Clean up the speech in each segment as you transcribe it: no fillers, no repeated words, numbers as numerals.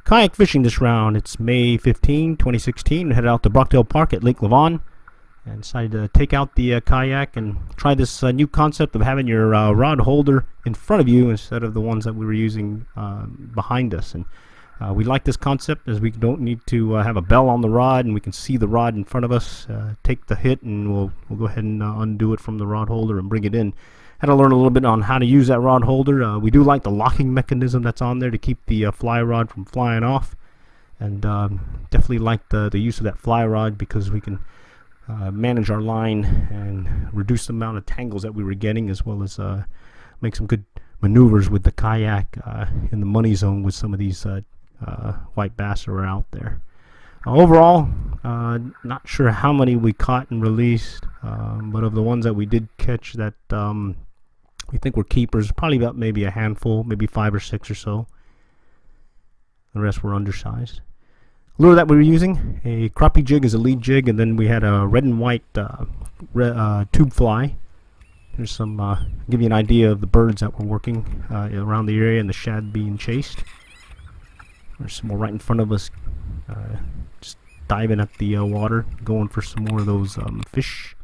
kayak fishing this round. It's May 15, 2016. We headed out to Brockdale Park at Lake Lavon and decided to take out the kayak and try this new concept of having your rod holder in front of you instead of the ones that we were using behind us. And we like this concept as we don't need to have a bell on the rod, and we can see the rod in front of us, take the hit, and we'll go ahead and undo it from the rod holder and bring it in. Had to learn a little bit on how to use that rod holder. We do like the locking mechanism that's on there to keep the fly rod from flying off, and definitely like the use of that fly rod because we can manage our line and reduce the amount of tangles that we were getting, as well as make some good maneuvers with the kayak in the money zone with some of these white bass that are out there. Overall, not sure how many we caught and released, but of the ones that we did catch that we think were keepers, probably about maybe a handful, maybe 5 or 6 or so. The rest were undersized. Lure that we were using, a crappie jig as a lead jig, and then we had a red and white tube fly. Here's some, give you an idea of the birds that were working around the area and the shad being chased. There's some more right in front of us, just diving at the water, going for some more of those fish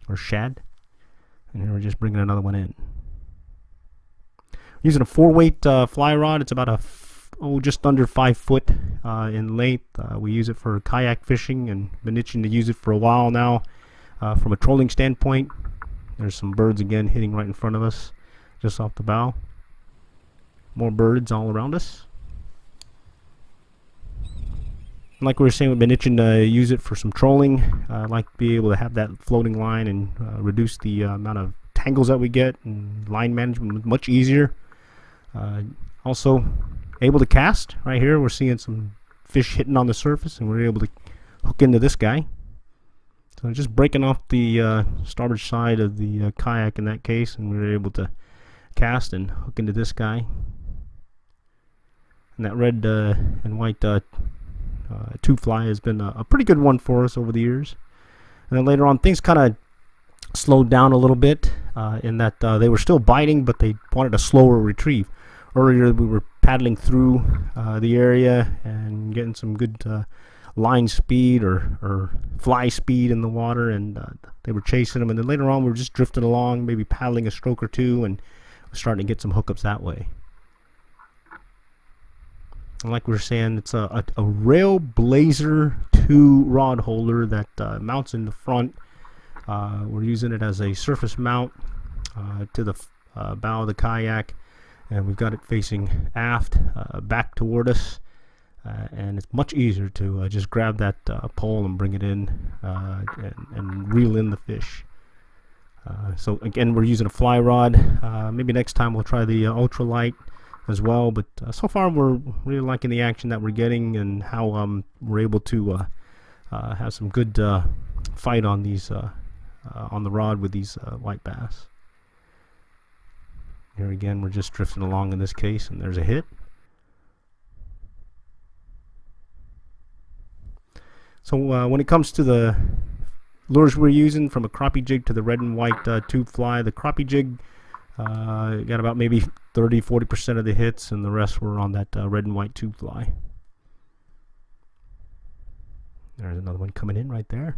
or shad. And here we're just bringing another one in. Using a 4-weight fly rod. It's about just under 5 foot in length. We use it for kayak fishing and been itching to use it for a while now. From a trolling standpoint, there's some birds again hitting right in front of us, just off the bow. More birds all around us. Like we were saying, we've been itching to use it for some trolling. I like to be able to have that floating line and reduce the amount of tangles that we get, and line management much easier. Also able to cast. Right here we're seeing some fish hitting on the surface, and we're able to hook into this guy. So just breaking off the starboard side of the kayak in that case, and we were able to cast and hook into this guy. And that red and white tube fly has been a pretty good one for us over the years. And then later on, things kind of slowed down a little bit in that they were still biting, but they wanted a slower retrieve. Earlier we were paddling through the area and getting some good line speed or fly speed in the water, and they were chasing them. And then later on we were just drifting along, maybe paddling a stroke or two, and we're starting to get some hookups that way. And like we were saying, it's a Railblazer 2 rod holder that mounts in the front. We're using it as a surface mount to the bow of the kayak, and we've got it facing aft, back toward us, and it's much easier to just grab that pole and bring it in and reel in the fish. So again, we're using a fly rod. Maybe next time we'll try the ultralight as well, but so far we're really liking the action that we're getting and how we're able to have some good fight on these on the rod with these white bass. Here again, we're just drifting along in this case, and there's a hit. So when it comes to the lures we're using, from a crappie jig to the red and white tube fly, the crappie jig got about maybe 30-40% of the hits, and the rest were on that red and white tube fly. There's another one coming in right there.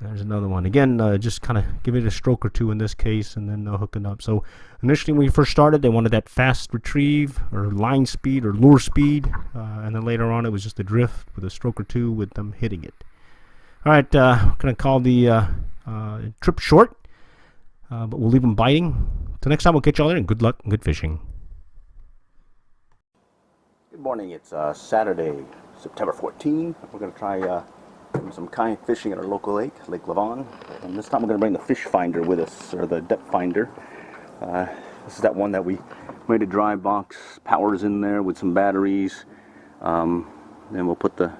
There's another one. Again, just kind of give it a stroke or two in this case, and then hooking up. So initially when we first started, they wanted that fast retrieve or line speed or lure speed, and then later on it was just a drift with a stroke or two with them hitting it. All right, we're going to call the trip short, but we'll leave them biting. Till next time, we'll catch y'all there, and good luck and good fishing. Good morning. It's Saturday, September 14. We're going to try some kayak fishing at our local lake, Lake Lavon. And this time we're going to bring the fish finder with us, or the depth finder. This is that one that we made a dry box, powers in there with some batteries. Then we'll put the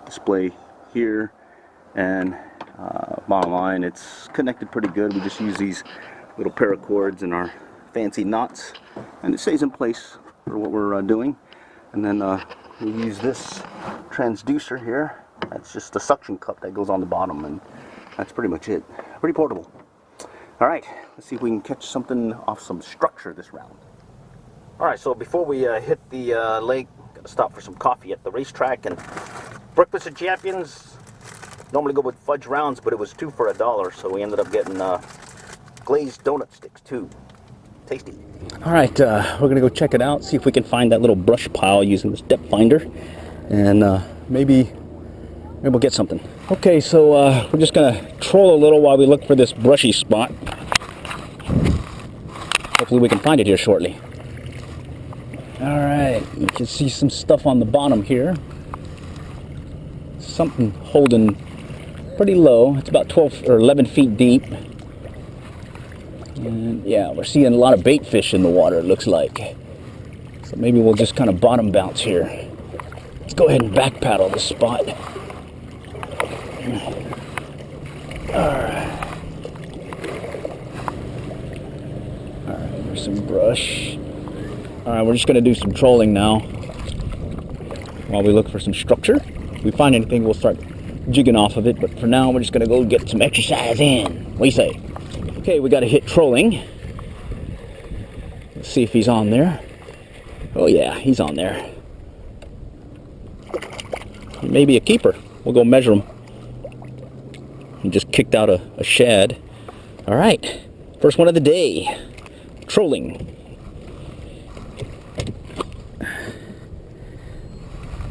display here, and bottom line, it's connected pretty good. We just use these little paracords and our fancy knots, and it stays in place for what we're doing. And then we use this transducer here. That's just a suction cup that goes on the bottom, and that's pretty much it. Pretty portable. All right, let's see if we can catch something off some structure this round. All right, so before we hit the lake, gotta stop for some coffee at the racetrack. And Breakfast of Champions normally go with fudge rounds, but it was 2 for $1, so we ended up getting glazed donut sticks too. Tasty. All right, we're gonna go check it out, see if we can find that little brush pile using this depth finder, and maybe we'll get something. Okay, so we're just gonna troll a little while we look for this brushy spot. Hopefully we can find it here shortly. All right, you can see some stuff on the bottom here. Something holding pretty low. It's about 12 or 11 feet deep. And yeah, we're seeing a lot of bait fish in the water, it looks like. So maybe we'll just kind of bottom bounce here. Let's go ahead and back paddle this spot. Alright. Alright, there's some brush. Alright, we're just going to do some trolling now while we look for some structure. If we find anything, we'll start jigging off of it, but for now, we're just going to go get some exercise in. What do you say? Okay, we got to hit trolling. Let's see if he's on there. Oh yeah, he's on there. Maybe a keeper. We'll go measure him. He just kicked out a shad. All right, first one of the day. Trolling.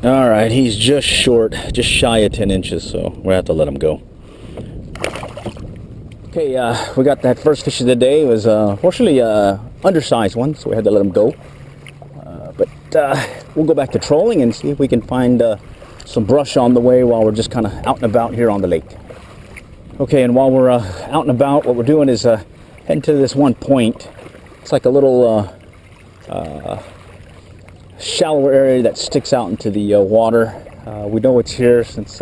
All right, he's just short, just shy of 10 inches, so we'll have to let him go. Okay, we got that first fish of the day. It was fortunately undersized one, so we had to let him go. But we'll go back to trolling and see if we can find some brush on the way while we're just kind of out and about here on the lake. Okay, and while we're out and about, what we're doing is heading to this one point. It's like a little shallower area that sticks out into the water. We know it's here since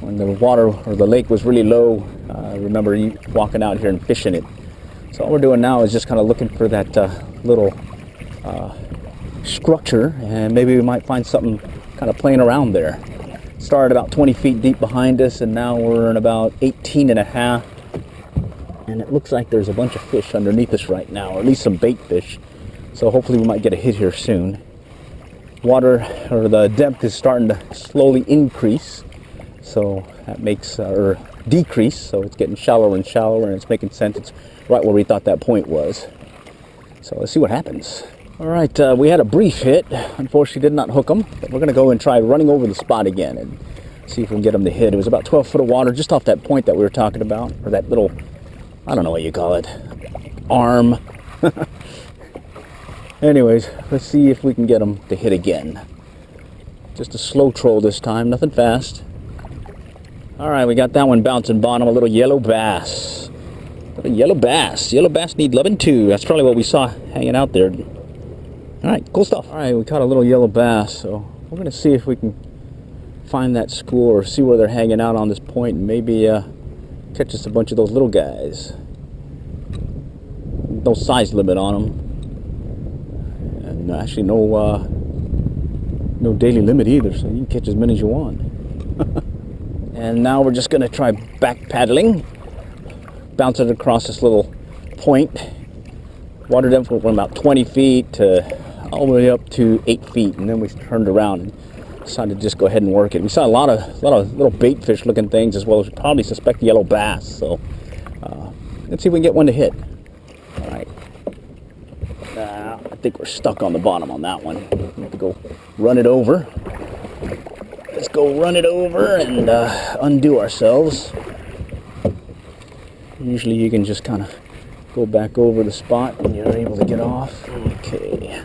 when the water or the lake was really low. I remember you walking out here and fishing it. So all we're doing now is just kind of looking for that little structure, and maybe we might find something kind of playing around there. Started about 20 feet deep behind us, and now we're in about 18 and a half. And it looks like there's a bunch of fish underneath us right now, or at least some bait fish. So hopefully we might get a hit here soon. Water, or the depth, is starting to slowly increase. So that makes, or decrease, so it's getting shallower and shallower, and it's making sense. It's right where we thought that point was. So let's see what happens. All right, we had a brief hit. Unfortunately, did not hook them, but we're going to go and try running over the spot again and see if we can get them to hit. It was about 12 foot of water just off that point that we were talking about, or that little, I don't know what you call it, arm. Anyways, let's see if we can get them to hit again. Just a slow troll this time, nothing fast. All right, we got that one bouncing bottom, a little yellow bass. A yellow bass. Yellow bass need loving too. That's probably what we saw hanging out there. All right, cool stuff. All right, we caught a little yellow bass, so we're gonna see if we can find that school or see where they're hanging out on this point, and maybe catch us a bunch of those little guys. No size limit on them, and actually no daily limit either, so you can catch as many as you want. And now we're just gonna try back paddling, bounce it across this little point. Water depth went from about 20 feet to all the way up to 8 feet, and then we turned around and decided to just go ahead and work it. We saw a lot of little bait fish looking things, as well as we probably suspect yellow bass. So let's see if we can get one to hit. All right. I think we're stuck on the bottom on that one. We have to go run it over. Let's go run it over and undo ourselves. Usually you can just kind of go back over the spot and you're able to get off. Okay.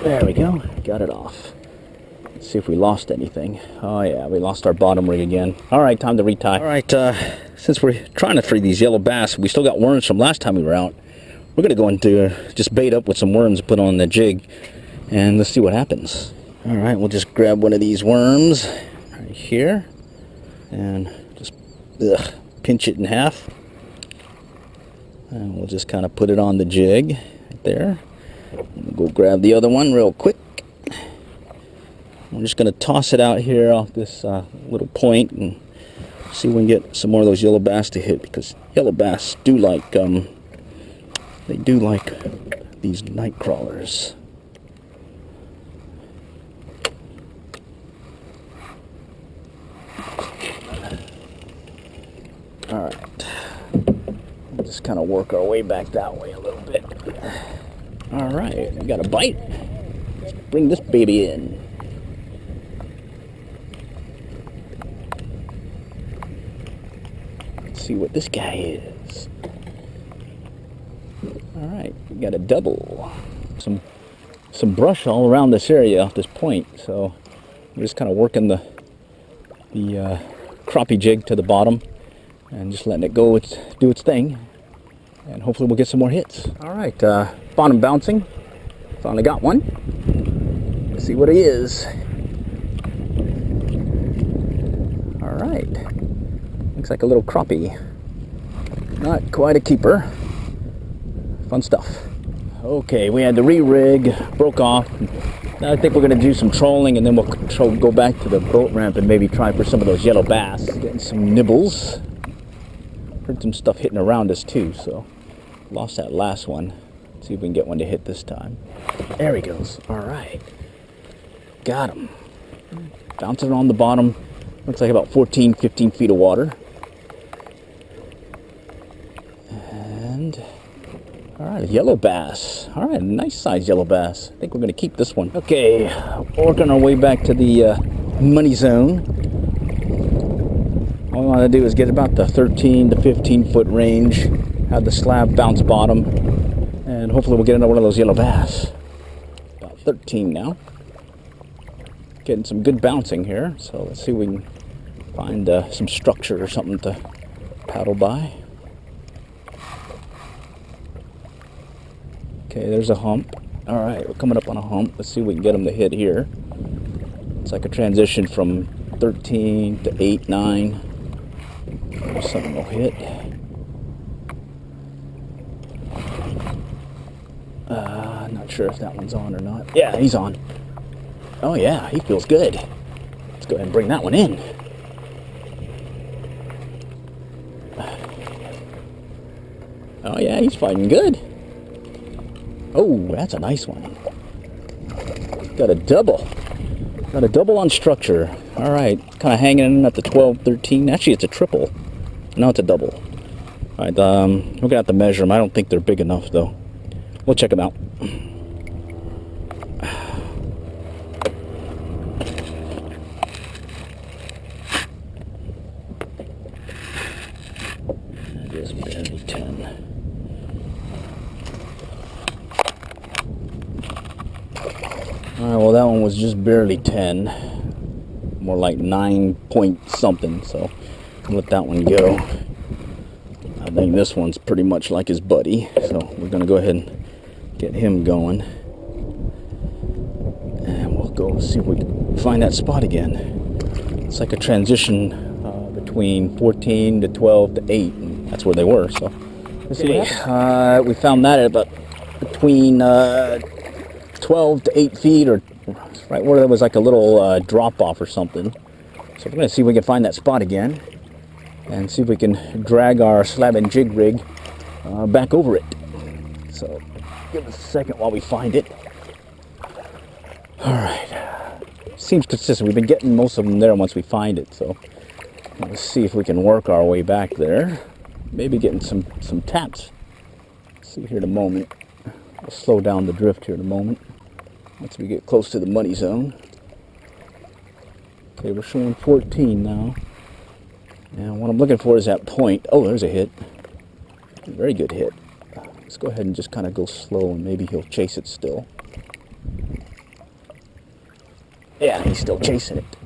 There we go. Got it off. Let's see if we lost anything. Oh yeah, we lost our bottom rig again. All right, time to retie. All right, since we're trying to free these yellow bass, we still got worms from last time we were out. We're gonna go into just bait up with some worms, put on the jig, and let's see what happens. All right, we'll just grab one of these worms right here and just pinch it in half, and we'll just kind of put it on the jig right there. We'll go grab the other one real quick. I'm just going to toss it out here off this little point and see if we can get some more of those yellow bass to hit, because yellow bass do like these night crawlers. All right, we'll just kind of work our way back that way a little bit. All right, we got a bite. Let's bring this baby in. Let's see what this guy is. All right, we got a double. Some brush all around this area off this point, so we're just kind of working the crappie jig to the bottom and just letting it go, do its thing, and hopefully we'll get some more hits. All right, bottom bouncing. Finally got one. Let's see what he is. All right, looks like a little crappie. Not quite a keeper. Fun stuff. Okay, we had the re-rig, broke off. Now I think we're gonna do some trolling, and then we'll go back to the boat ramp and maybe try for some of those yellow bass. Getting some nibbles. Heard some stuff hitting around us too, so lost that last one. See if we can get one to hit this time. There he goes. All right, got him. Bouncing on the bottom. Looks like about 14-15 feet of water. And all right, a yellow bass. All right, a nice sized yellow bass. I think we're gonna keep this one. Okay, working our way back to the money zone. All we want to do is get about the 13 to 15 foot range, have the slab bounce bottom, and hopefully we'll get into one of those yellow bass. About 13 now. Getting some good bouncing here, so let's see if we can find some structure or something to paddle by. Okay, there's a hump. All right, we're coming up on a hump. Let's see if we can get them to hit here. It's like a transition from 13 to 8, 9. Something will hit. Not sure if that one's on or not. Yeah, he's on. Oh yeah, he feels good. Let's go ahead and bring that one in. Oh yeah, he's fighting good. Oh, that's a nice one. Got a double. Got a double on structure. All right, kind of hanging at the 12, 13. Actually, it's a triple. No, it's a double. All right, we're gonna have to measure them. I don't think they're big enough though. We'll check them out. That is barely 10. All right, well that one was just barely 10. More like 9 point something, so I'll let that one go. I think this one's pretty much like his buddy, so we're gonna go ahead and get him going. And we'll go see if we can find that spot again. It's like a transition between 14 to 12 to 8, and that's where they were, so let's see what happens. We found that at about between 12 to 8 feet, or right where there was like a little drop off or something. So we're gonna see if we can find that spot again and see if we can drag our slab and jig rig back over it. So give us a second while we find it. All right, seems consistent. We've been getting most of them there once we find it, so let's see if we can work our way back there. Maybe getting some taps. Let's see here in a moment. We'll slow down the drift here in a moment once we get close to the money zone. Okay, we're showing 14 now. And what I'm looking for is that point. Oh, there's a hit. Very good hit. Let's go ahead and just kind of go slow, and maybe he'll chase it still. Yeah, he's still chasing it.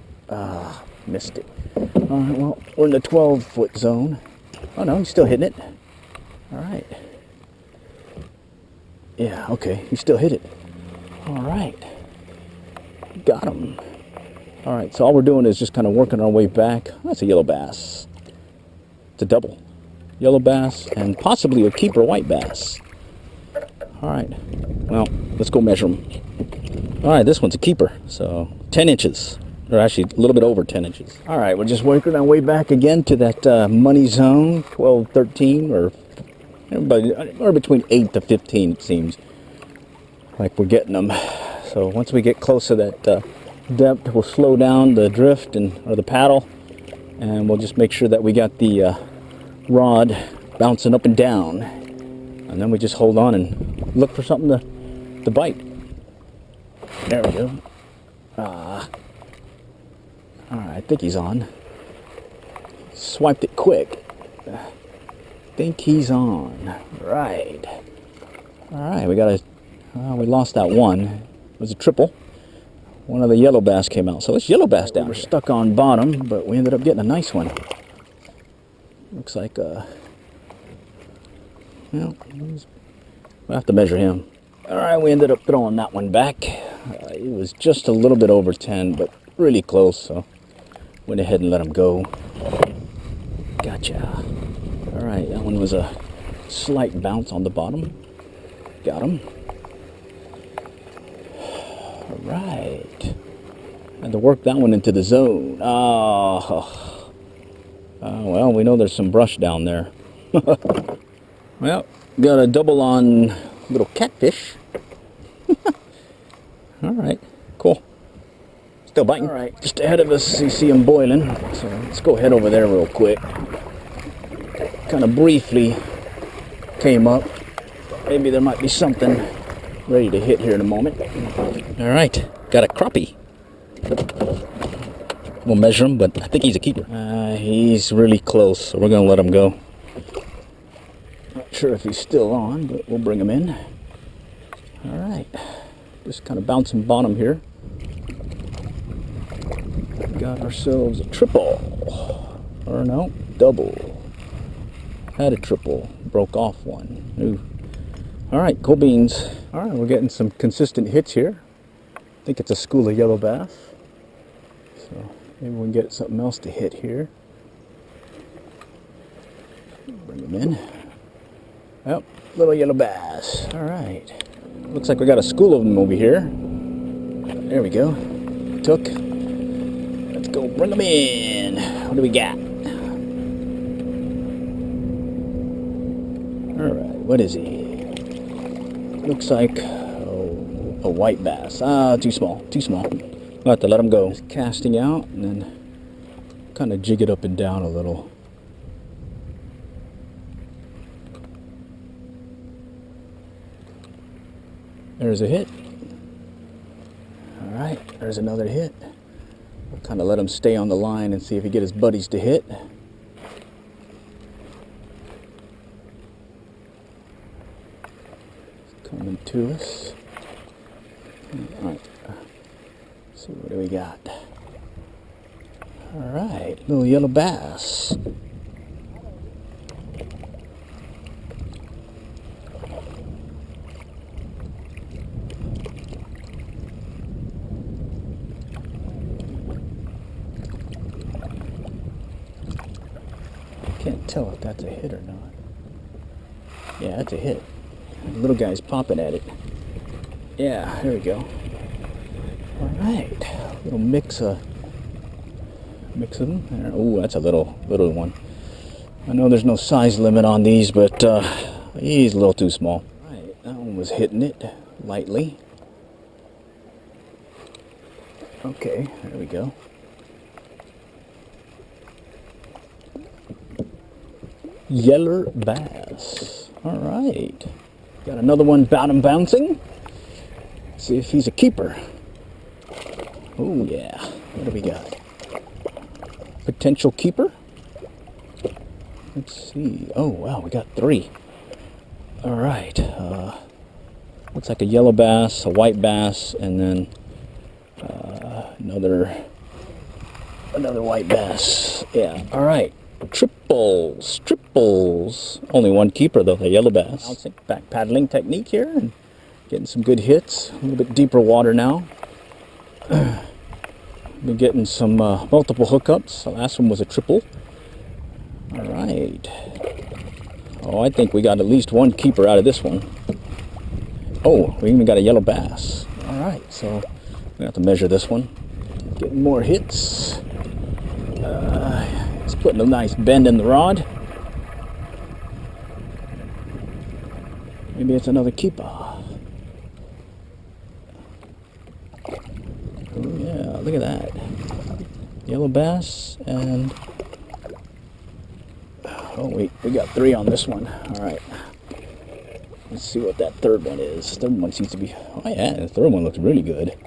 Missed it. All right, well, we're in the 12-foot zone. Oh, no, he's still hitting it. All right. Yeah, okay, he still hit it. All right. Got him. All right, so all we're doing is just kind of working our way back. That's a yellow bass. It's a double. Yellow bass and possibly a keeper white bass. All right, well, let's go measure them. All right, this one's a keeper, so 10 inches. Or actually a little bit over 10 inches. All right, we're just working our way back again to that money zone, 12, 13, or between 8 to 15, it seems like we're getting them. So once we get close to that depth, we'll slow down the drift or the paddle, and we'll just make sure that we got the rod bouncing up and down, and then we just hold on and look for something to bite. There we go. All right, I think he's on. Swiped it quick. Think he's on. Right. All right, we lost that one. It was a triple. One of the yellow bass came out. So it's yellow bass down. We're stuck on bottom, but we ended up getting a nice one. Looks like, well, we'll have to measure him. All right, we ended up throwing that one back. It was just a little bit over 10, but really close, so went ahead and let him go. Gotcha. All right, that one was a slight bounce on the bottom. Got him. All right. Had to work that one into the zone. Well, we know there's some brush down there. Well, got a double on little catfish. All right, cool. Still biting. All right, just ahead of us, you see him boiling. So let's go head over there real quick. Kind of briefly came up. Maybe there might be something ready to hit here in a moment. All right, got a crappie. We'll measure him, but I think he's a keeper. He's really close, so we're gonna let him go. Not sure if he's still on, but we'll bring him in. All right, just kind of bouncing bottom here. Got ourselves a triple, or no, double. Had a triple, broke off one. Ooh. All right, cool beans. All right, we're getting some consistent hits here. I think it's a school of yellow bass. So maybe we can get something else to hit here. Bring them in. Yep, little yellow bass. All right. Looks like we got a school of them over here. There we go. Took. Let's go bring them in. What do we got? All right, what is he? Looks like a white bass. Too small, too small. I'll have to let him go. Just casting out and then kind of jig it up and down a little. There's a hit. All right, there's another hit. We'll kind of let him stay on the line and see if he get his buddies to hit. Coming to us. All right. Let's see, what do we got? All right, little yellow bass. Can't tell if that's a hit or not. Yeah, that's a hit. The little guy's popping at it. Yeah, there we go. All right, little mix of them. Oh, that's a little one. I know there's no size limit on these, but he's a little too small. All right, that one was hitting it lightly. Okay, there we go. Yeller bass. All right. Got another one bouncing. See if he's a keeper. Oh, yeah. What do we got? Potential keeper? Let's see. Oh, wow. We got 3. All right. Looks like a yellow bass, a white bass, and then another white bass. Yeah. All right. Triples. Only one keeper though, the yellow bass. Back paddling technique here and getting some good hits. A little bit deeper water now. Been getting some multiple hookups. The last one was a triple. All right. Oh, I think we got at least one keeper out of this one. Oh, we even got a yellow bass. All right, so we have to measure this one. Getting more hits. It's putting a nice bend in the rod. Maybe it's another keeper. Oh yeah, look at that. Yellow bass and... Oh wait, we got 3 on this one. Alright. Let's see what that third one is. Third one seems to be... Oh yeah, the third one looks really good.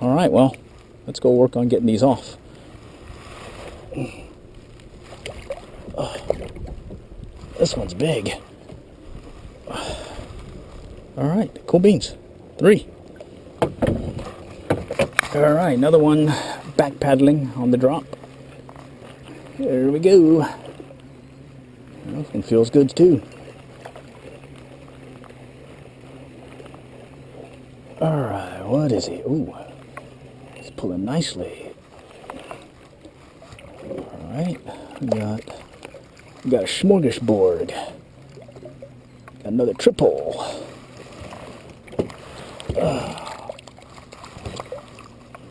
Alright, well, let's go work on getting these off. Oh, this one's big. Alright, cool beans. 3. Alright, another one back paddling on the drop. There we go. This one feels good too. Alright, what is he? Ooh, he's pulling nicely. Alright, we got a smorgasbord. Got another triple.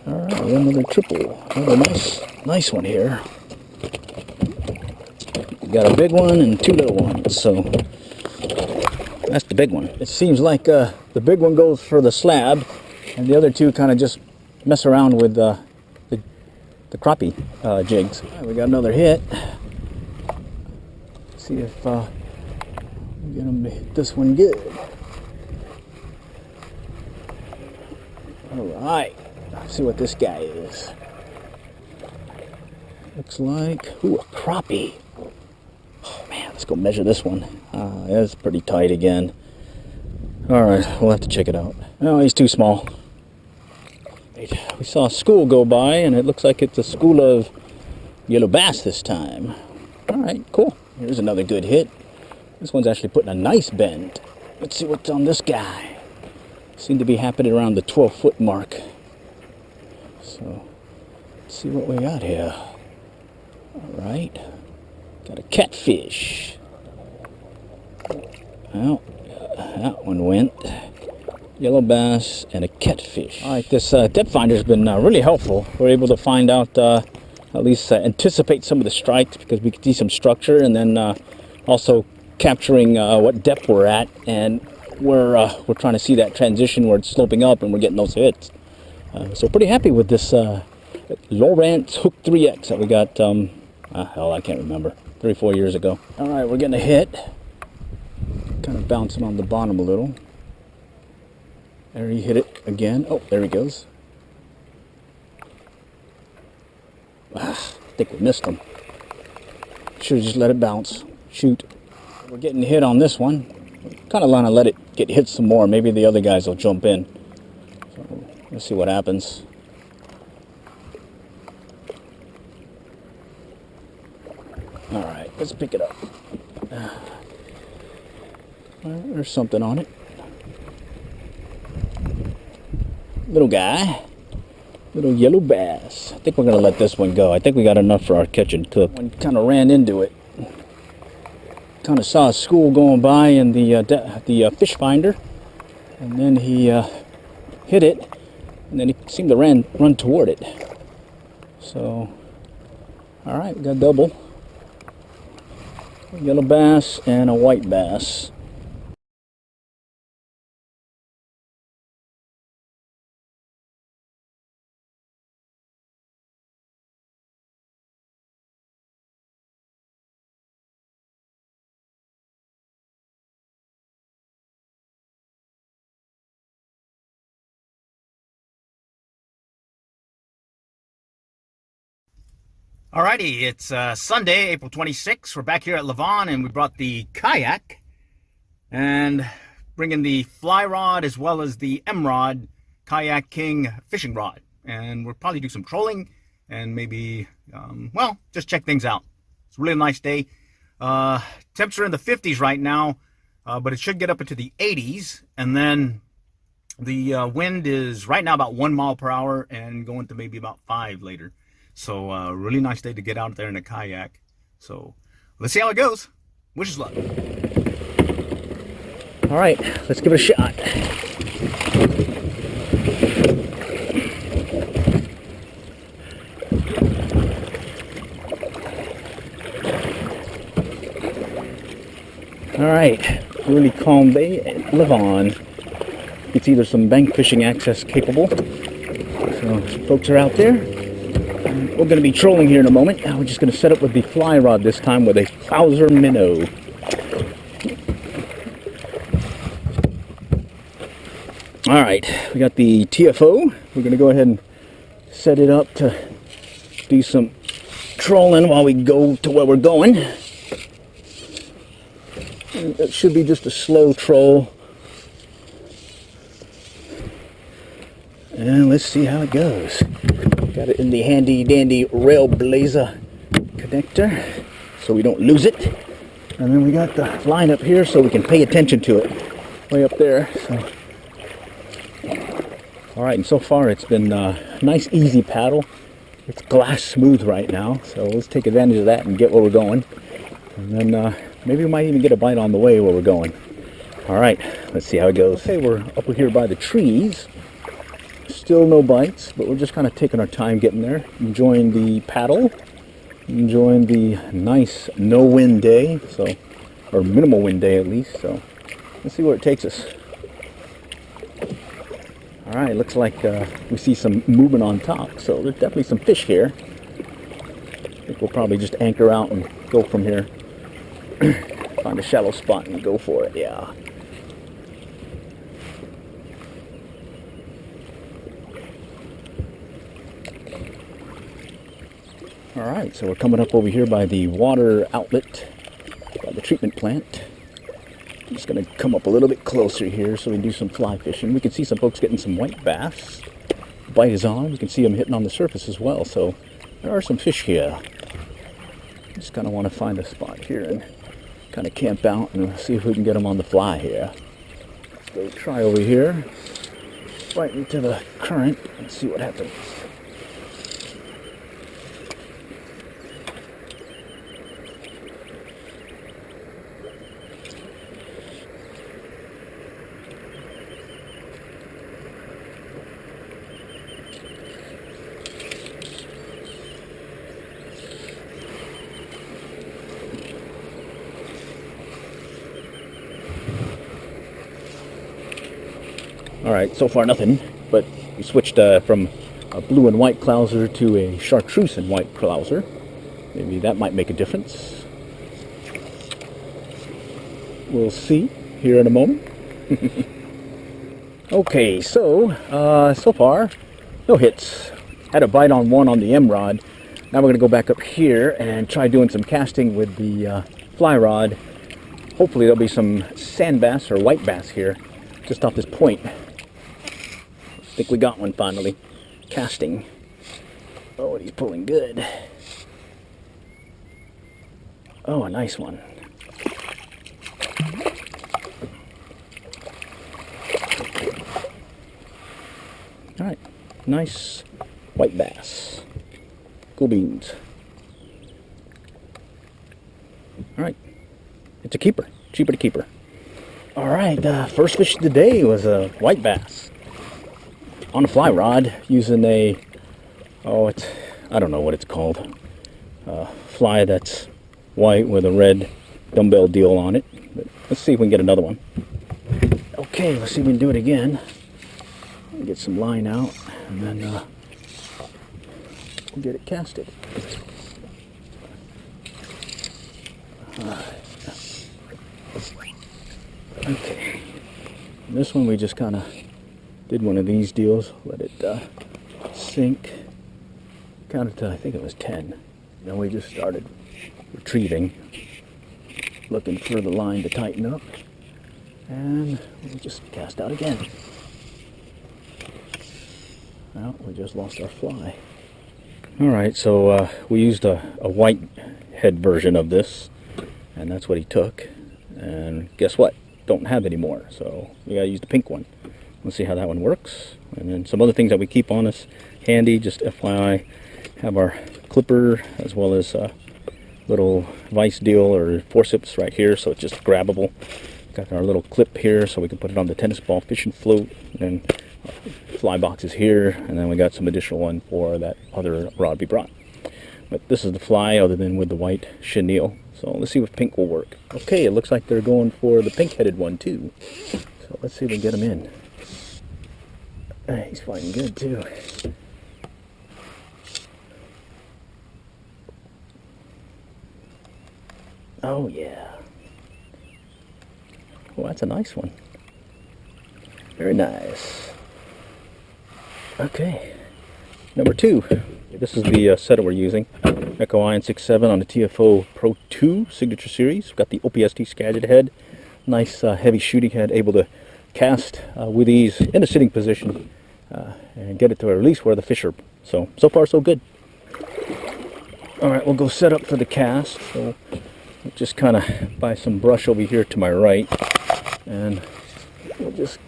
Alright, another triple. Another nice one here. We got a big one and 2 little ones, so that's the big one. It seems like the big one goes for the slab, and the other 2 kind of just mess around with the crappie jigs. Right, we got another hit. Let's see if we get him to hit this one good. Alright, let's see what this guy is. Looks like, ooh, a crappie. Oh man, let's go measure this one. That's pretty tight again. Alright, we'll have to check it out. No, he's too small. We saw a school go by, and it looks like it's a school of yellow bass this time. Alright, cool. Here's another good hit. This one's actually putting a nice bend. Let's see what's on this guy. Seem to be happening around the 12-foot mark. So, let's see what we got here. Alright. Got a catfish. Well, that one went. Yellow bass and a catfish. Alright, this depth finder has been really helpful. We're able to find out, at least anticipate some of the strikes, because we can see some structure, and then also capturing what depth we're at, and we're trying to see that transition where it's sloping up and we're getting those hits. So pretty happy with this Lowrance Hook 3X that we got, hell, I can't remember, 3 or 4 years ago. Alright, we're getting a hit. Kind of bouncing on the bottom a little. There, he hit it again. Oh, there he goes. I think we missed him. Should have just let it bounce. Shoot. We're getting hit on this one. Kind of want to let it get hit some more. Maybe the other guys will jump in. So let's see what happens. Alright, let's pick it up. There's something on it. Little guy. Little yellow bass. I think we're going to let this one go. I think we got enough for our catch and cook. One kind of ran into it. Kind of saw a school going by in the fish finder. And then he hit it. And then he seemed to run toward it. So, alright, we got double. A yellow bass and a white bass. Alrighty, it's Sunday, April 26th. We're back here at Lavon, and we brought the kayak and bringing the fly rod as well as the M-Rod Kayak King fishing rod. And we'll probably do some trolling and maybe, well, just check things out. It's a really nice day. Temperature in the 50s right now, but it should get up into the 80s. And then the wind is right now about 1 mile per hour and going to maybe about 5 later. So really nice day to get out there in a kayak. So let's see how it goes. Wish us luck. All right, let's give it a shot. Alright, really calm day at Lavon. It's either some bank fishing access capable. So folks are out there. We're going to be trolling here in a moment. Now we're just going to set up with the fly rod this time with a Clouser minnow. Alright, we got the TFO. We're going to go ahead and set it up to do some trolling while we go to where we're going. And it should be just a slow troll. And let's see how it goes. Got it in the handy dandy Railblazer connector so we don't lose it. And then we got the line up here so we can pay attention to it. Way up there. So. Alright, and so far it's been a nice easy paddle. It's glass smooth right now, so let's take advantage of that and get where we're going. And then maybe we might even get a bite on the way where we're going. Alright, let's see how it goes. Okay, we're up here by the trees. Still no bites, but we're just kind of taking our time getting there. Enjoying the paddle. Enjoying the nice no-wind day, or minimal wind day at least. So let's see where it takes us. Alright, looks like we see some movement on top, so there's definitely some fish here. I think we'll probably just anchor out and go from here. Find a shallow spot and go for it, yeah. Alright, so we're coming up over here by the water outlet, by the treatment plant. I'm just going to come up a little bit closer here so we can do some fly fishing. We can see some folks getting some white bass. The bite is on. We can see them hitting on the surface as well. So there are some fish here. Just kind of want to find a spot here and kind of camp out and see if we can get them on the fly here. Let's go try over here, right into the current and see what happens. Alright, so far nothing, but we switched from a blue and white Clouser to a chartreuse and white Clouser. Maybe that might make a difference. We'll see here in a moment. Okay, so far, no hits. Had a bite on one on the M-Rod. Now we're going to go back up here and try doing some casting with the fly rod. Hopefully there'll be some sand bass or white bass here, just off this point. I think we got one finally. Casting. Oh, and he's pulling good. Oh, a nice one. Alright, nice white bass. Cool beans. Alright, it's a keeper. Cheaper to keeper. Alright, first fish of the day was a white bass. On a fly rod, using a, I don't know what it's called. Fly that's white with a red dumbbell deal on it. But let's see if we can get another one. Okay, let's see if we can do it again. Get some line out, and then we'll get it casted. Okay. And this one we just kind of did one of these deals, let it sink. Counted to, I think it was 10. Then we just started retrieving, looking for the line to tighten up, and we just cast out again. Well, we just lost our fly. Alright, so we used a white head version of this, and that's what he took. And guess what? Don't have any more, so we gotta use the pink one. Let's see how that one works. And then some other things that we keep on us handy, just FYI, have our clipper as well as a little vice deal or forceps right here, so it's just grabbable. Got our little clip here so we can put it on the tennis ball fishing float, and then fly boxes here, and then we got some additional one for that other rod we brought. But this is the fly other than with the white chenille. So let's see if pink will work. Okay, it looks like they're going for the pink-headed one too. So let's see if we can get him in. He's fighting good too. Oh yeah. Well, that's a nice one. Very nice. Okay. Number 2. This is the setup we're using. Echo Ion 6.7 on the TFO Pro 2 Signature Series. We've got the OPST Skagit head. Nice heavy shooting head, able to cast with ease in a sitting position and get it to at least where the fish are. So far so good. Alright, we'll go set up for the cast. So we'll just kind of buy some brush over here to my right. And we'll just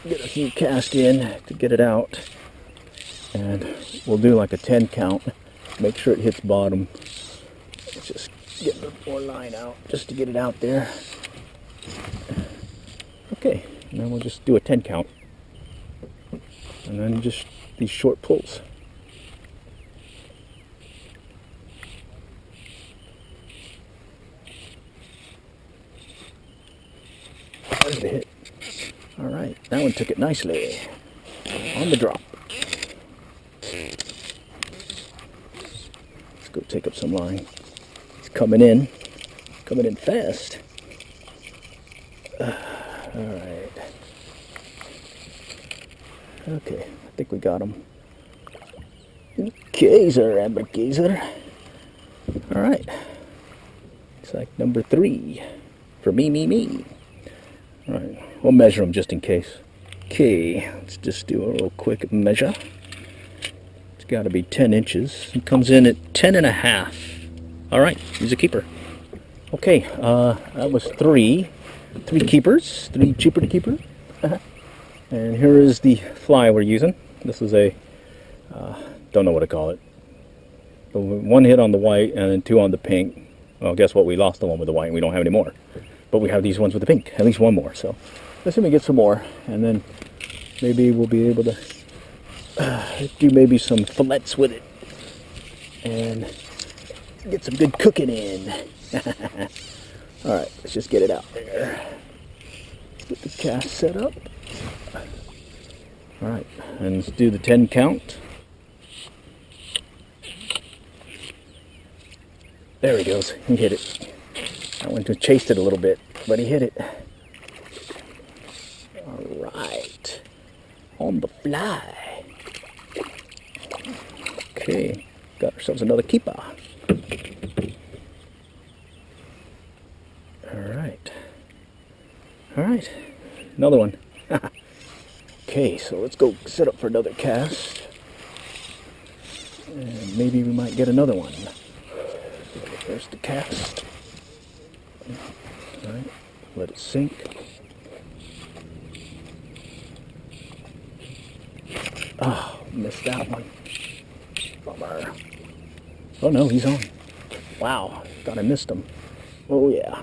get a few cast in to get it out. And we'll do like a 10 count. Make sure it hits bottom. Just get the more line out just to get it out there. Okay, and then we'll just do a 10 count. And then just these short pulls. There's the hit. Alright, that one took it nicely. On the drop. Let's go take up some line. It's coming in fast. Alright. Okay, I think we got him. Gazer, Amber Gazer. Alright. Looks like number 3 for me. Alright, we'll measure them just in case. Okay, let's just do a real quick measure. It's got to be 10 inches. It comes in at 10 and a half. Alright, he's a keeper. Okay, that was 3 keepers, 3 cheaper to keeper. And here is the fly we're using. This is a, don't know what to call it. 1 hit on the white and then 2 on the pink. Well, guess what? We lost the one with the white and we don't have any more. But we have these ones with the pink, at least 1 more. So let's see if we get some more. And then maybe we'll be able to do maybe some fillets with it. And get some good cooking in. Alright, let's just get it out there. Get the cast set up. Alright, and let's do the 10 count. There he goes. He hit it. I went to chase it a little bit, but he hit it. Alright. On the fly. Okay. Got ourselves another keeper. Alright. Alright. Another one. Okay, so let's go set up for another cast. And maybe we might get another one. There's the cast. Alright, let it sink. Oh, missed that one. Bummer. Oh no, he's on. Wow, thought I missed him. Oh yeah.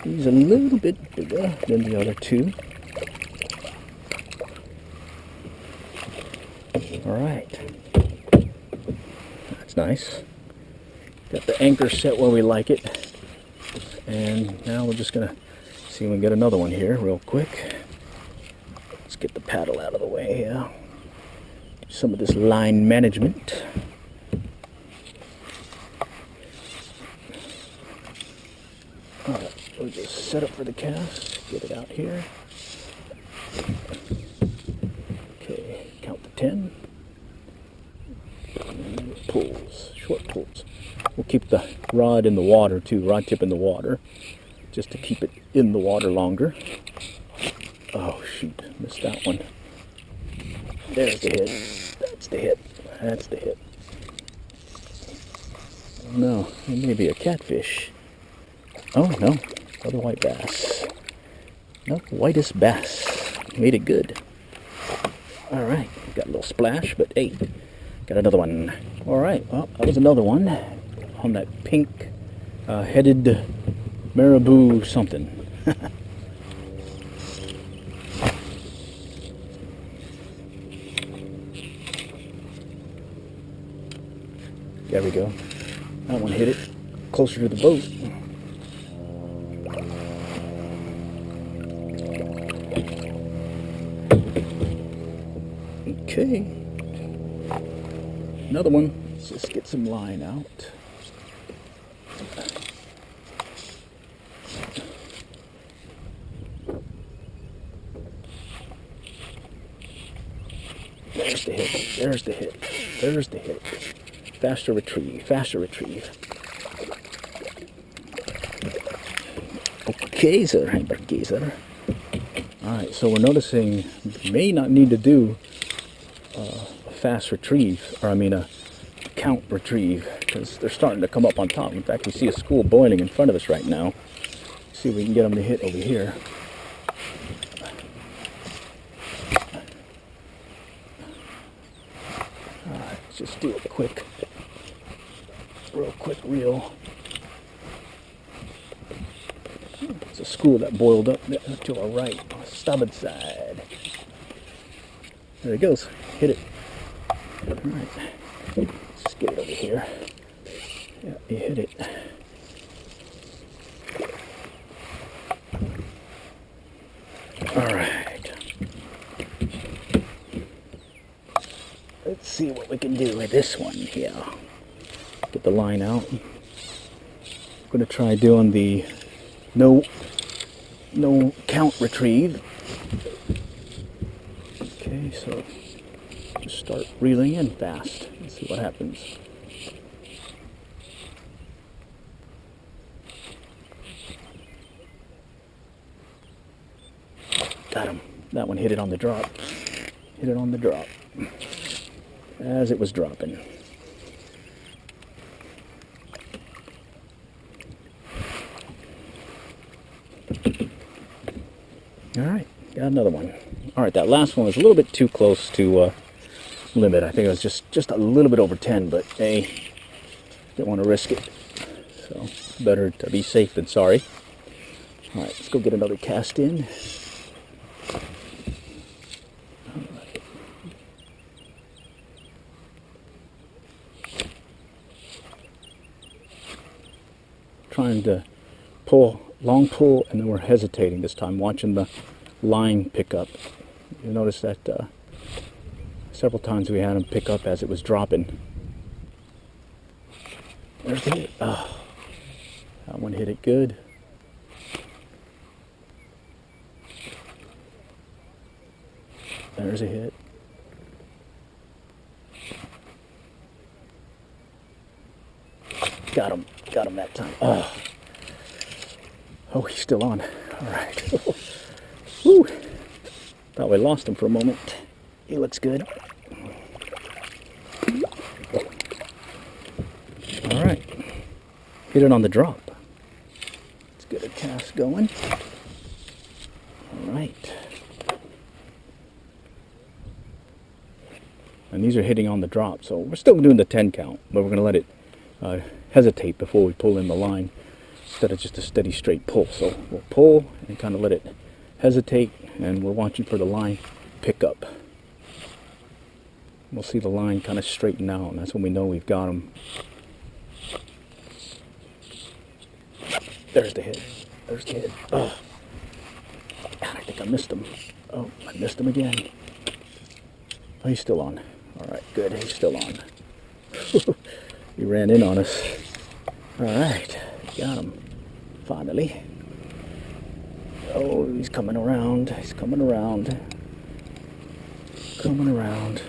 He's a little bit bigger than the other 2. Alright. That's nice. Got the anchor set where we like it. And now we're just gonna see if we can get another one here real quick. Let's get the paddle out of the way here. Some of this line management. Alright, we'll just set up for the cast. Get it out here. Okay, count to 10. And pulls, short pulls. We'll keep the rod in the water too, rod tip in the water, just to keep it in the water longer. Oh shoot, missed that one. There's the hit. That's the hit. That's the hit. No, it may be a catfish. Oh no, other white bass. No, whitest bass. Made it good. Alright, got a little splash, but hey, got another one. Alright, well, that was another one on that pink headed marabou something. There we go. That one hit it closer to the boat. Okay. Another one. Let's just get some line out. There's the hit. There's the hit. There's the hit. Faster retrieve. Faster retrieve. Okay, sir. Okay, sir. Alright, so we're noticing we may not need to do a fast retrieve, or I mean a count retrieve, because they're starting to come up on top. In fact, we see a school boiling in front of us right now. See if we can get them to hit over here. Alright, let's just do a real quick reel. It's a school that boiled up to our right, on the starboard side. There it goes. Hit it. Alright. Let's get it over here. Yeah, you hit it. Alright. Let's see what we can do with this one here. Get the line out. I'm going to try doing the no count retrieve. Okay, so just start reeling in fast and see what happens. Got him. That one hit it on the drop. Hit it on the drop as it was dropping. Alright, got another one. Alright, that last one was a little bit too close to limit. I think it was just a little bit over 10, but hey, didn't want to risk it. So, better to be safe than sorry. Alright, let's go get another cast in. Alright. Trying to long pull, and then we're hesitating this time, watching the line pick up. You'll notice that several times we had him pick up as it was dropping. There's the hit. Oh, that one hit it good. There's a hit. Got him that time. Oh, he's still on. All right. Woo. Thought we lost him for a moment. He looks good. All right. Hit it on the drop. Let's get a cast going. All right. And these are hitting on the drop, so we're still doing the 10 count, but we're going to let it hesitate before we pull in the line instead of just a steady straight pull. So we'll pull and kind of let it hesitate, and we're watching for the line pick up. We'll see the line kind of straighten out, and that's when we know we've got them. There's the hit. There's the hit. Oh, God, I think I missed him. Oh, I missed him again. Oh, he's still on. All right, good. He's still on. He ran in on us. All right, got him. Finally. Oh, he's coming around. He's coming around. Coming around.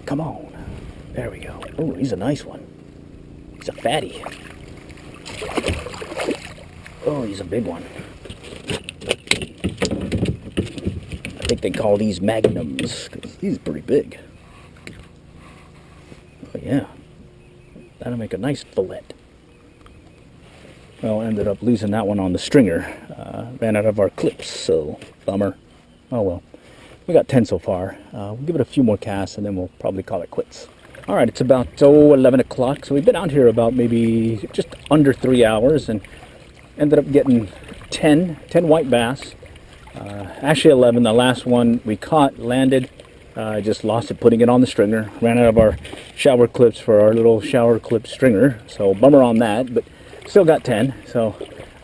Come on. There we go. Oh, he's a nice one. He's a fatty. Oh, he's a big one. I think they call these magnums, 'cause he's pretty big. Oh, yeah. That'll make a nice fillet. Well, ended up losing that one on the stringer. Ran out of our clips, so bummer. Oh well. We got 10 so far. We'll give it a few more casts and then we'll probably call it quits. Alright, it's about 11 o'clock, so we've been out here about maybe just under 3 hours and ended up getting 10 white bass. Actually 11. The last one we caught landed I just lost it putting it on the stringer. Ran out of our shower clips for our little shower clip stringer. So bummer on that, but still got 10. So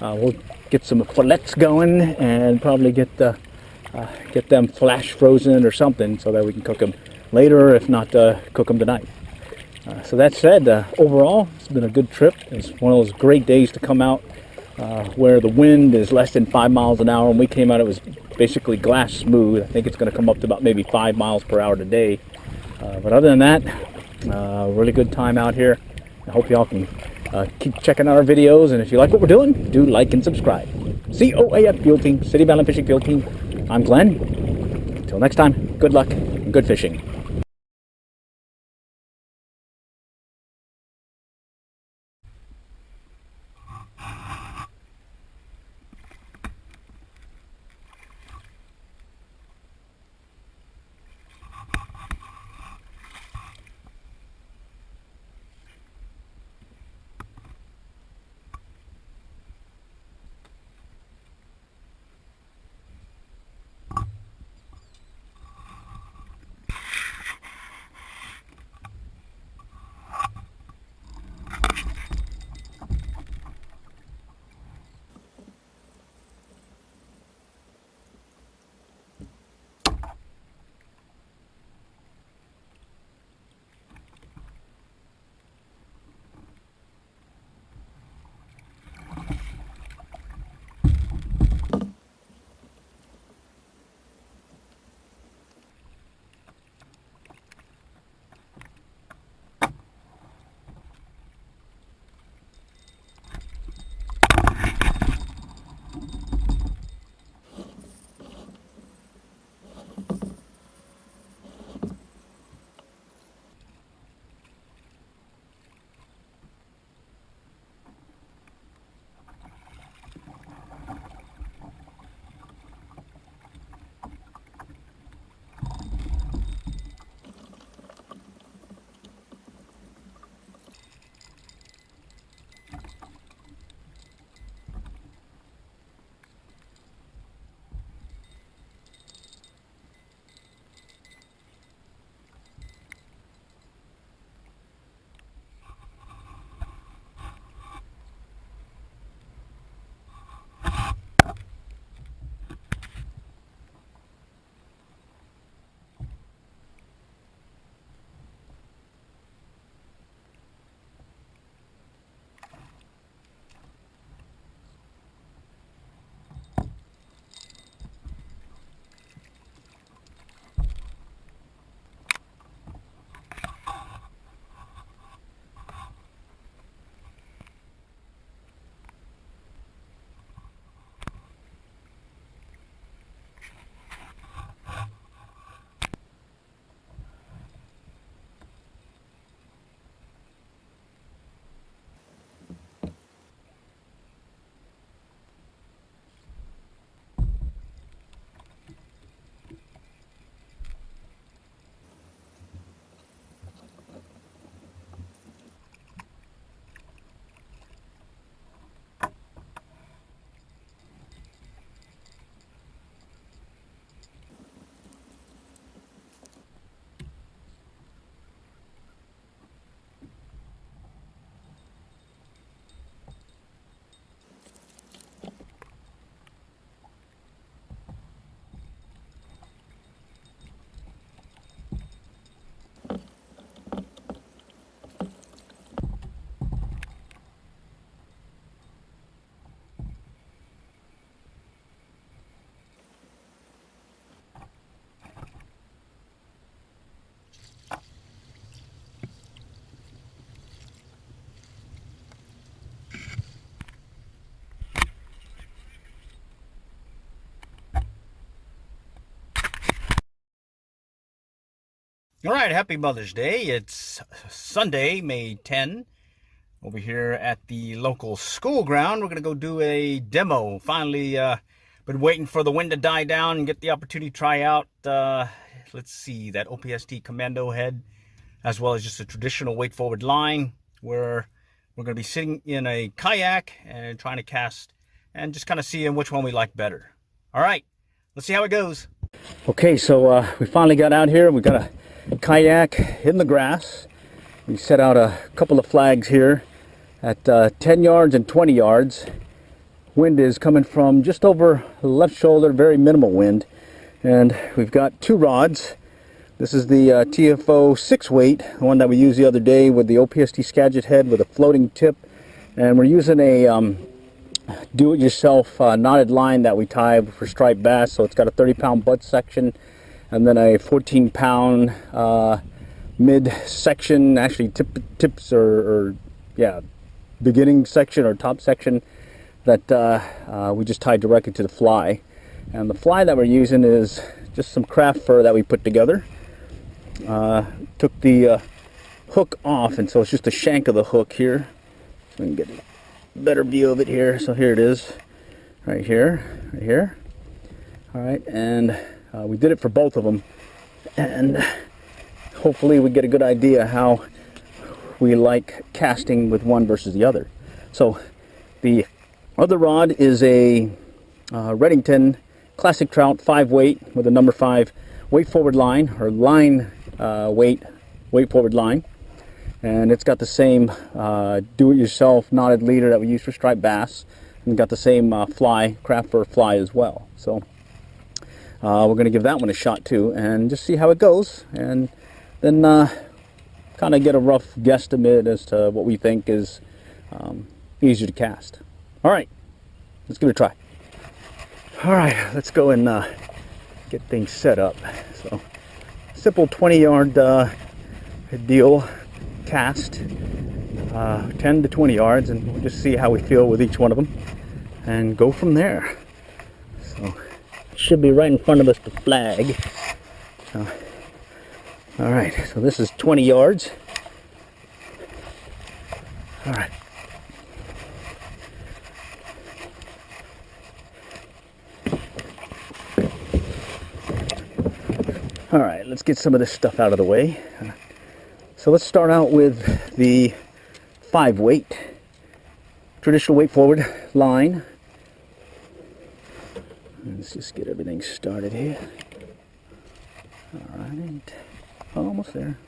we'll get some fillets going and probably get them flash frozen or something so that we can cook them later, if not cook them tonight. So that said, overall, it's been a good trip. It's one of those great days to come out where the wind is less than 5 miles an hour. When we came out, it was basically glass smooth. I think it's going to come up to about maybe 5 miles per hour today. But other than that, really good time out here. I hope y'all can keep checking out our videos. And if you like what we're doing, do like and subscribe. COAF Field Team, City of Allen Fishing Field Team. I'm Glenn. Until next time, good luck and good fishing. All right, happy Mother's Day. It's Sunday, May 10, over here at the local school ground. We're going to go do a demo. Finally, been waiting for the wind to die down and get the opportunity to try out, let's see, that OPST commando head, as well as just a traditional weight forward line, where we're going to be sitting in a kayak and trying to cast and just kind of seeing which one we like better. All right, let's see how it goes. Okay, so we finally got out here. We got a kayak in the grass. We set out a couple of flags here at 10 yards and 20 yards. Wind is coming from just over the left shoulder, very minimal wind. And we've got two rods. This is the TFO 6-weight, the one that we used the other day with the OPST Skagit head with a floating tip. And we're using a do-it-yourself knotted line that we tie for striped bass. So it's got a 30-pound butt section and then a 14-pound mid section, actually tips or beginning section or top section that we just tie directly to the fly. And the fly that we're using is just some craft fur that we put together. Took the hook off, and so it's just the shank of the hook here. So we can get a better view of it here. So here it is, right here. All right, and we did it for both of them, and hopefully we get a good idea how we like casting with one versus the other. So the other rod is a Redington Classic Trout 5-weight with a number 5 weight forward line, or line weight forward line, and it's got the same do-it-yourself knotted leader that we use for striped bass, and got the same craft fur fly as well. So we're going to give that one a shot too, and just see how it goes, and then kind of get a rough guesstimate as to what we think is easier to cast. All right, let's give it a try. All right, let's go and get things set up. So simple 20-yard deal cast, 10 to 20 yards, and we'll just see how we feel with each one of them and go from there. So should be right in front of us, the flag. So, all right, so this is 20 yards. All right. All right, let's get some of this stuff out of the way. So let's start out with the 5-weight, traditional weight forward line. Let's just get everything started here. All right, almost there.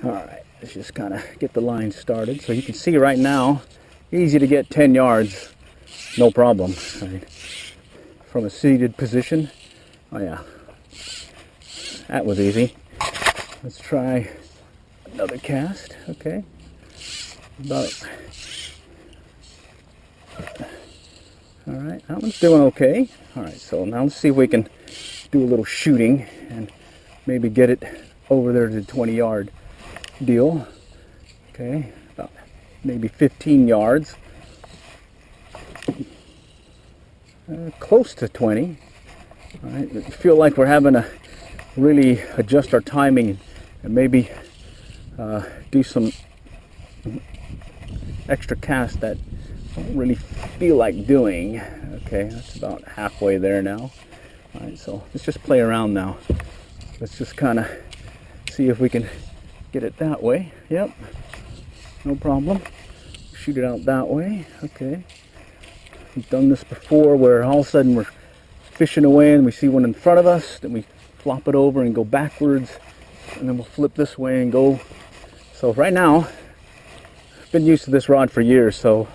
All right, let's just kind of get the line started. So you can see right now, easy to get 10 yards. No problem. Right. From a seated position. Oh yeah, that was easy. Let's try another cast. Okay, about. All right, that one's doing okay. All right, so now let's see if we can do a little shooting and maybe get it over there to the 20-yard deal. Okay, about maybe 15 yards. Close to 20. All right, I feel like we're having to really adjust our timing and maybe do some extra casts that I don't really feel like doing. Okay, that's about halfway there now. All right, so let's just play around now. Let's just kind of see if we can get it that way. Yep, no problem. Shoot it out that way. Okay. We've done this before where all of a sudden we're fishing away and we see one in front of us, then we flop it over and go backwards, and then we'll flip this way and go. So right now, I've been used to this rod for years, so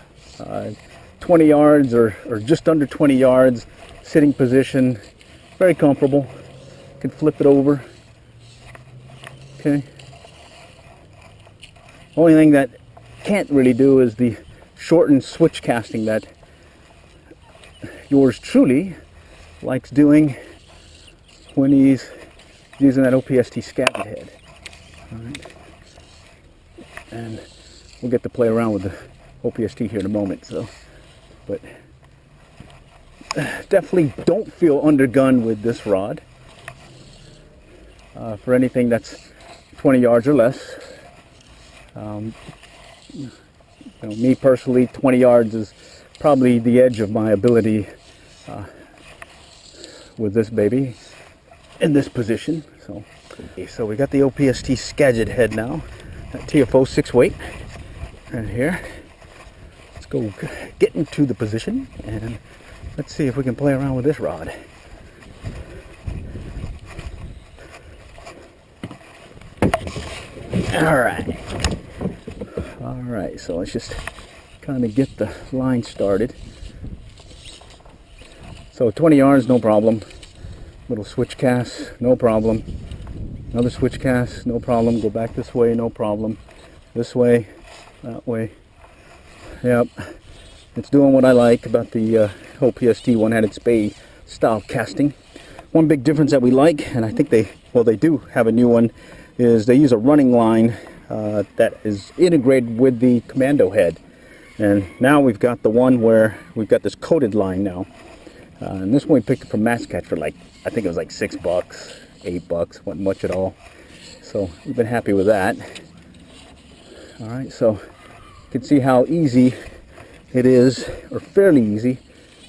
20 yards or just under 20 yards, sitting position, very comfortable. Can flip it over. Okay. Only thing that can't really do is the shortened switch casting that yours truly likes doing when he's using that OPST Skagit head. All right. And we'll get to play around with the OPST here in a moment. So, but definitely don't feel undergunned with this rod for anything that's 20 yards or less. You know, me personally, 20 yards is probably the edge of my ability with this baby in this position. So we got the OPST Skagit head now, that TFO 6-weight right here. let's go get into the position and let's see if we can play around with this rod. All right, so let's just kind of get the line started. So 20 yards, no problem. Little switch cast, no problem. Another switch cast, no problem. Go back this way, no problem. This way, that way. Yep, it's doing what I like about the OPST one-handed spade style casting. One big difference that we like, and I think they do have a new one, is they use a running line that is integrated with the commando head. And now we've got the one where we've got this coated line now. And this one we picked up from Masscatch for like, I think it was like $6, $8, wasn't much at all. So we've been happy with that. All right, so you can see how easy it is, or fairly easy,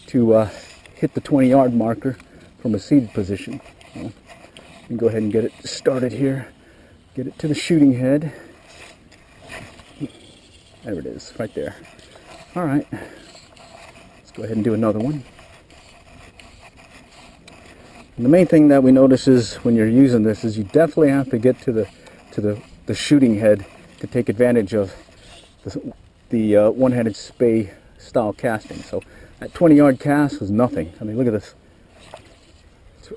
to hit the 20-yard marker from a seated position. So you can go ahead and get it started here. Get it to the shooting head. There it is, right there. All right, let's go ahead and do another one. And the main thing that we notice is when you're using this is you definitely have to get to the shooting head to take advantage of the one-handed spade style casting. So that 20-yard cast was nothing. I mean, look at this.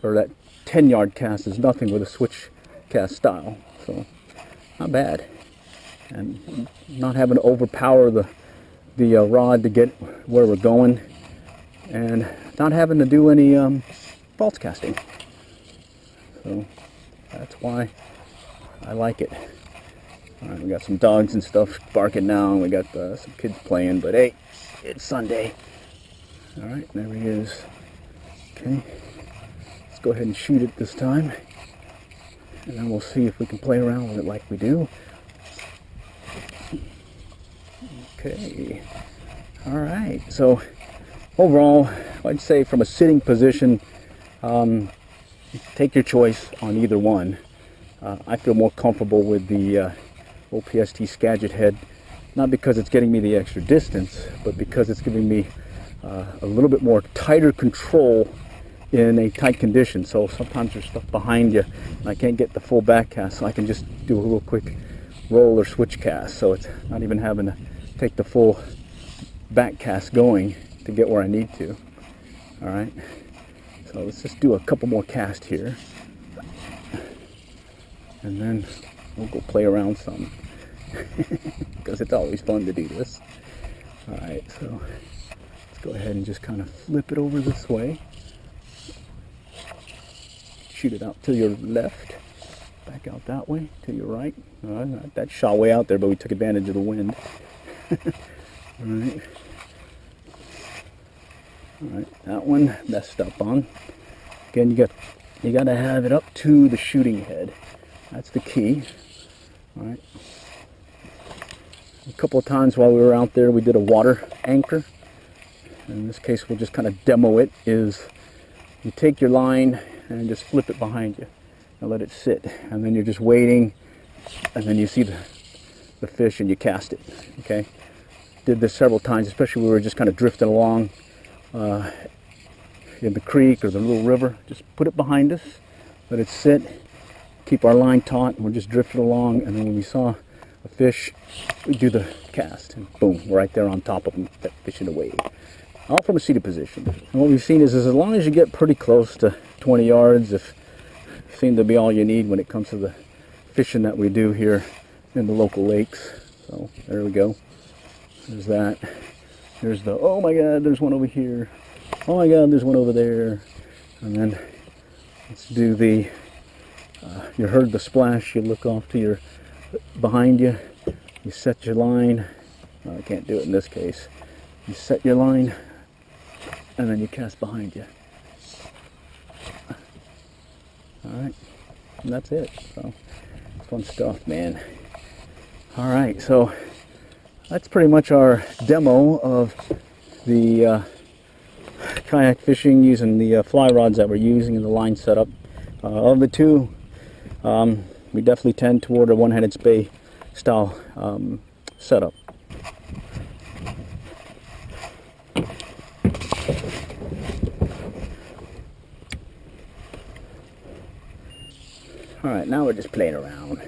Or that 10-yard cast is nothing with a switch cast style. So not bad. And not having to overpower the rod to get where we're going, and not having to do any false casting. So that's why I like it. All right, we got some dogs and stuff barking now, and we got some kids playing, but hey, it's Sunday. All right, there he is. Okay, let's go ahead and shoot it this time, and then we'll see if we can play around with it like we do. Okay, all right, so overall, I'd say from a sitting position, take your choice on either one. I feel more comfortable with the OPST Skagit head, not because it's getting me the extra distance, but because it's giving me a little bit more tighter control in a tight condition. So sometimes there's stuff behind you and I can't get the full back cast, so I can just do a little quick roll or switch cast, so it's not even having to take the full back cast going to get where I need to. All right, so let's just do a couple more casts here, and then we'll go play around some because it's always fun to do this. All right, so let's go ahead and just kind of flip it over this way, shoot it out to your left, back out that way to your right. That shot way out there, but we took advantage of the wind. All right, that one messed up on. Again, you got to have it up to the shooting head. That's the key. All right. A couple of times while we were out there, we did a water anchor. In this case, we'll just kind of demo it. Is you take your line and just flip it behind you and let it sit, and then you're just waiting, and then you see the fish and you cast it. Okay. Did this several times, especially when we were just kind of drifting along in the creek or the little river. Just put it behind us, let it sit, keep our line taut, and we're just drifting along, and then when we saw a fish, we do the cast, and boom, we're right there on top of them, fishing away. All from a seated position. And what we've seen is as long as you get pretty close to 20 yards, if seem to be all you need when it comes to the fishing that we do here in the local lakes. So there we go. There's that. There's the, oh my God, there's one over here. Oh my God, there's one over there. And then let's do the, you heard the splash, you look off to your, behind you, you set your line. I can't do it in this case. You set your line, and then you cast behind you. All right, and that's it. So fun stuff, man. All right, so that's pretty much our demo of the kayak fishing using the fly rods that we're using in the line setup. Of the two, we definitely tend toward a one-handed spey style setup. All right, now we're just playing around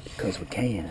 because we can.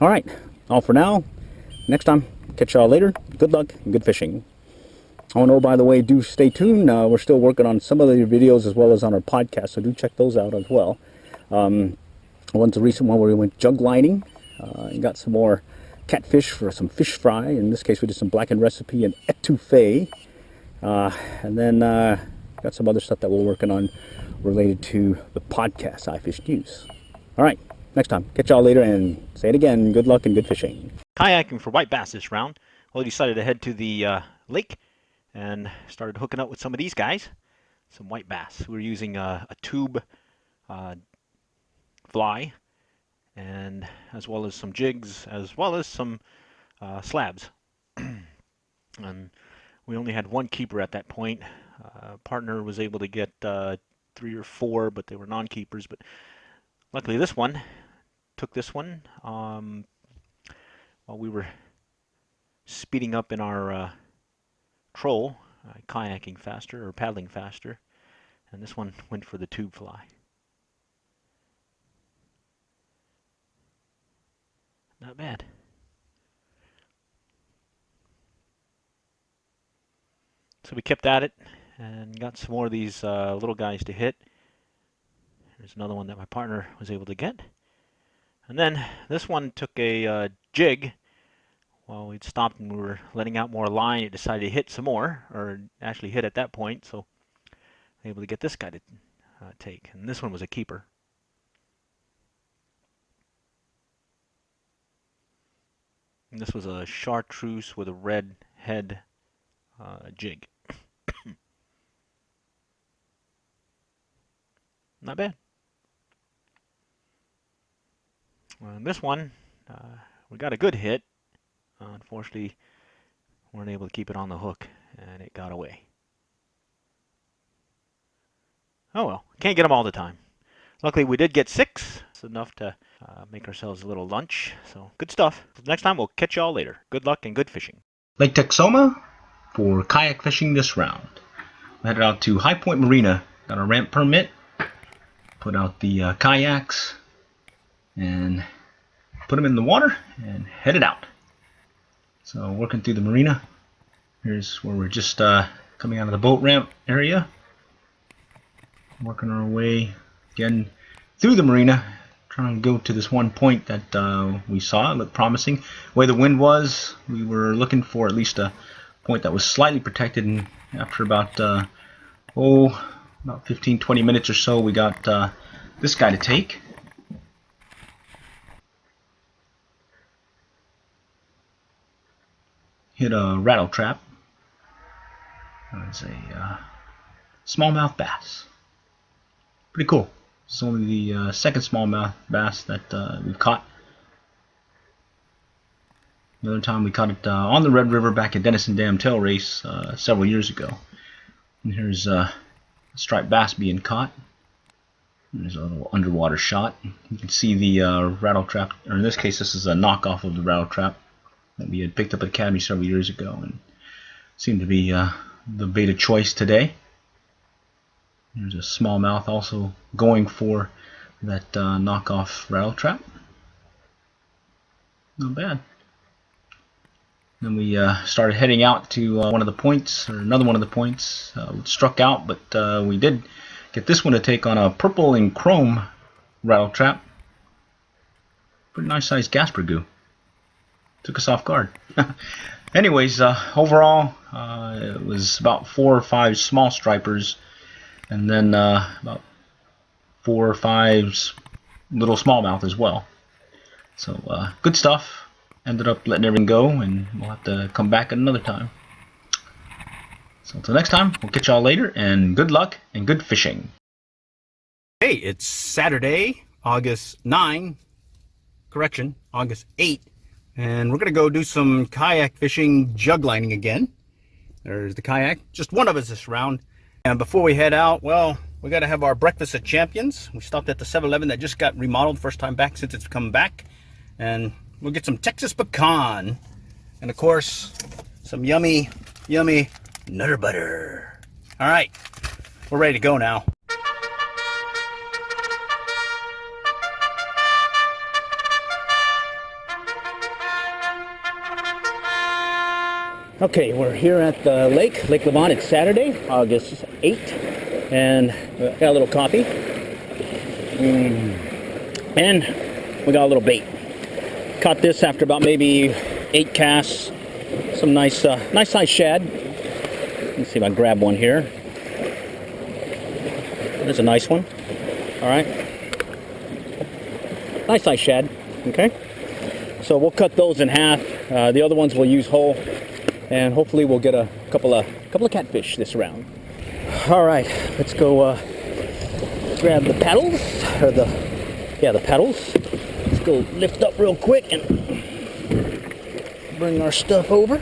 All right, all for now. Next time, catch y'all later. Good luck and good fishing. Oh no, by the way, do stay tuned. We're still working on some of the videos as well as on our podcast, so do check those out as well. One's a recent one where we went jug lining and got some more catfish for some fish fry. In this case, we did some blackened recipe and etouffee. And then got some other stuff that we're working on related to the podcast, iFish News. All right, next time. Catch y'all later, and say it again, good luck and good fishing. Kayaking for white bass this round. Well, I decided to head to the lake and started hooking up with some of these guys, some white bass. We were using a tube fly, and as well as some jigs, as well as some slabs. And we only had one keeper at that point. Partner was able to get 3 or 4, but they were non-keepers. But luckily this one took this one while we were speeding up in our troll, kayaking faster or paddling faster, and this one went for the tube fly. Not bad. So we kept at it and got some more of these little guys to hit. There's another one that my partner was able to get. And then this one took a jig. While we'd stopped and we were letting out more line, it decided to hit some more, or actually hit at that point. So I was able to get this guy to take. And this one was a keeper. And this was a chartreuse with a red head jig. Not bad. On this one, we got a good hit. Unfortunately, weren't able to keep it on the hook, and it got away. Oh well, can't get them all the time. Luckily, we did get 6. It's enough to make ourselves a little lunch. So, good stuff. Next time, we'll catch y'all later. Good luck and good fishing. Lake Texoma for kayak fishing this round. We headed out to High Point Marina. Got a ramp permit. Put out the kayaks and put them in the water and headed out. So working through the marina. Here's where we're just coming out of the boat ramp area. Working our way again through the marina. Trying to go to this one point that we saw. It looked promising. The way the wind was, we were looking for at least a point that was slightly protected. And after about 15-20 minutes or so, we got this guy to take. Hit a rattle trap. It's a smallmouth bass. Pretty cool. It's only the second smallmouth bass that we've caught. The other time we caught it on the Red River back at Denison Dam Tail Race several years ago. And here's striped bass being caught. And there's a little underwater shot. You can see the rattle trap, or in this case this is a knockoff of the rattle trap that we had picked up at Academy several years ago, and seemed to be the bait of choice today. There's a smallmouth also going for that knockoff rattle trap. Not bad. Then we started heading out to one of the points, or another one of the points. We struck out, but we did get this one to take on a purple and chrome rattle trap. Pretty nice sized Gasper goo. Took us off guard. Anyways, overall, it was about 4 or 5 small stripers, and then about 4 or 5 little smallmouth as well. So good stuff. Ended up letting everything go, and we'll have to come back at another time. So until next time, we'll catch y'all later, and good luck and good fishing. Hey, it's Saturday, August 9, August 8, and we're going to go do some kayak fishing, jug lining again. There's the kayak, just one of us this round. And before we head out, well, we got to have our breakfast at Champions. We stopped at the 7-Eleven that just got remodeled, first time back since it's come back. And we'll get some Texas pecan, and of course, some yummy, yummy Nutter Butter. All right, we're ready to go now. Okay, we're here at the Lake Lavon. It's Saturday, August 8th, and we got a little coffee, and we got a little bait. Caught this after about maybe 8 casts. Some nice size shad. Let's see if I can grab one here. There's a nice one. All right, nice size shad. Okay, so we'll cut those in half. The other ones we'll use whole. And hopefully we'll get a couple of catfish this round. All right, let's go grab the paddles, or the paddles. Let's go lift up real quick and bring our stuff over.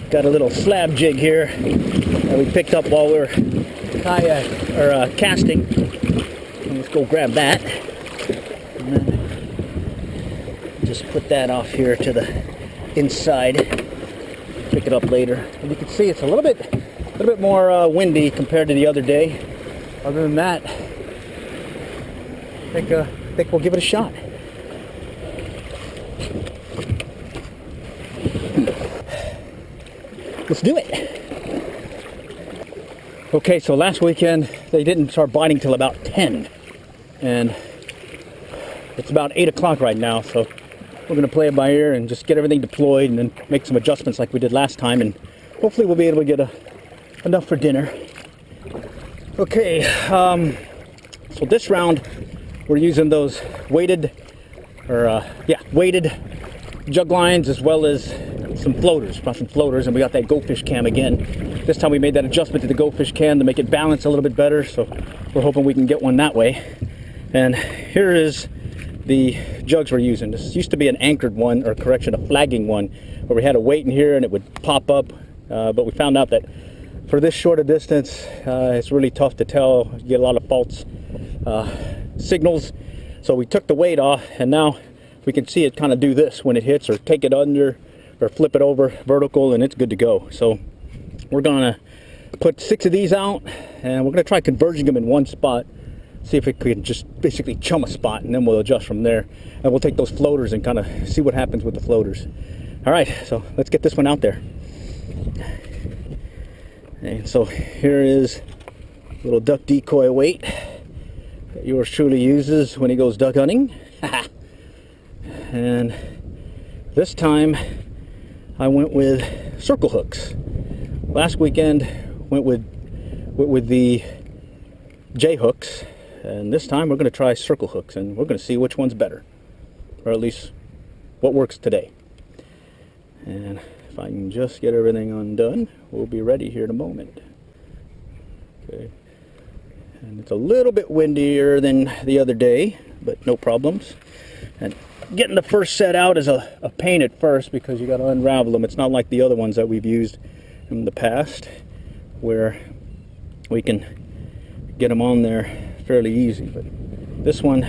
Got a little slab jig here that we picked up while we were casting. And let's go grab that. And then just put that off here to the inside. Pick it up later. And you can see it's a little bit more windy compared to the other day. Other than that, I think we'll give it a shot. Let's do it. Okay, so last weekend they didn't start biting till about 10. and it's about 8 o'clock right now, so we're going to play it by ear and just get everything deployed and then make some adjustments like we did last time, and hopefully we'll be able to get enough for dinner. Okay, so this round we're using those weighted jug lines as well as some floaters. Brought some floaters, and we got that GoFish cam again. This time we made that adjustment to the GoFish cam to make it balance a little bit better, so we're hoping we can get one that way. And here is the jugs we're using. This used to be an anchored one, or correction, a flagging one, where we had a weight in here and it would pop up, but we found out that for this short a distance, it's really tough to tell. You get a lot of false signals. So we took the weight off, and now we can see it kind of do this when it hits, or take it under, or flip it over vertical, and it's good to go. So we're gonna put 6 of these out, and we're gonna try converging them in one spot, see if it can just basically chum a spot, and then we'll adjust from there. And we'll take those floaters and kind of see what happens with the floaters. All right, so let's get this one out there. And so here is a little duck decoy weight that yours truly uses when he goes duck hunting. And this time I went with circle hooks. Last weekend went with the J hooks, and this time we're going to try circle hooks, and we're going to see which one's better, or at least what works today. And if I can just get everything undone, we'll be ready here in a moment. Okay. And it's a little bit windier than the other day, but no problems. And getting the first set out is a pain at first, because you got to unravel them. It's not like the other ones that we've used in the past, where we can get them on there fairly easy. But this one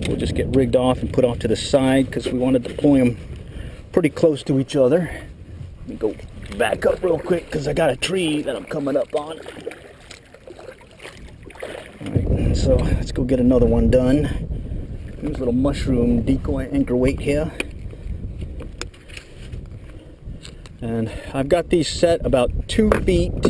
we'll just get rigged off and put off to the side, because we want to deploy them pretty close to each other. Let me go back up real quick, because I got a tree that I'm coming up on. Alright, so let's go get another one done. Here's a little mushroom decoy anchor weight here. And I've got these set about 2 feet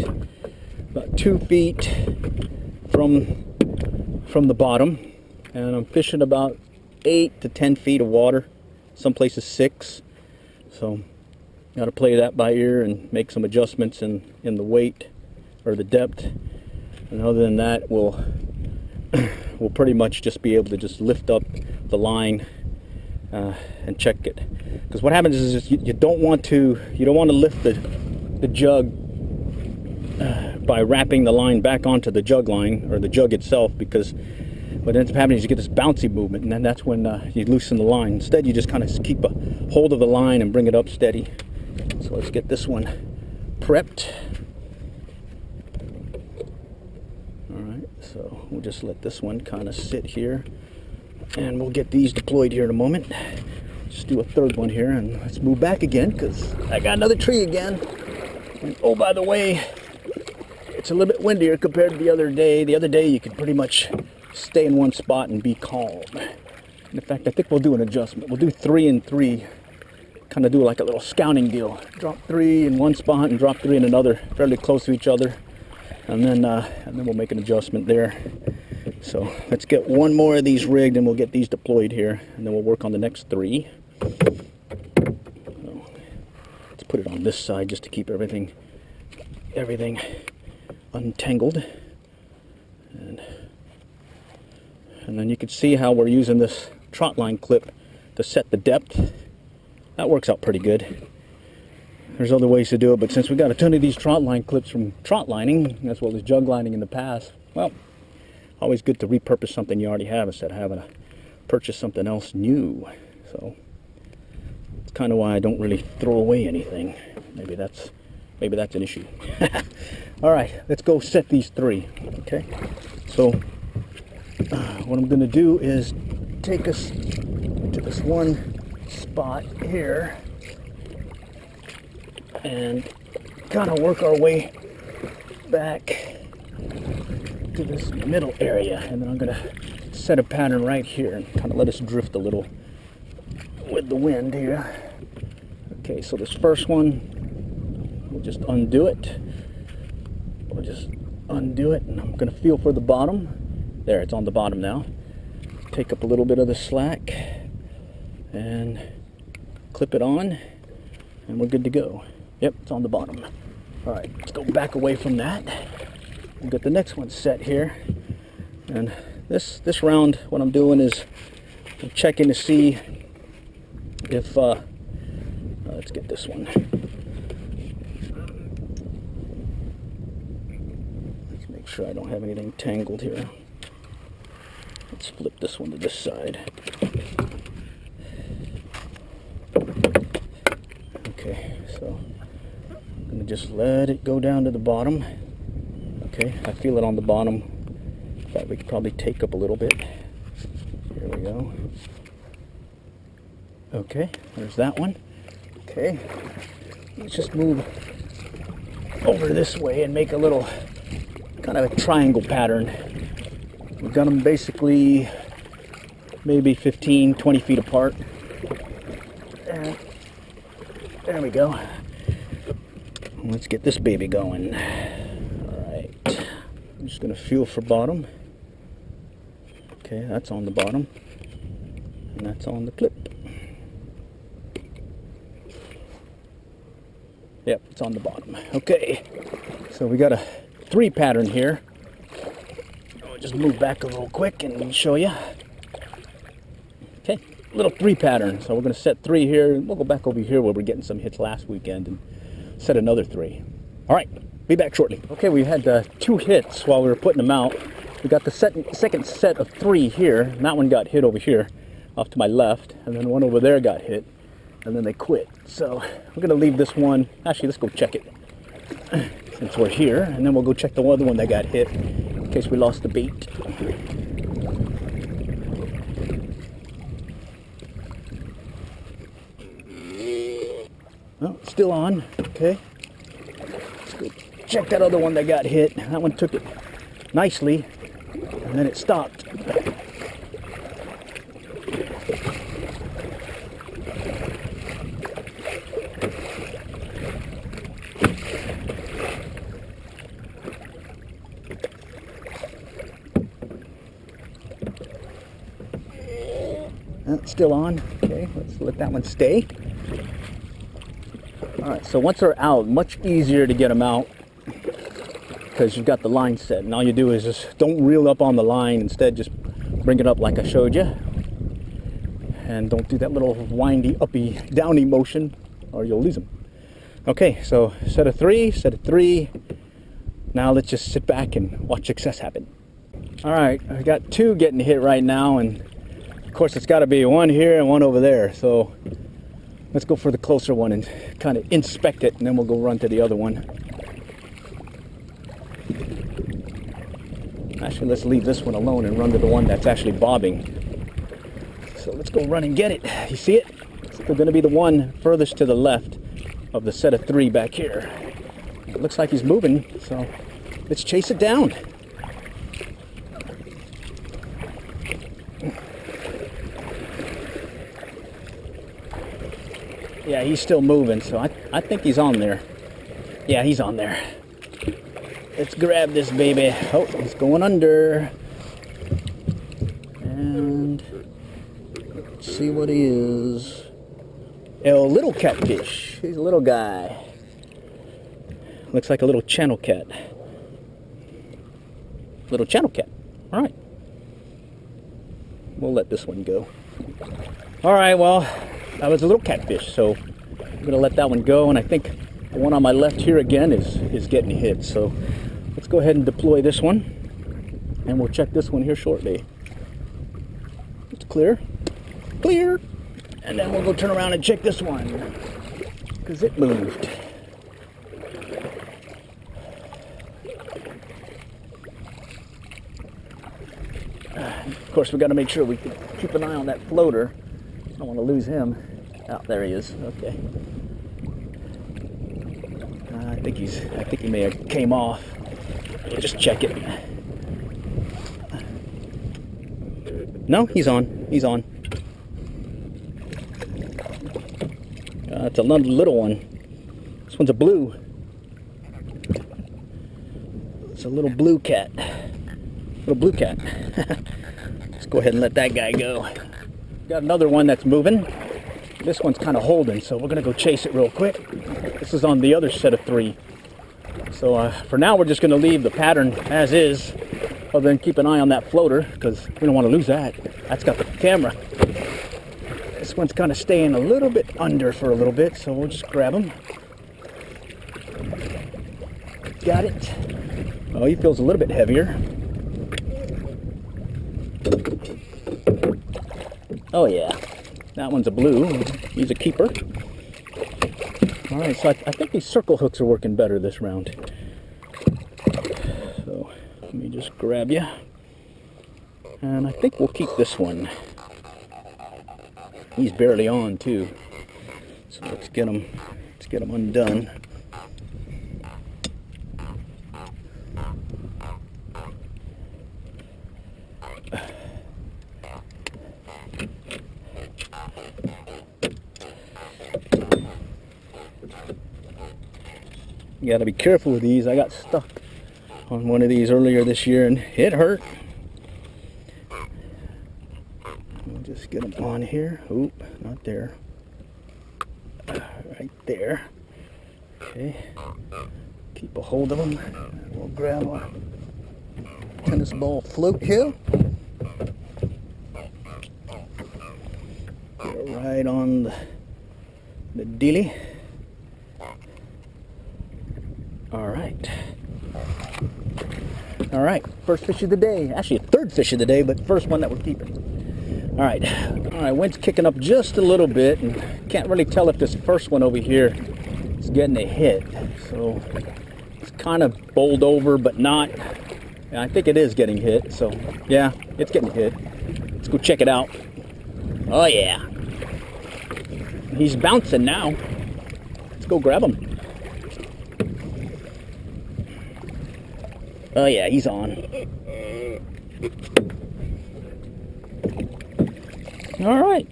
from the bottom. And I'm fishing about 8 to 10 feet of water, some places 6. So got to play that by ear and make some adjustments in the weight or the depth. And other than that, we'll pretty much just be able to just lift up the line and check it. Because what happens is you don't want to lift the jug by wrapping the line back onto the jug line, or the jug itself, because what ends up happening is you get this bouncy movement, and then that's when you loosen the line. Instead, you just kind of keep a hold of the line and bring it up steady. So let's get this one prepped. Alright, so we'll just let this one kind of sit here, and we'll get these deployed here in a moment. Just do a third one here, and let's move back again, because I got another tree again. And oh, by the way, it's a little bit windier compared to the other day. The other day you could pretty much stay in one spot and be calm. In fact, I think we'll do an adjustment. We'll do 3 and 3. Kind of do like a little scouting deal. Drop 3 in one spot and drop 3 in another, fairly close to each other. And then we'll make an adjustment there. So let's get one more of these rigged, and we'll get these deployed here, and then we'll work on the next 3. So let's put it on this side just to keep everything untangled. And then you can see how we're using this trot line clip to set the depth. That works out pretty good. There's other ways to do it, but since we got a ton of these trot line clips from trot lining, as well as jug lining in the past, well, always good to repurpose something you already have instead of having to purchase something else new. So it's kind of why I don't really throw away anything. Maybe that's an issue. All right, let's go set these 3. Okay, so what I'm going to do is take us to this one spot here and kind of work our way back to this middle area, and then I'm going to set a pattern right here and kind of let us drift a little with the wind here. Okay, so this first one, we'll just undo it. And I'm going to feel for the bottom. There, it's on the bottom now. take up a little bit of the slack and clip it on, and we're good to go. Yep, it's on the bottom. All right, let's go back away from that. We'll get the next one set here. And this round, what I'm doing is I'm checking to see if, let's get this one. Let's make sure I don't have anything tangled here. Let's flip this one to this side. Okay, so I'm gonna just let it go down to the bottom. Okay, I feel it on the bottom. In fact, we could probably take up a little bit. Here we go. Okay, there's that one. Okay, let's just move over this way and make a little kind of a triangle pattern. We've got them basically maybe 15, 20 feet apart. And there we go. Let's get this baby going. All right, I'm just gonna feel for bottom. Okay, that's on the bottom, and that's on the clip. Yep, it's on the bottom. Okay, so we got a 3 pattern here. I'll just move back a little quick and show you. Okay, little 3 pattern. So we're gonna set 3 here. We'll go back over here where we're getting some hits last weekend and set another 3. All right, be back shortly. Okay, we had 2 hits while we were putting them out. We got the second set of 3 here, and that one got hit over here off to my left, and then one over there got hit, and then they quit. So we're gonna leave this one. Actually, let's go check it since we're here, and then we'll go check the other one that got hit in case we lost the bait. Oh, still on. Okay, let's go check that other one that got hit. That one took it nicely, and then it stopped. Still on. Okay, let's let that one stay. All right, so once they're out, much easier to get them out because you've got the line set, and all you do is just don't reel up on the line. Instead, just bring it up like I showed you, and don't do that little windy, uppy, downy motion, or you'll lose them. Okay, so set of 3, set of 3. Now let's just sit back and watch success happen. All right, I got 2 getting hit right now, and of course it's got to be one here and one over there. So let's go for the closer one and kind of inspect it, and then we'll go run to the other one. Actually, let's leave this one alone and run to the one that's actually bobbing. So let's go run and get it. You see it? It's still going to be the one furthest to the left of the set of 3 back here. It looks like he's moving, so let's chase it down. Yeah, he's still moving, so I think he's on there. Yeah, he's on there. Let's grab this baby. Oh, he's going under. And let's see what he is. A little catfish. He's a little guy. Looks like a little channel cat. Little channel cat. All right. We'll let this one go. All right, well, that was a little catfish, so I'm gonna let that one go, and I think the one on my left here again is getting hit. So let's go ahead and deploy this one, and we'll check this one here shortly. It's clear, clear, and then we'll go turn around and check this one because it moved. Of course, we got to make sure we keep an eye on that floater. I don't want to lose him. Oh, there he is. Okay. I think he may have came off. We'll just check it. No, he's on. He's on. It's another little one. This one's a blue. It's a little blue cat. Little blue cat. Let's go ahead and let that guy go. Got another one that's moving. This one's kind of holding, so we're gonna go chase it real quick. This is on the other set of 3. So for now, we're just gonna leave the pattern as is, other than keep an eye on that floater, because we don't want to lose that. That's got the camera. This one's kind of staying a little bit under for a little bit, so we'll just grab him. Got it. Oh, he feels a little bit heavier. Oh yeah, that one's a blue. He's a keeper. All right, so I think these circle hooks are working better this round. So let me just grab you, and I think we'll keep this one. He's barely on too, so let's get him undone. You gotta be careful with these. I got stuck on one of these earlier this year and it hurt. We'll just get them on here. Oop, not there. Right there. Okay. Keep a hold of them. We'll grab our tennis ball float here. Get it right on the dealie. All right, first fish of the day. Actually, a third fish of the day, but first one that we're keeping. All right, wind's kicking up just a little bit, and can't really tell if this first one over here is getting a hit. So it's kind of bowled over, but not. Yeah, I think it is getting hit. So yeah, it's getting hit. Let's go check it out. Oh yeah, he's bouncing now. Let's go grab him. Oh yeah, he's on. All right.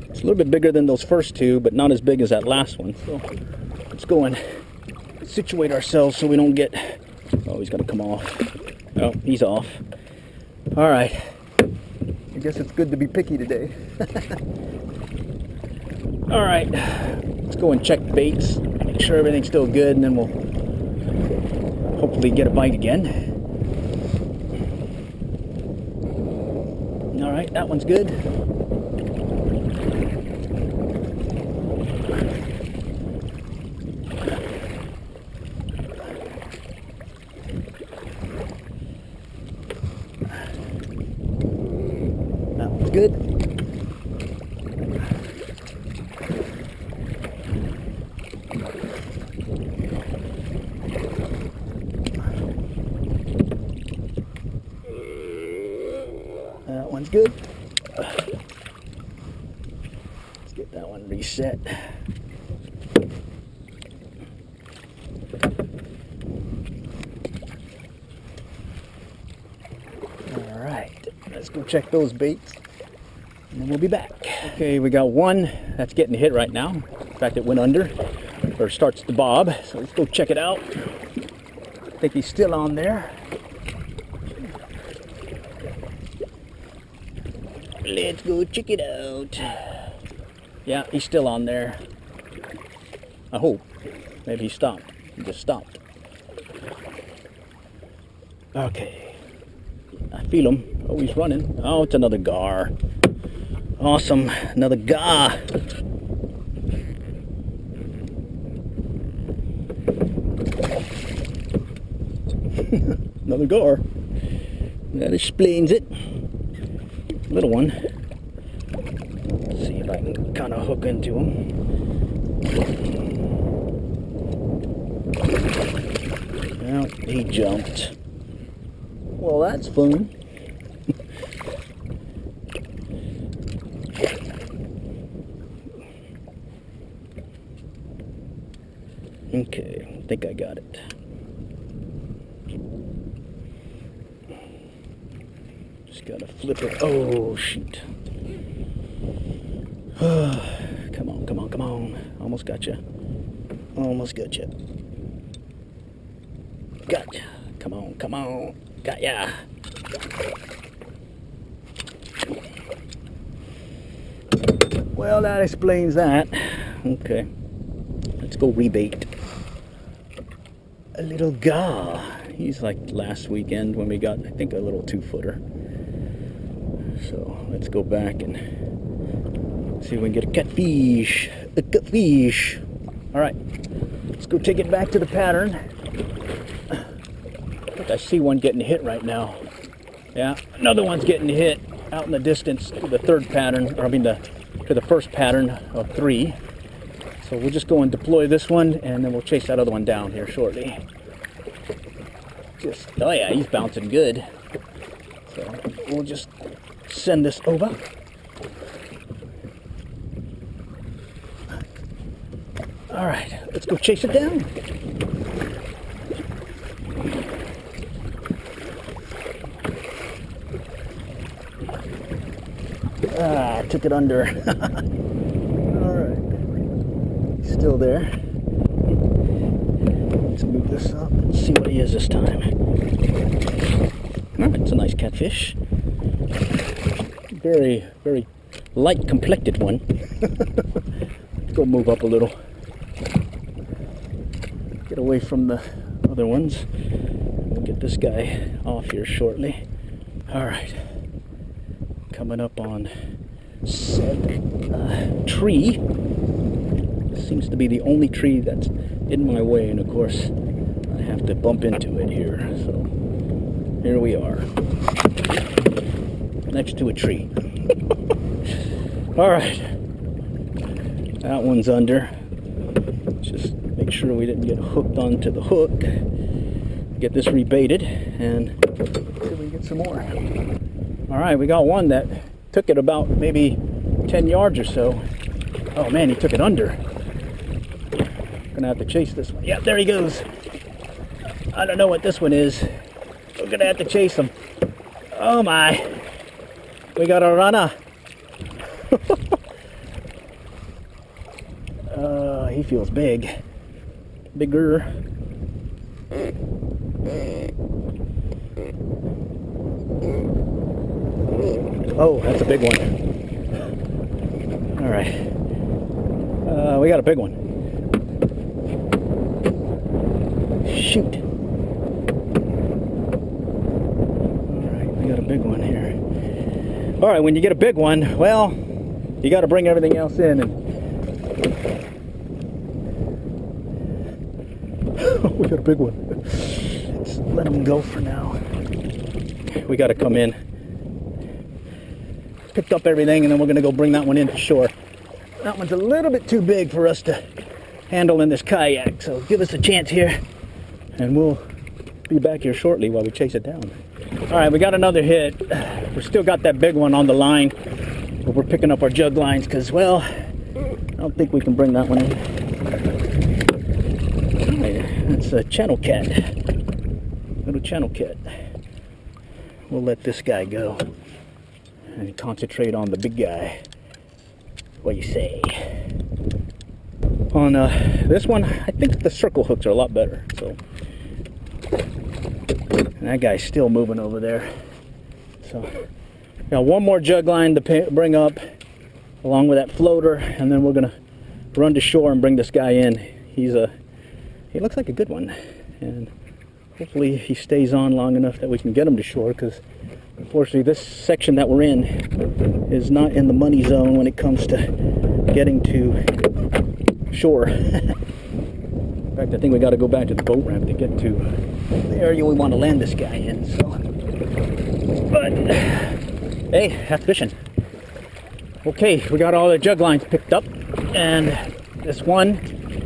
It's a little bit bigger than those first 2, but not as big as that last one. So let's go and situate ourselves so we don't get... Oh, he's gonna come off. Oh, he's off. All right. I guess it's good to be picky today. All right. Let's go and check baits. Make sure everything's still good, and then we'll hopefully get a bite again. All right, that one's good. That one's good. That one's good. Let's get that one reset. All right, let's go check those baits, and then we'll be back. Okay, we got one that's getting hit right now. In fact, it went under, or starts to bob. So let's go check it out. I think he's still on there. Let's go check it out. Yeah, he's still on there. I hope. Maybe he stopped. He just stopped. Okay. I feel him. Oh, he's running. Oh, it's another gar. Awesome. Another gar. Another gar. That explains it. Little one. Let's see if I can kind of hook into him. Well, he jumped. Well, that's fun. Okay, I think I got it. Gotta flip it. Oh, shoot. Come on, come on, come on. Almost got you. Almost got you. Got ya. Come on, come on. Got ya. Well, that explains that. Okay. Let's go rebait. A little gar. He's like last weekend when we got, I think, a little 2-footer. So let's go back and see if we can get a catfish. A catfish. All right. Let's go take it back to the pattern. I think I see one getting hit right now. Yeah, another one's getting hit out in the distance to the third pattern, or I mean to the first pattern of 3. So we'll just go and deploy this one, and then we'll chase that other one down here shortly. Oh yeah, he's bouncing good. So we'll just send this over. All right, let's go chase it down. Ah, I took it under. All right, still there. Let's move this up and see what he is this time. Oh, it's a nice catfish. Very, very light complected one. Let's go move up a little. Get away from the other ones. We'll get this guy off here shortly. All right. Coming up on said tree. This seems to be the only tree that's in my way, and of course I have to bump into it here. So here we are, next to a tree. All right, that one's under. Just make sure we didn't get hooked onto the hook. Get this rebaited and see if we can get some more. All right, we got one that took it about maybe 10 yards or so. Oh man, he took it under. Gonna have to chase this one. Yeah, there he goes. I don't know what this one is. We're gonna have to chase him. Oh my. We got a runner. He feels big. Bigger. Oh, that's a big one. All right. We got a big one. Shoot. All right, we got a big one here. All right, when you get a big one, well, you got to bring everything else in. And we got a big one. Let's let him go for now. We got to come in. Picked up everything, and then we're going to go bring that one in to shore. That one's a little bit too big for us to handle in this kayak, so give us a chance here, and we'll be back here shortly while we chase it down. All right, we got another hit. We still got that big one on the line, but we're picking up our jug lines because, well, I don't think we can bring that one in. All right, that's a channel cat. Little channel cat. We'll let this guy go and concentrate on the big guy. What do you say? On this one, I think the circle hooks are a lot better. So, and that guy's still moving over there. So, got one more jug line to bring up, along with that floater, and then we're gonna run to shore and bring this guy in. He looks like a good one, and hopefully he stays on long enough that we can get him to shore. Because unfortunately, this section that we're in is not in the money zone when it comes to getting to shore. In fact, I think we got to go back to the boat ramp to get to the area we want to land this guy in. So, but hey, that's fishing. Okay, we got all the jug lines picked up, and this one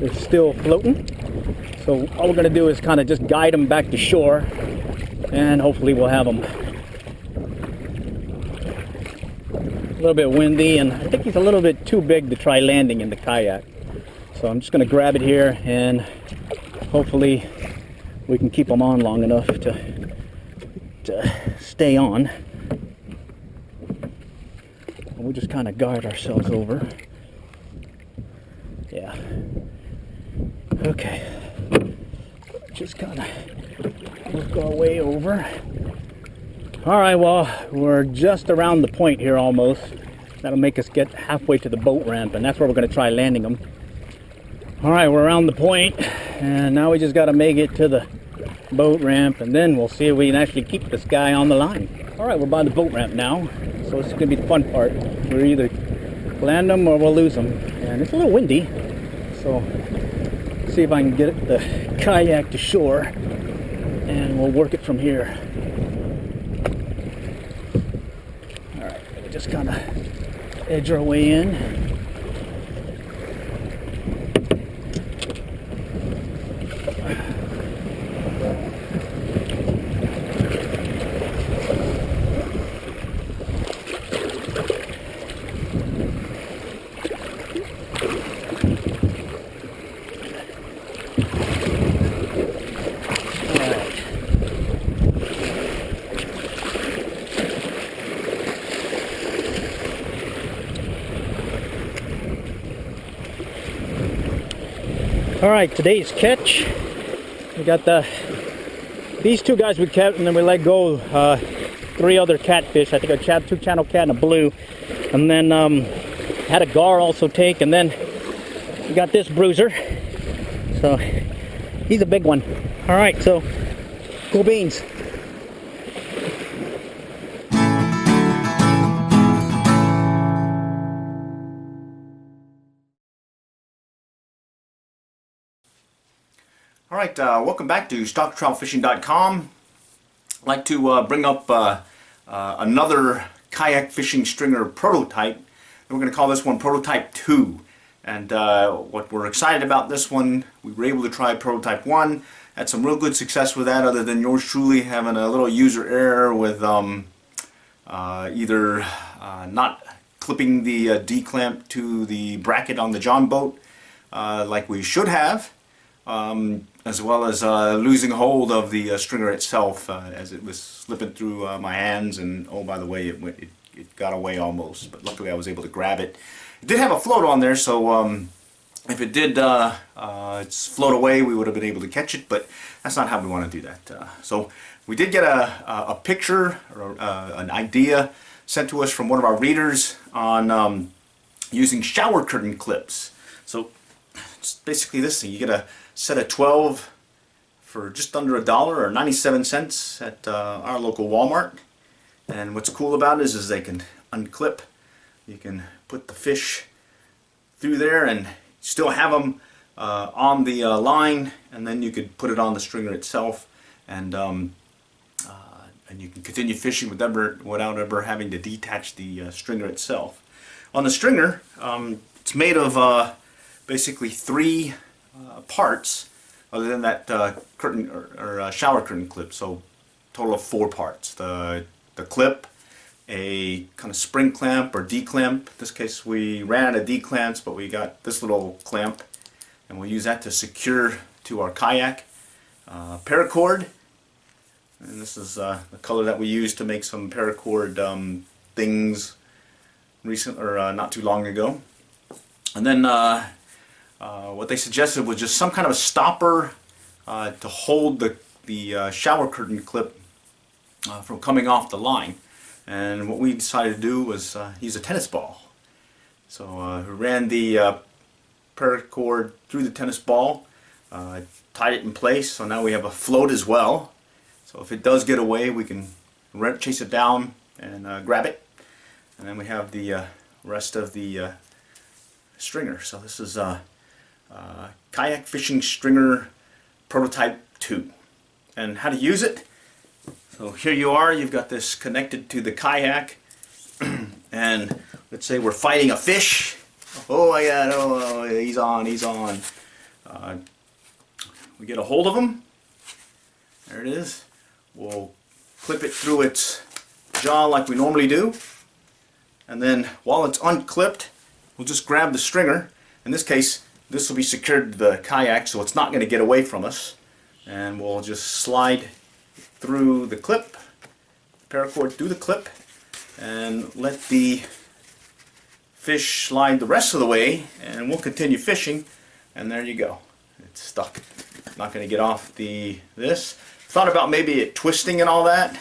is still floating. So all we're going to do is kind of just guide them back to shore, and hopefully we'll have them. A little bit windy, and I think he's a little bit too big to try landing in the kayak. So I'm just going to grab it here, and hopefully we can keep him on long enough to stay on. And we'll just kind of guard ourselves over. Yeah. Okay. Just kind of work our way over. All right, well, we're just around the point here almost. That'll make us get halfway to the boat ramp, and that's where we're going to try landing them. All right, we're around the point, and now we just got to make it to the boat ramp, and then we'll see if we can actually keep this guy on the line. All right, we're by the boat ramp now, so this is going to be the fun part. We're either land them or we'll lose them, and it's a little windy, so see if I can get the kayak to shore, and we'll work it from here. All right, we'll just kind of edge our way in. All right, today's catch. We got these two guys we kept, and then we let go 3 other catfish. I think a 2-channel cat and a blue, and then had a gar also take, and then we got this bruiser. So he's a big one. All right, so cool beans. All right, welcome back to StockTroutFishing.com. I'd like to bring up another kayak fishing stringer prototype. And we're going to call this one Prototype 2. And what we're excited about this one, we were able to try Prototype 1. Had some real good success with that, other than yours truly having a little user error with either not clipping the D-clamp to the bracket on the John boat like we should have. As well as losing hold of the stringer itself as it was slipping through my hands, and oh, by the way, it got away almost, but luckily I was able to grab it. It did have a float on there, so if it did float away, we would have been able to catch it, but that's not how we want to do that. So we did get a picture or an idea sent to us from one of our readers on using shower curtain clips. So it's basically this thing. You get a set of 12 for just under $1 or 97 cents at our local Walmart. And what's cool about it is they can unclip. You can put the fish through there and still have them on the line, and then you could put it on the stringer itself, and you can continue fishing without ever having to detach the stringer itself. On the stringer, it's made of basically 3 parts, other than that curtain or shower curtain clip. So total of 4 parts: the clip, a kind of spring clamp or D-clamp. In this case we ran out of D-clamps, but we got this little clamp, and we'll use that to secure to our kayak. Paracord, and this is the color that we used to make some paracord things not too long ago. And then what they suggested was just some kind of a stopper to hold the shower curtain clip from coming off the line. And what we decided to do was use a tennis ball. So we ran the paracord through the tennis ball, tied it in place, so now we have a float as well. So if it does get away, we can chase it down and grab it. And then we have the rest of the stringer. So this is Kayak Fishing Stringer Prototype 2. And how to use it? So here you are, you've got this connected to the kayak, and let's say we're fighting a fish. He's on. We get a hold of him. There it is. We'll clip it through its jaw like we normally do, and then while it's unclipped, we'll just grab the stringer. In this case, this will be secured to the kayak, so it's not going to get away from us, and we'll just slide through the clip, paracord through the clip, and let the fish slide the rest of the way, and we'll continue fishing. And there you go, it's stuck. Not going to get off this. Thought about maybe it twisting and all that,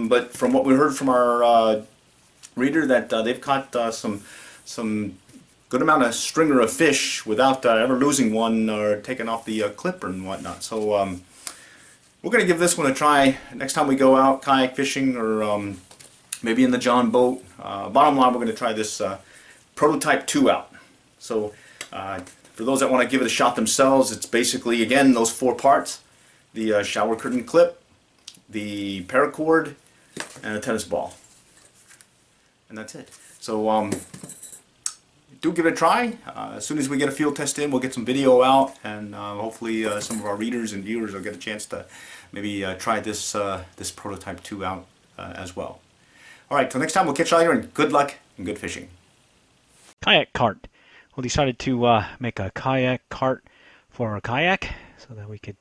but from what we heard from our reader that they've caught some good amount of stringer of fish without ever losing one or taking off the clipper and whatnot. So we're going to give this one a try next time we go out kayak fishing, or maybe in the John boat. Bottom line, we're going to try this Prototype 2 out. So for those that want to give it a shot themselves, it's basically, again, those 4 parts: the shower curtain clip, the paracord, and a tennis ball. And that's it. So do give it a try. As soon as we get a field test in, we'll get some video out, and hopefully some of our readers and viewers will get a chance to maybe try this this Prototype 2 out as well. Alright, till next time, we'll catch you later, and good luck and good fishing. Kayak cart. We decided to make a kayak cart for our kayak so that we could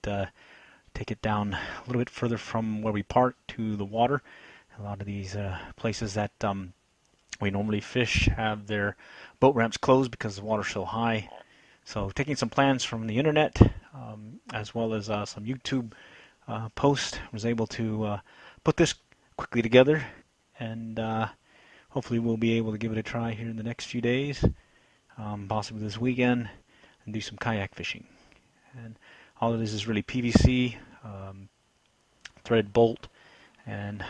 take it down a little bit further from where we park to the water. A lot of these places that we normally fish have their boat ramps closed because the water's so high. So taking some plans from the internet as well as some YouTube posts, was able to put this quickly together, and hopefully we'll be able to give it a try here in the next few days, possibly this weekend, and do some kayak fishing. And all of this is really PVC, threaded bolt, and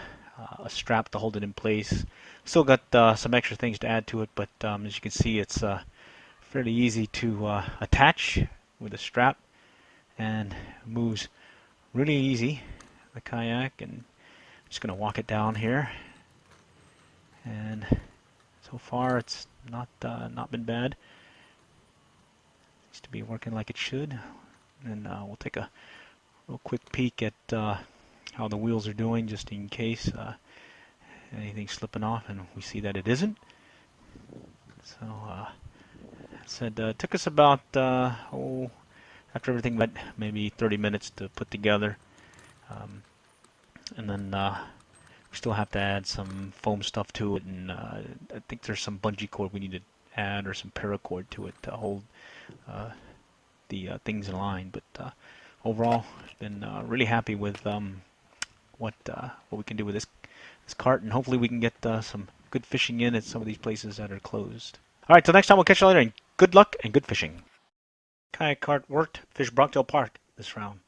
a strap to hold it in place. Still got some extra things to add to it, but as you can see, it's fairly easy to attach with a strap, and moves really easy, the kayak. And I'm just going to walk it down here, and so far it's not been bad. Seems to be working like it should. And we'll take a real quick peek at how the wheels are doing, just in case anything's slipping off, and we see that it isn't. So it took us about after everything, but maybe 30 minutes to put together, and then we still have to add some foam stuff to it, and I think there's some bungee cord we need to add, or some paracord to it to hold the things in line. But overall, I've been really happy with what we can do with this cart, and hopefully we can get some good fishing in at some of these places that are closed. All right, till next time, we'll catch you later, and good luck and good fishing. Kayak cart worked. Fished Brockdale Park this round.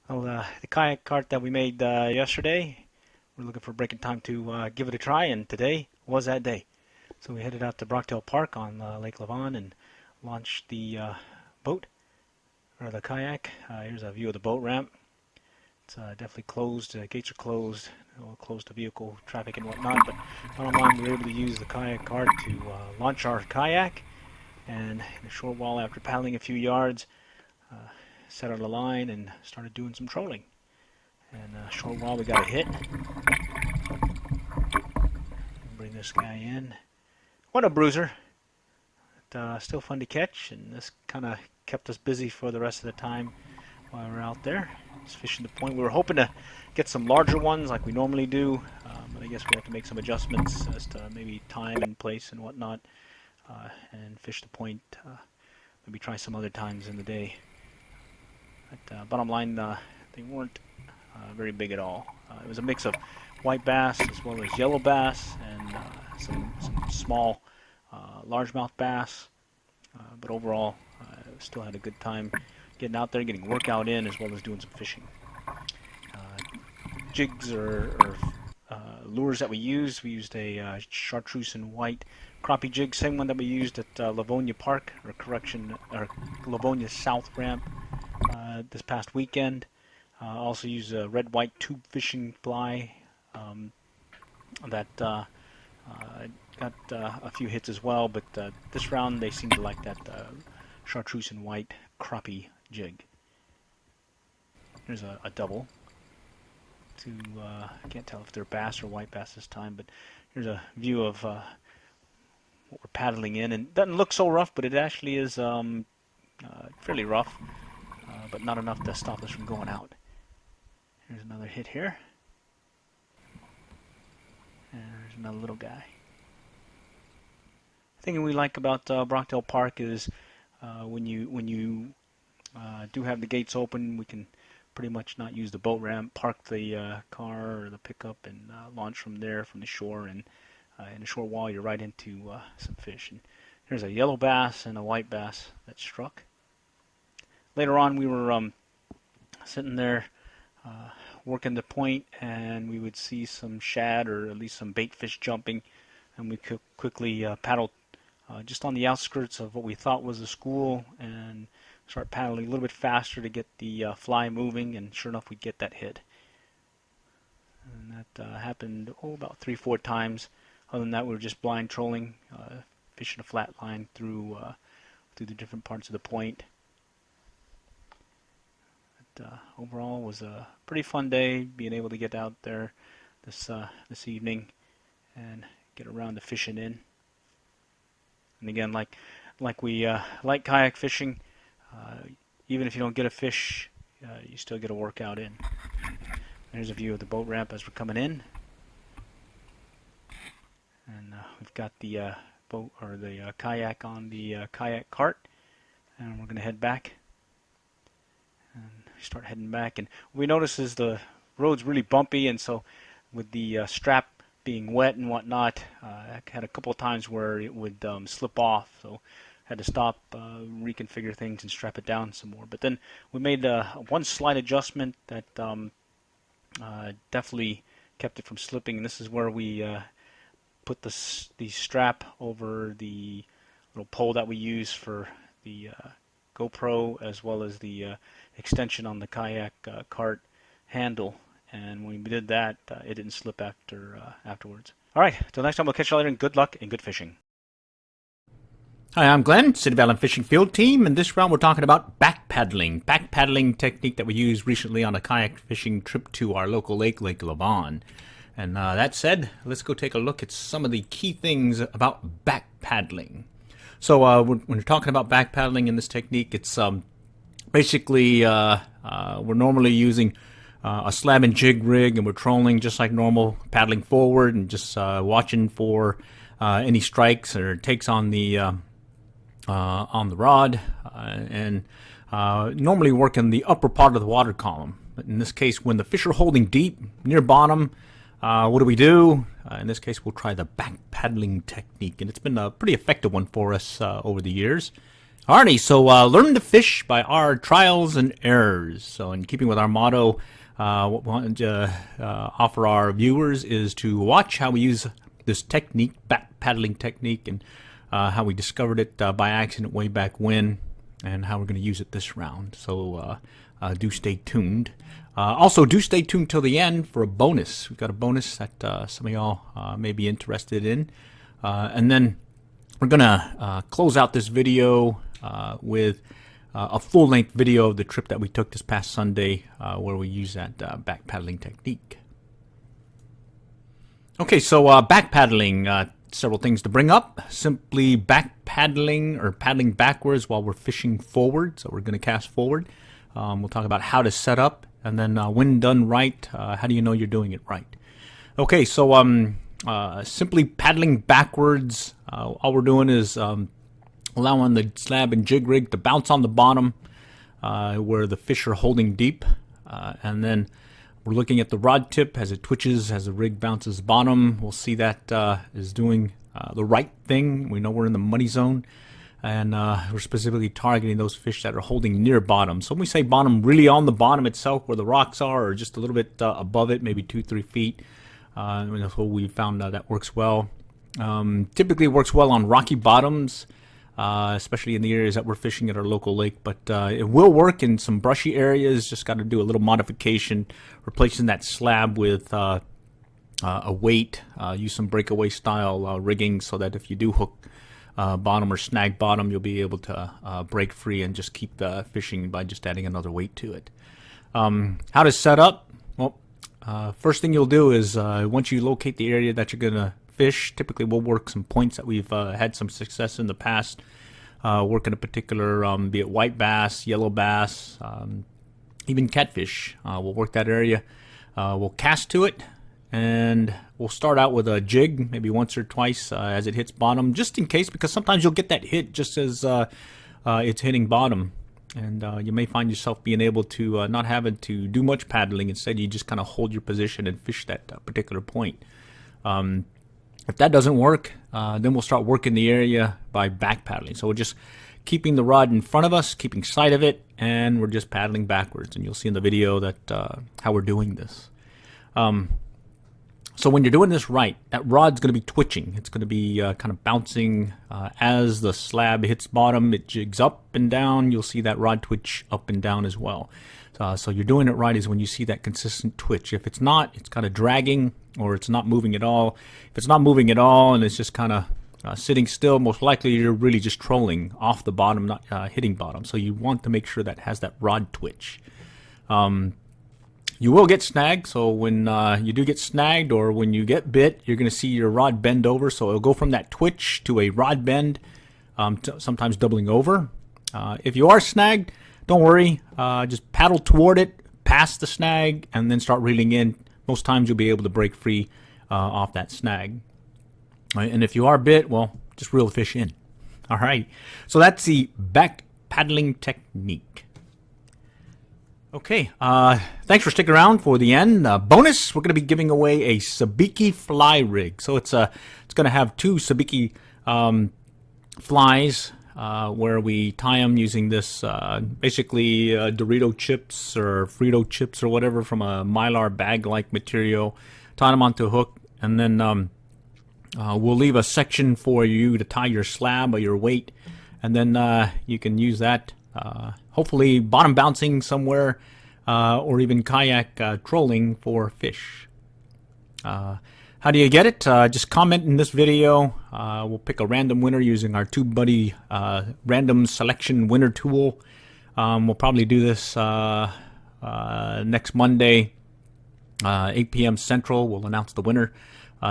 Well, the kayak cart that we made yesterday, we're looking for breaking time to give it a try, and today was that day. So we headed out to Brockdale Park on Lake Lavon and launched the boat, or the kayak. Here's a view of the boat ramp. It's definitely closed. Gates are closed. We'll close the vehicle traffic and whatnot. But bottom line, we were able to use the kayak cart to launch our kayak. And in a short while after paddling a few yards, set on the line and started doing some trolling. And a short while we got a hit. Bring this guy in. What a bruiser. But, still fun to catch, and this kind of kept us busy for the rest of the time while we were out there. Just fishing the point. We were hoping to get some larger ones like we normally do, but I guess we have to make some adjustments as to maybe time and place and whatnot, and fish the point. Maybe try some other times in the day. But bottom line, they weren't very big at all. It was a mix of white bass as well as yellow bass, and some small largemouth bass. But overall, still had a good time getting out there, getting workout in, as well as doing some fishing. Jigs or lures that we used a chartreuse and white crappie jig, same one that we used at Livonia Park, or Livonia South Ramp this past weekend. Also used a red-white tube fishing fly that got a few hits as well, but this round they seemed to like that chartreuse and white crappie jig. Here's a double. I can't tell if they're bass or white bass this time, but here's a view of what we're paddling in, and it doesn't look so rough, but it actually is fairly rough, but not enough to stop us from going out. Here's another hit here, and there's another little guy. The thing we like about Brockdale Park is when you do have the gates open, we can pretty much not use the boat ramp, park the car or the pickup, and launch from there, from the shore, and in a short while you're right into some fish. And here's a yellow bass and a white bass that struck. Later on, we were sitting there working the point, and we would see some shad or at least some bait fish jumping, and we could quickly paddle just on the outskirts of what we thought was a school and start paddling a little bit faster to get the fly moving, and sure enough we'd get that hit. And that happened about 3-4 times. Other than that, we were just blind trolling, fishing a flat line through the different parts of the point. Overall, was a pretty fun day, being able to get out there this evening and get around to fishing in. And again, like we like kayak fishing, even if you don't get a fish, you still get a workout in. There's a view of the boat ramp as we're coming in, and we've got the boat or the kayak on the kayak cart, and we're going to head back. And start heading back, and what we notice is the road's really bumpy, and so with the strap being wet and whatnot, I had a couple of times where it would slip off, so had to stop, reconfigure things and strap it down some more. But then we made one slight adjustment that definitely kept it from slipping, and this is where we put the strap over the little pole that we use for the GoPro, as well as the extension on the kayak cart handle. And when we did that, it didn't slip afterwards. All right, till next time, we'll catch you later, and good luck and good fishing. Hi, I'm Glenn, City Valley Fishing Field Team, and this round we're talking about back paddling technique that we used recently on a kayak fishing trip to our local lake, Lake Lavon. And that said, let's go take a look at some of the key things about back paddling. So when you're talking about back paddling in this technique, it's basically we're normally using a slab and jig rig, and we're trolling just like normal, paddling forward and just watching for any strikes or takes on the rod, and normally work in the upper part of the water column. But in this case, when the fish are holding deep near bottom, what do? In this case, we'll try the back paddling technique, and it's been a pretty effective one for us over the years. Alrighty, so learn to fish by our trials and errors. So in keeping with our motto, what we want to offer our viewers is to watch how we use this technique, back paddling technique, and how we discovered it by accident way back when, and how we're going to use it this round. So do stay tuned. Also, do stay tuned till the end for a bonus. We've got a bonus that some of y'all may be interested in. And then we're going to close out this video with a full-length video of the trip that we took this past Sunday, where we use that back paddling technique. Okay, so back paddling, several things to bring up. Simply back paddling or paddling backwards while we're fishing forward. So we're going to cast forward. We'll talk about how to set up, and then when done right, how do you know you're doing it right? Okay, so simply paddling backwards, all we're doing is allowing the slab and jig rig to bounce on the bottom where the fish are holding deep, and then we're looking at the rod tip as it twitches, as the rig bounces bottom. We'll see that is doing the right thing. We know we're in the money zone, and we're specifically targeting those fish that are holding near bottom. So when we say bottom, really on the bottom itself where the rocks are, or just a little bit above it, maybe 2-3 feet. That's what we found that works well. Typically works well on rocky bottoms, especially in the areas that we're fishing at our local lake, but it will work in some brushy areas. Just got to do a little modification, replacing that slab with a weight, use some breakaway style rigging, so that if you do hook bottom or snag bottom, you'll be able to break free and just keep fishing by just adding another weight to it. How to set up? Well, first thing you'll do is once you locate the area that you're going to fish, typically we'll work some points that we've had some success in the past, working a particular, be it white bass, yellow bass, even catfish. We'll work that area. We'll cast to it, and we'll start out with a jig, maybe once or twice as it hits bottom, just in case, because sometimes you'll get that hit just as it's hitting bottom. And you may find yourself being able to not having to do much paddling. Instead, you just kind of hold your position and fish that particular point. If that doesn't work, then we'll start working the area by back paddling. So we're just keeping the rod in front of us, keeping sight of it, and we're just paddling backwards. And you'll see in the video that how we're doing this. So when you're doing this right, that rod's going to be twitching. It's going to be kind of bouncing as the slab hits bottom. It jigs up and down. You'll see that rod twitch up and down as well. So you're doing it right is when you see that consistent twitch. If it's not, it's kind of dragging or it's not moving at all. If it's not moving at all and it's just kind of sitting still, most likely you're really just trolling off the bottom, not hitting bottom. So you want to make sure that has that rod twitch. You will get snagged, so when you do get snagged or when you get bit, you're going to see your rod bend over. So it'll go from that twitch to a rod bend, sometimes doubling over. If you are snagged, don't worry. Just paddle toward it, past the snag, and then start reeling in. Most times you'll be able to break free off that snag. And if you are bit, well, just reel the fish in. All right. So that's the back paddling technique. Okay, thanks for sticking around for the end. Bonus, we're going to be giving away a sabiki fly rig. So it's going to have 2 sabiki flies where we tie them using this basically Dorito chips or Frito chips or whatever from a Mylar bag-like material. Tie them onto a hook, and then we'll leave a section for you to tie your slab or your weight, and then you can use that. Hopefully bottom bouncing somewhere or even kayak trolling for fish. How do you get it? Just comment in this video. We'll pick a random winner using our TubeBuddy random selection winner tool. We'll probably do this next Monday, 8 p.m. Central. We'll announce the winner.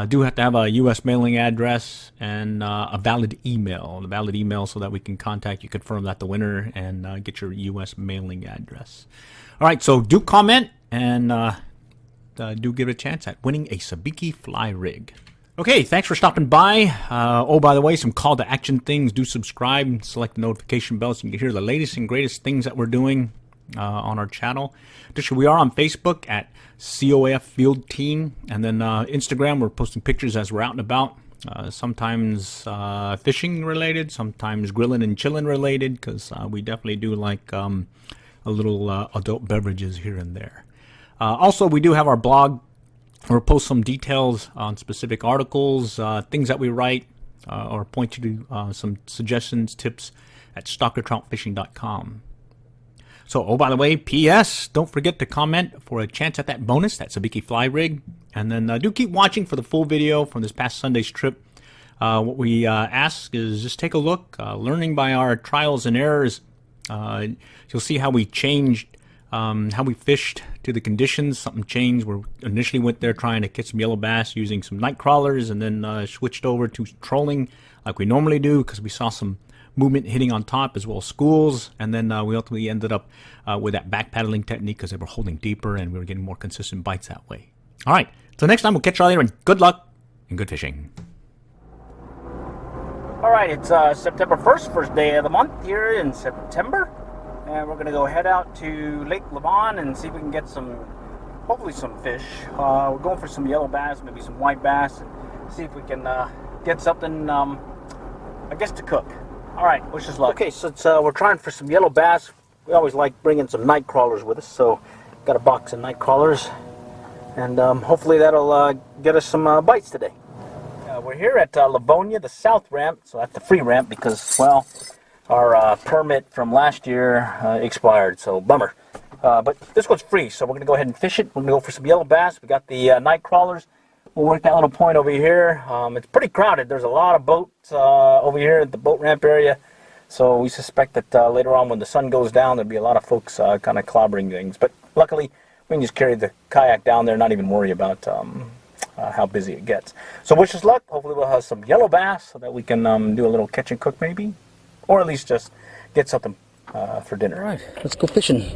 Do have to have a U.S. mailing address and a valid email. A valid email so that we can contact you, confirm that the winner, and get your U.S. mailing address. All right, so do comment and do give it a chance at winning a sabiki fly rig. Okay, thanks for stopping by. Oh, by the way, some call to action things. Do subscribe, select the notification bell so you can hear the latest and greatest things that we're doing on our channel. Additionally, we are on Facebook at COAF Field Team, and then Instagram, we're posting pictures as we're out and about. Sometimes fishing related, sometimes grilling and chilling related, because we definitely do like a little adult beverages here and there. Also, we do have our blog. We'll post some details on specific articles, things that we write, or point you to some suggestions, tips at stalkertroutfishing.com. So, oh, by the way, P.S., don't forget to comment for a chance at that bonus, that sabiki fly rig. And then do keep watching for the full video from this past Sunday's trip. What we ask is just take a look, learning by our trials and errors. You'll see how we changed, how we fished to the conditions. Something changed. We initially went there trying to catch some yellow bass using some night crawlers, and then switched over to trolling like we normally do because we saw some movement hitting on top as well as schools, and then we ultimately ended up with that back paddling technique because they were holding deeper and we were getting more consistent bites that way. All right, so next time we'll catch you all later, and good luck and good fishing. All right, it's September 1st, first day of the month here in September, and we're going to go head out to Lake Lavon and see if we can get some, hopefully some fish. We're going for some yellow bass, maybe some white bass, and see if we can get something, I guess, to cook. All right, wish us luck. Okay, since we're trying for some yellow bass, we always like bringing some night crawlers with us, so got a box of night crawlers, and hopefully that'll get us some bites today. We're here at Livonia, the south ramp, so that's the free ramp because, well, our permit from last year expired, so bummer. But this one's free, so we're going to go ahead and fish it. We're going to go for some yellow bass. We got the night crawlers. We'll work that little point over here. It's pretty crowded. There's a lot of boats over here at the boat ramp area. So we suspect that later on when the sun goes down, there'll be a lot of folks kind of clobbering things. But luckily, we can just carry the kayak down there, not even worry about how busy it gets. So wish us luck. Hopefully we'll have some yellow bass so that we can do a little catch and cook maybe. Or at least just get something for dinner. All right, let's go fishing.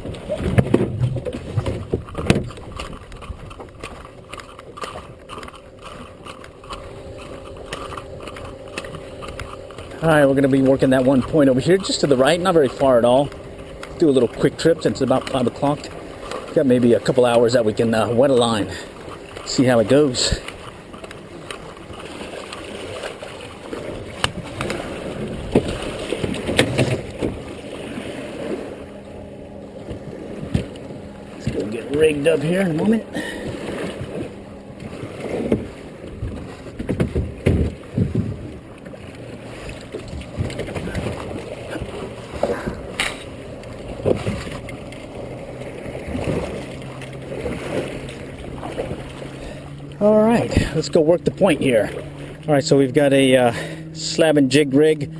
All right, we're going to be working that one point over here, just to the right, not very far at all. Do a little quick trip since it's about 5 o'clock. Got maybe a couple hours that we can wet a line, see how it goes. it rigged up here in a moment. All right, let's go work the point here. All right, so we've got a slab and jig rig,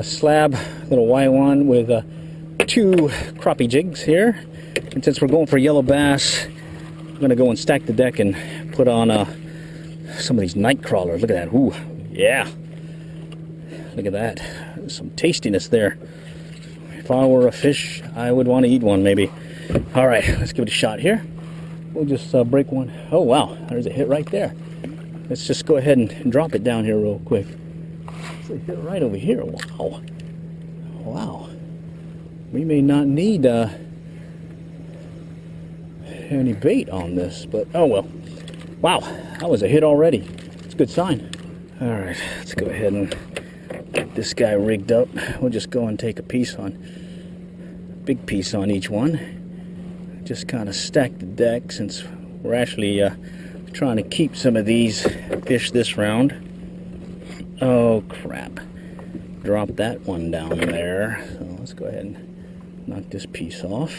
slab, little Y1 with 2 crappie jigs here. And since we're going for yellow bass, I'm gonna go and stack the deck and put on some of these night crawlers. Look at that, ooh, yeah. Look at that, there's some tastiness there. If I were a fish, I would want to eat one maybe. All right, let's give it a shot here. We'll just break one. Oh wow, there's a hit right there. Let's just go ahead and drop it down here real quick. It's a hit right over here. Wow. Wow. We may not need any bait on this, but oh well. Wow, that was a hit already. It's a good sign. All right, let's go ahead and get this guy rigged up. We'll just go and take a big piece on each one. Just kind of stack the deck since we're actually trying to keep some of these fish this round. Oh crap. Drop that one down there. So let's go ahead and knock this piece off.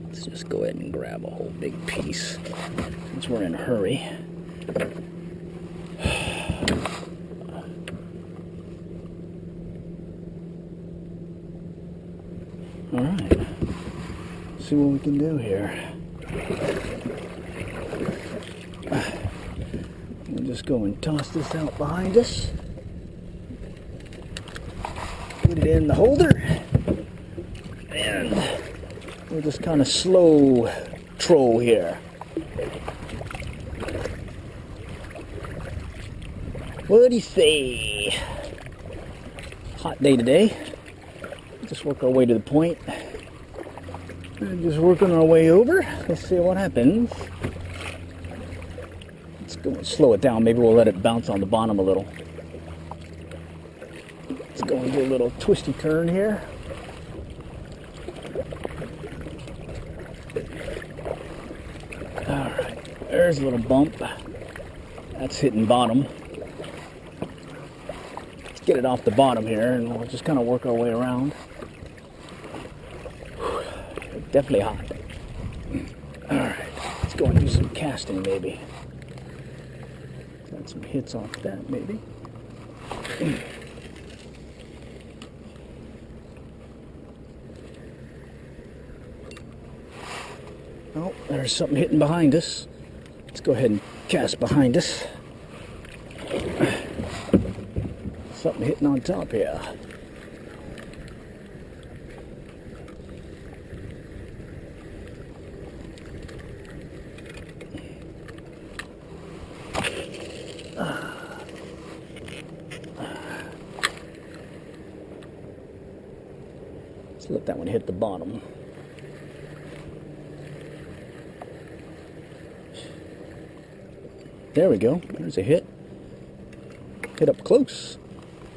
Let's just go ahead and grab a whole big piece since we're in a hurry. All right, see what we can do here. We'll just go and toss this out behind us. Put it in the holder. And we'll just kind of slow troll here. What do you say? Hot day today. Just work our way to the point. And just working our way over. Let's see what happens. Let's go and slow it down. Maybe we'll let it bounce on the bottom a little. Let's go and do a little twisty turn here. Alright, there's a little bump. That's hitting bottom. Let's get it off the bottom here and we'll just kind of work our way around. Definitely hot. Alright, let's go and do some casting maybe. Got some hits off that maybe. Oh, there's something hitting behind us. Let's go ahead and cast behind us. Something hitting on top here. Let's let that one hit the bottom. There we go. There's a hit. Hit up close.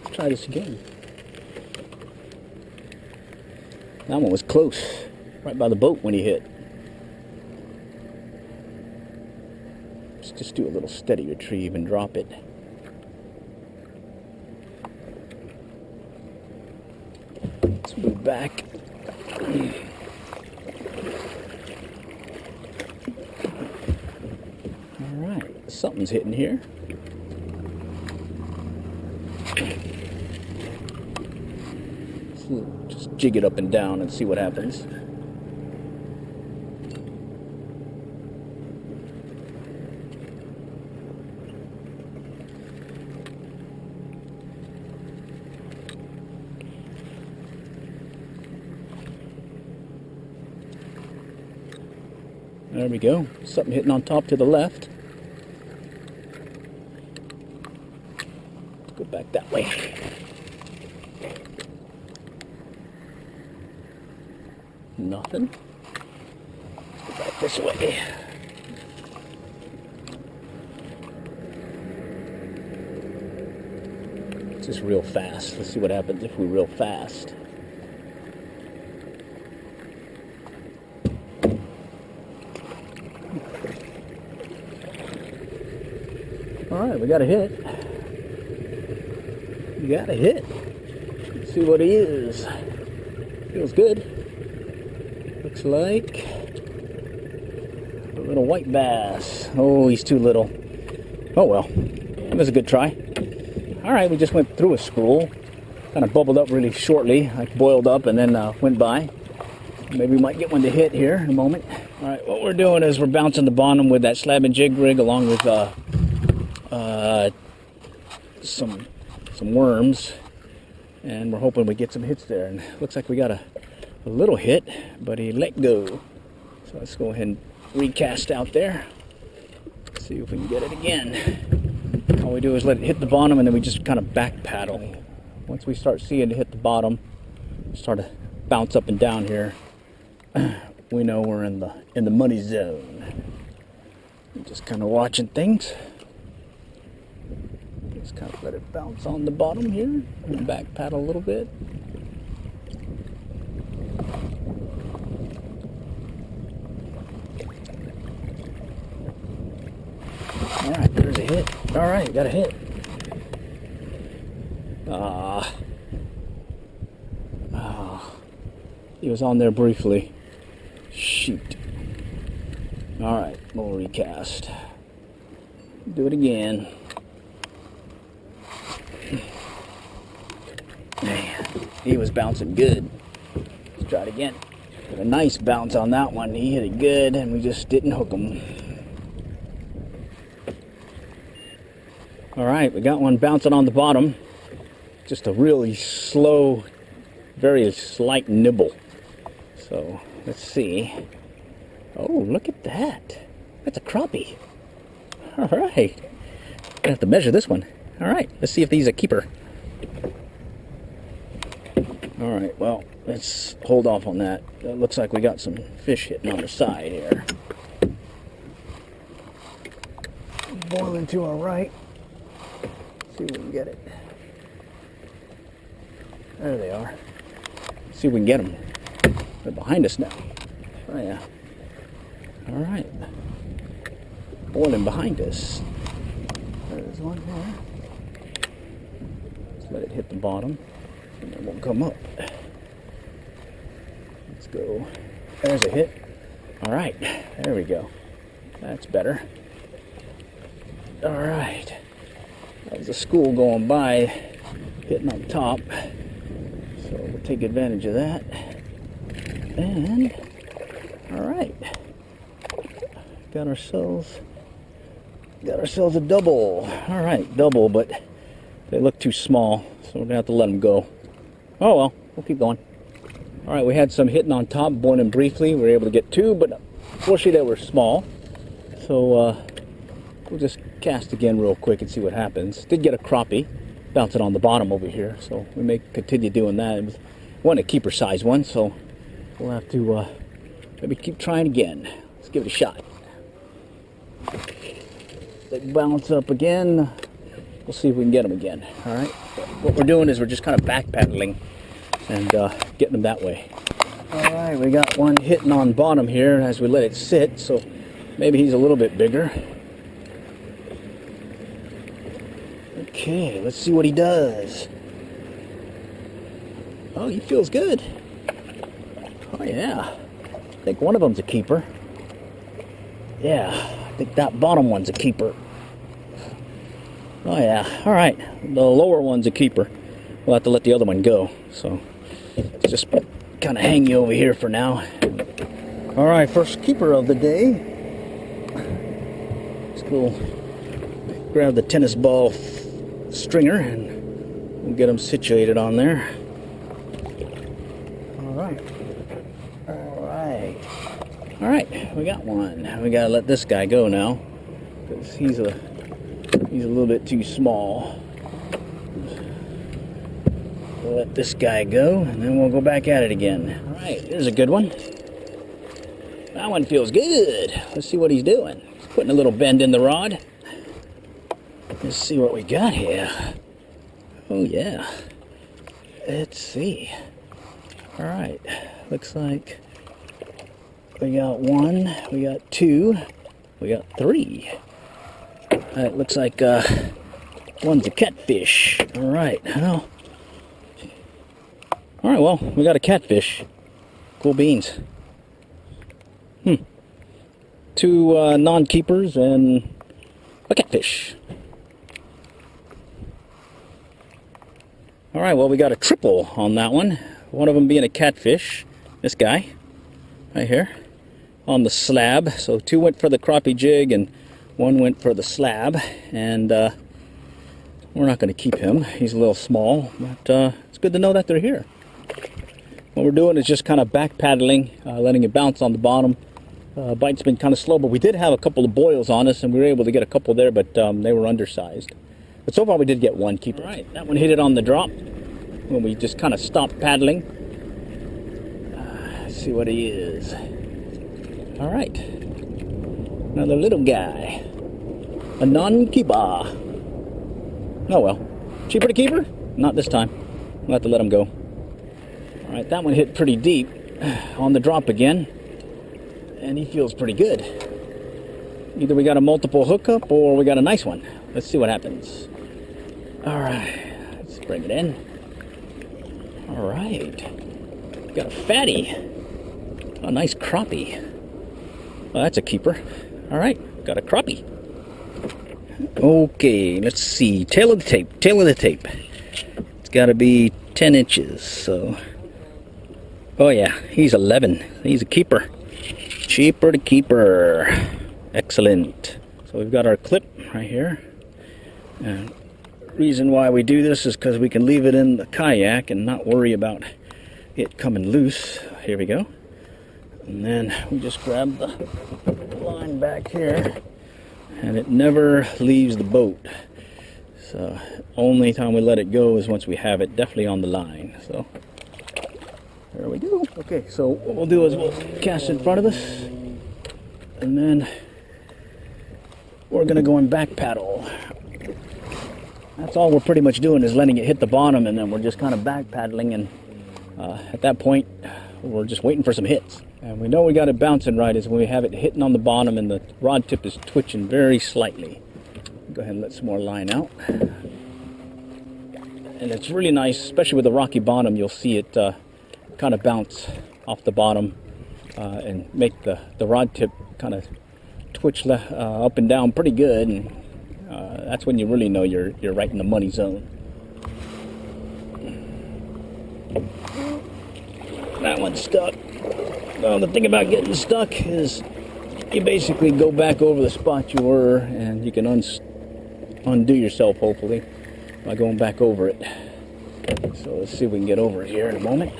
Let's try this again. That one was close. Right by the boat when he hit. Let's just do a little steady retrieve and drop it. Let's move back. Alright, something's hitting here. So just jig it up and down and see what happens. There we go. Something hitting on top to the left. Let's go back that way. Nothing. Let's go back this way. just reel fast. Let's see what happens if we reel fast. All right, we got a hit. We got a hit. Let's see what he is. Feels good. Looks like a little white bass. Oh, he's too little. Oh well, that was a good try. All right, we just went through a school. Kind of bubbled up really shortly, like boiled up and then went by. Maybe we might get one to hit here in a moment. All right, what we're doing is we're bouncing the bottom with that slab and jig rig along with some worms, and we're hoping we get some hits there. And looks like we got a little hit, but he let go. So let's go ahead and recast out there. See if we can get it again. All we do is let it hit the bottom, and then we just kind of back paddle. Once we start seeing it hit the bottom, start to bounce up and down here, we know we're in the money zone. Just kind of watching things. Just kind of let it bounce on the bottom here and back paddle a little bit. All right, there's a hit. All right, got a hit. He was on there briefly. Shoot. All right, we'll recast. Do it again. Man, he was bouncing good. Let's try it again. Got a nice bounce on that one. He hit it good, and we just didn't hook him. All right, we got one bouncing on the bottom. Just a really slow, very slight nibble. So let's see. Oh, look at that. That's a crappie. All right. Gonna have to measure this one. All right, let's see if he's a keeper. All right, well, let's hold off on that. It looks like we got some fish hitting on the side here. Boiling to our right. See if we can get it. There they are. See if we can get them. They're behind us now. Oh yeah. All right. Boiling behind us. There's one there. Let's let it hit the bottom, and it won't come up. Let's go. There's a hit. All right. There we go. That's better. All right. That was a school going by, hitting on top. So we'll take advantage of that. And, all right. Got ourselves a double. All right, double, but they look too small, so we're gonna have to let them go. Oh well, we'll keep going. All right, we had some hitting on top, boiling briefly. We were able to get two, but unfortunately they were small. So we'll just cast again real quick and see what happens. Did get a crappie, bouncing on the bottom over here, so we may continue doing that. It was one a keeper size one, so we'll have to maybe keep trying again. Let's give it a shot. They bounce up again. We'll see if we can get them again. All right. What we're doing is we're just kind of backpedaling and getting them that way. All right, we got one hitting on bottom here as we let it sit, so maybe he's a little bit bigger. Okay, let's see what he does. Oh, he feels good. Oh yeah, I think one of them's a keeper. Yeah, I think that bottom one's a keeper. Oh yeah, all right, the lower one's a keeper. We'll have to let the other one go. So let's just kind of hang you over here for now. All right, first keeper of the day. Let's go grab the tennis ball stringer and we'll get them situated on there. All right, we got one. We gotta let this guy go now because he's a little bit too small. We'll let this guy go and then we'll go back at it again. All right, there's a good one. That one feels good. Let's see what he's doing. He's putting a little bend in the rod. Let's see what we got here. Oh yeah. Let's see. All right. Looks like we got 1, we got 2, we got 3. It looks like one's a catfish. All right. Well. All right. Well, we got a catfish. Cool beans. 2 non-keepers and a catfish. All right, well, we got a triple on that one. One of them being a catfish. This guy, right here, on the slab. So 2 went for the crappie jig and 1 went for the slab. And we're not going to keep him. He's a little small, but it's good to know that they're here. What we're doing is just kind of back paddling, letting it bounce on the bottom. Bite's been kind of slow, but we did have a couple of boils on us, and we were able to get a couple there, but they were undersized. But so far we did get 1 keeper. All right, that one hit it on the drop when we just kind of stopped paddling. Let's see what he is. All right, another little guy, a non-keeper. Oh well, cheaper to keeper? Not this time. We'll have to let him go. All right, that one hit pretty deep on the drop again. And he feels pretty good. Either we got a multiple hookup or we got a nice one. Let's see what happens. All right, let's bring it in. All right, got a fatty. A nice crappie. Well, that's a keeper. All right, got a crappie. Okay, let's see. Tail of the tape. Tail of the tape. It's got to be 10 inches. So, oh yeah, he's 11. He's a keeper. Cheaper to keeper. Excellent. So we've got our clip right here. And the reason why we do this is because we can leave it in the kayak and not worry about it coming loose. Here we go. And then we just grab the line back here and it never leaves the boat. So only time we let it go is once we have it definitely on the line. So there we go. Okay, so what we'll do is we'll cast it in front of us, and then we're gonna go and back paddle. That's all we're pretty much doing is letting it hit the bottom, and then we're just kind of back paddling, and at that point, we're just waiting for some hits. And we know we got it bouncing right is when we have it hitting on the bottom and the rod tip is twitching very slightly. Go ahead and let some more line out. And it's really nice, especially with the rocky bottom, you'll see it kind of bounce off the bottom and make the rod tip kind of twitch up and down pretty good, and that's when you really know you're right in the money zone. That one's stuck. Well, the thing about getting stuck is you basically go back over the spot you were, and you can undo yourself hopefully by going back over it. So let's see if we can get over it here in a moment.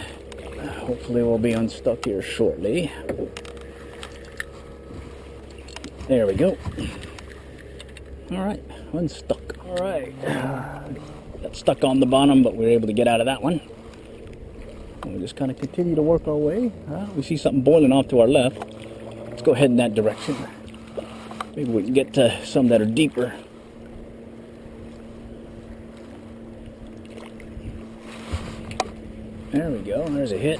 Hopefully we'll be unstuck here shortly. There we go. All right, unstuck. All right, got stuck on the bottom, but we were able to get out of that one. And we just kind of continue to work our way. We see something boiling off to our left. Let's go ahead in that direction. Maybe we can get to some that are deeper. There we go, there's a hit.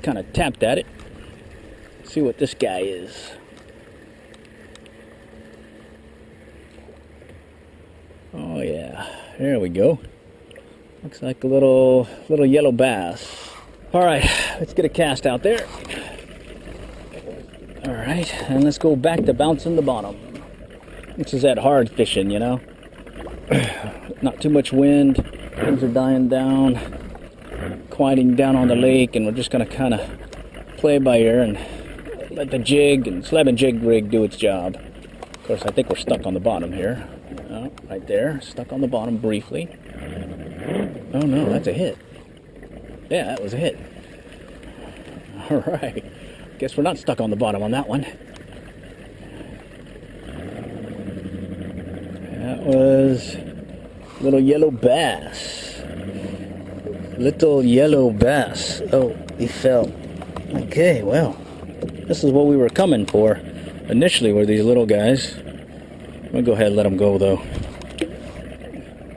Kind of tapped at it. See what this guy is. Oh yeah, there we go. Looks like a little yellow bass. All right, let's get a cast out there. All right, and let's go back to bouncing the bottom. This is that hard fishing, you know. Not too much wind, things are dying down, quieting down on the lake, and we're just gonna kind of play by ear and let the jig and slab and jig rig do its job. Of course, I think we're stuck on the bottom here. Oh, right there, stuck on the bottom briefly. Oh no, that's a hit. Yeah, that was a hit. All right, guess we're not stuck on the bottom on that one. That was little yellow bass. Little yellow bass. Oh, he fell. Okay, well, this is what we were coming for initially, were these little guys. I'm gonna go ahead and let them go though.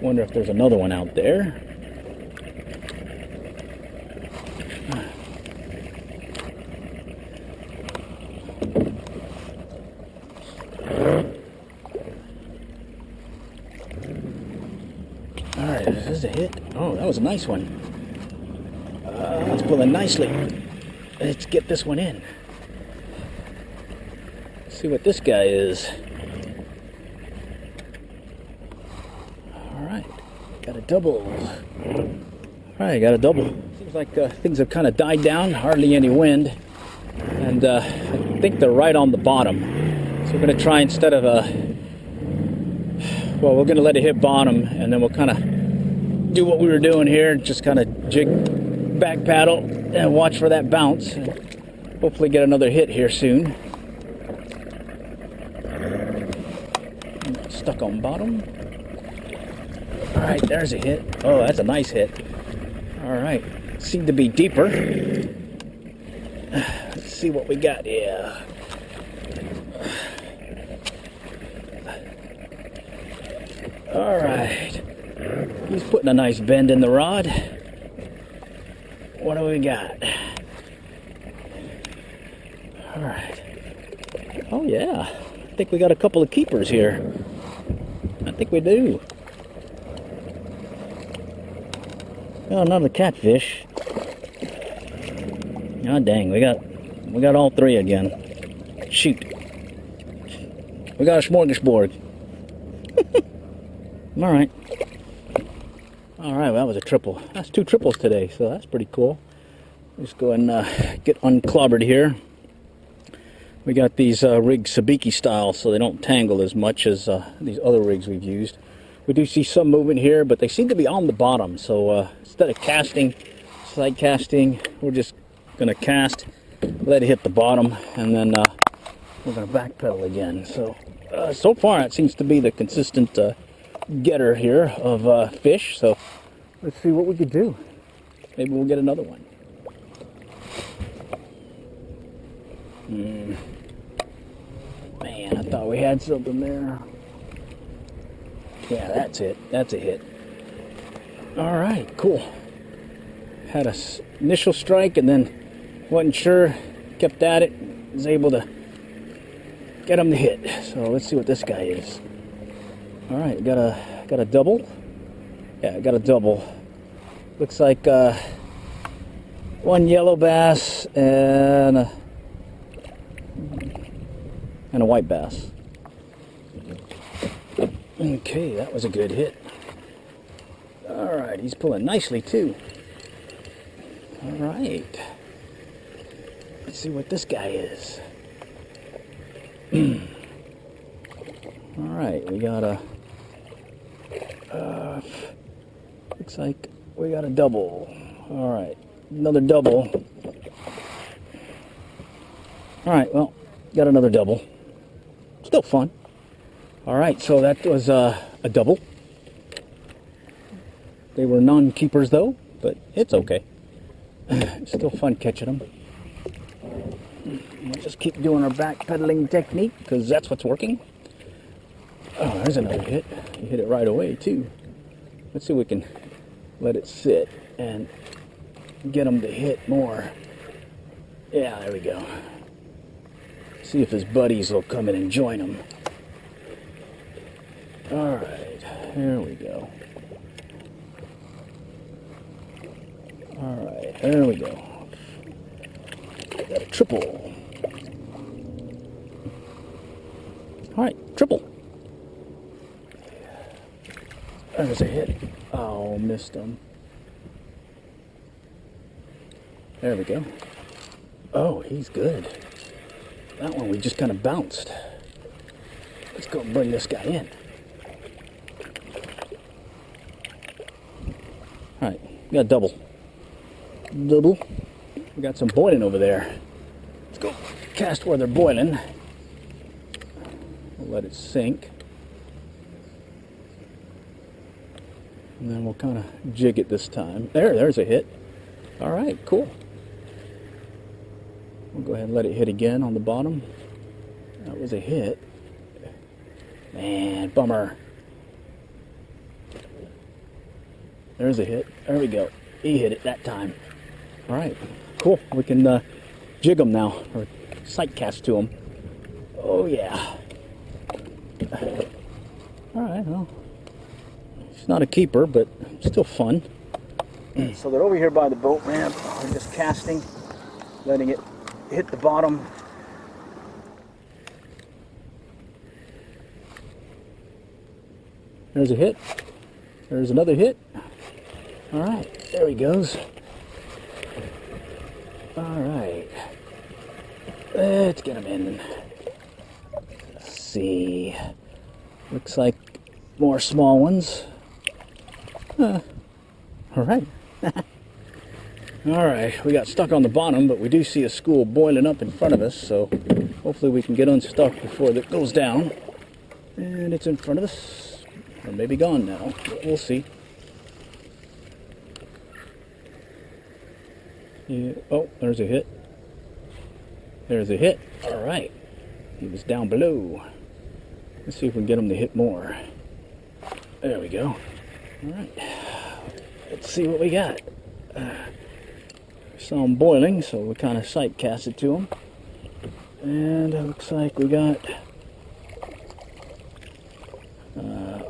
Wonder if there's another one out there. Alright, is this a hit? Oh, that was a nice one. It's pulling nicely. Let's get this one in. See what this guy is. Alright, got a double. Alright, got a double. Seems like things have kind of died down, hardly any wind. And I think they're right on the bottom. So we're going to try, instead of well, we're going to let it hit bottom, and then we'll kind of do what we were doing here, just kind of jig back paddle and watch for that bounce. And hopefully get another hit here soon. Stuck on bottom. Alright, there's a hit. Oh, that's a nice hit. Alright, seemed to be deeper. Let's see what we got here. Alright, he's putting a nice bend in the rod. What do we got? Alright. Oh yeah, I think we got a couple of keepers here. I think we do. Oh, another catfish. Oh dang, we got all three again. Shoot. We got a smorgasbord. Alright. Alright, well, that was a triple. That's 2 triples today, so that's pretty cool. Just go and get unclobbered here. We got these rigs sabiki style, so they don't tangle as much as these other rigs we've used. We do see some movement here, but they seem to be on the bottom, so instead of casting, side casting, we're just going to cast, let it hit the bottom, and then we're going to backpedal again. So, so far it seems to be the consistent getter here of fish, so let's see what we could do. Maybe we'll get another one. Man, I thought we had something there. Yeah, that's it. That's a hit. All right, cool. Had a initial strike and then wasn't sure, kept at it, was able to get him to hit. So let's see what this guy is. All right, got a double. Yeah, got a double. Looks like one yellow bass and a white bass. Okay, that was a good hit. All right, he's pulling nicely too. All right, let's see what this guy is. All right, we got a. Looks like we got a double. All right, another double. All right, well, got another double. Still fun. All right, so that was a double. They were non-keepers though, but it's okay. Still fun catching them. We'll just keep doing our backpedaling technique because that's what's working. Oh, there's another hit. You hit it right away too. Let's see if we can let it sit and get him to hit more. Yeah, there we go. See if his buddies will come in and join him. All right, there we go. All right, there we go. Got a triple. All right, triple. There's a hit. Oh, missed him. There we go. Oh, he's good. That one we just kind of bounced. Let's go and bring this guy in. All right, we got a double. Double. We got some boiling over there. Let's go cast where they're boiling. We'll let it sink. And then we'll kind of jig it this time. There's a hit. All right, cool. We'll go ahead and let it hit again on the bottom. That was a hit. Man, bummer. there's a hit. There we go. He hit it that time. All right, cool. We can jig them now, or sight cast to them. Oh yeah. All right, well, it's not a keeper, but still fun. So they're over here by the boat ramp. We're just casting, letting it hit the bottom. There's a hit. There's another hit. All right, there he goes. All right, let's get him in. Let's see. Looks like more small ones. All right. All right, we got stuck on the bottom, but we do see a school boiling up in front of us, so hopefully we can get unstuck before it goes down. And it's in front of us, or maybe gone now, but we'll see. Yeah. Oh, there's a hit. There's a hit. All right, he was down below. Let's see if we can get him to hit more. There we go. All right, let's see what we got. Saw him boiling, so we kind of sight cast it to him. And it looks like we got...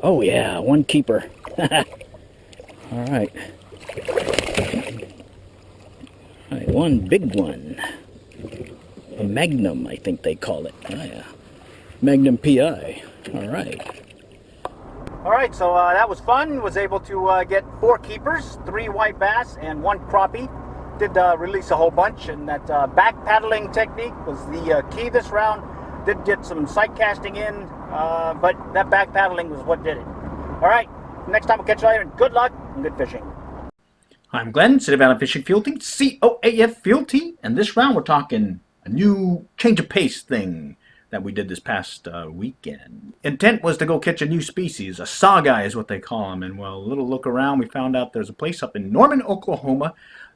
oh yeah, one keeper. All right. All right, one big one. A Magnum, I think they call it. Oh yeah. Magnum PI. All right. All right, so that was fun. Was able to get 4 keepers, 3 white bass, and 1 crappie. Did release a whole bunch, and that back paddling technique was the key this round. Did get some sight casting in, but that back paddling was what did it. All right, next time we'll catch you later. Good luck and good fishing. I'm Glenn, City Valley Fishing Field Team, COAF Field Team, and this round we're talking a new change of pace thing that we did this past weekend. Intent was to go catch a new species, a sawguy is what they call them, and well, a little look around, we found out there's a place up in Norman, Oklahoma,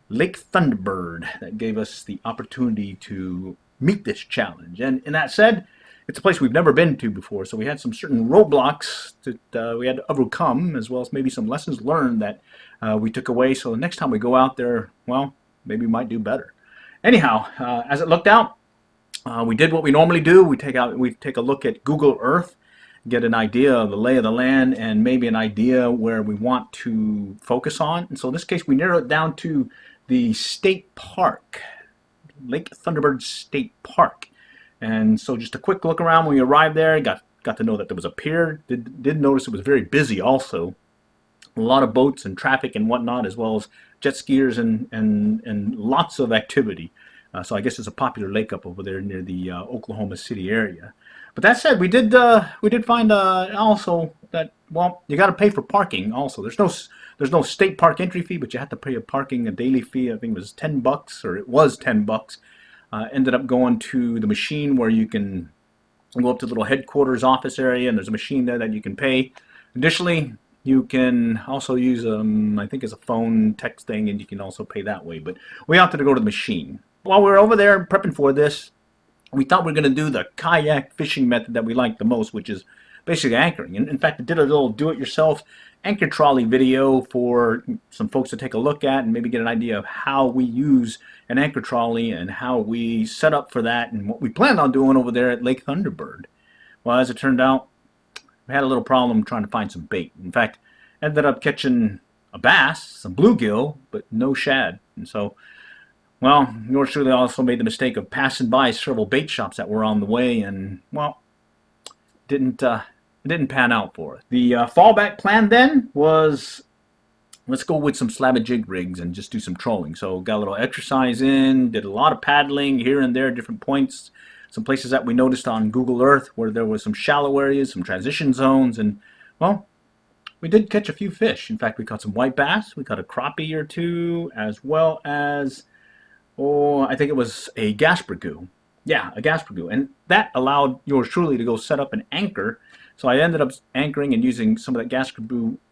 Lake Thunderbird, that gave us the opportunity to meet this challenge. And that said, it's a place we've never been to before, so we had some certain roadblocks that we had to overcome, as well as maybe some lessons learned that we took away, so the next time we go out there, well, maybe we might do better. Anyhow, as it looked out, we did what we normally do. We take a look at Google Earth, get an idea of the lay of the land, and maybe an idea where we want to focus on. And so in this case, we narrowed it down to the state park, Lake Thunderbird State Park. And so just a quick look around when we arrived there, got to know that there was a pier. Did notice it was very busy also. A lot of boats and traffic and whatnot, as well as jet skiers and lots of activity. So I guess it's a popular lake up over there near the Oklahoma City area. But that said, we did find also that, well, you got to pay for parking also. There's no state park entry fee, but you have to pay a daily fee. I think it was $10, or it was $10. Ended up going to the machine where you can go up to the little headquarters office area, and there's a machine there that you can pay. Additionally, you can also use, I think it's a phone text thing, and you can also pay that way. But we opted to go to the machine. While we were over there prepping for this, we thought we were going to do the kayak fishing method that we like the most, which is basically anchoring. And in fact, I did a little do-it-yourself anchor trolley video for some folks to take a look at and maybe get an idea of how we use an anchor trolley and how we set up for that and what we planned on doing over there at Lake Thunderbird. Well, as it turned out, we had a little problem trying to find some bait. In fact, ended up catching a bass, some bluegill, but no shad. And so, well, yours truly also made the mistake of passing by several bait shops that were on the way, and, well, it didn't pan out for us. The fallback plan then was, let's go with some slab and jig rigs and just do some trolling. So got a little exercise in, did a lot of paddling here and there, different points, some places that we noticed on Google Earth where there was some shallow areas, some transition zones, and, well, we did catch a few fish. In fact, we caught some white bass, we caught a crappie or two, as well as, oh, I think it was a Gaspargoo. Yeah, a Gaspargoo. And that allowed yours truly to go set up an anchor. So I ended up anchoring and using some of that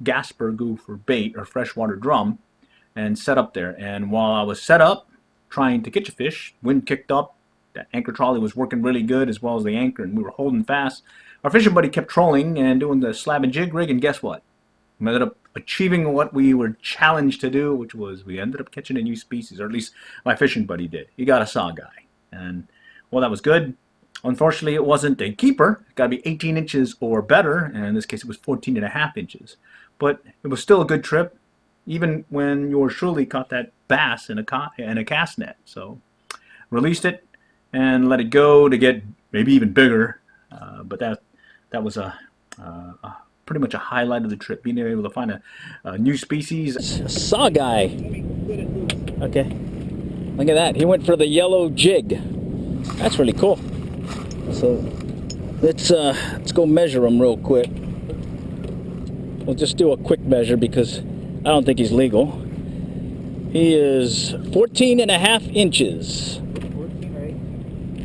Gaspargoo for bait, or freshwater drum, and set up there. And while I was set up, trying to catch a fish, wind kicked up, that anchor trolley was working really good, as well as the anchor, and we were holding fast. Our fishing buddy kept trolling and doing the slab and jig rig, and guess what? We ended up achieving what we were challenged to do, which was we ended up catching a new species, or at least my fishing buddy did. He got a saugeye, and well, that was good. Unfortunately, it wasn't a keeper. It got to be 18 inches or better, and in this case, it was 14 and a half inches. But it was still a good trip, even when yours truly caught that bass in a cast net. So released it and let it go to get maybe even bigger. But that was pretty much a highlight of the trip, being able to find a new species. Saugeye. Okay. Look at that. He went for the yellow jig. That's really cool. So let's go measure him real quick. We'll just do a quick measure because I don't think he's legal. He is 14 and a half inches. 14, right?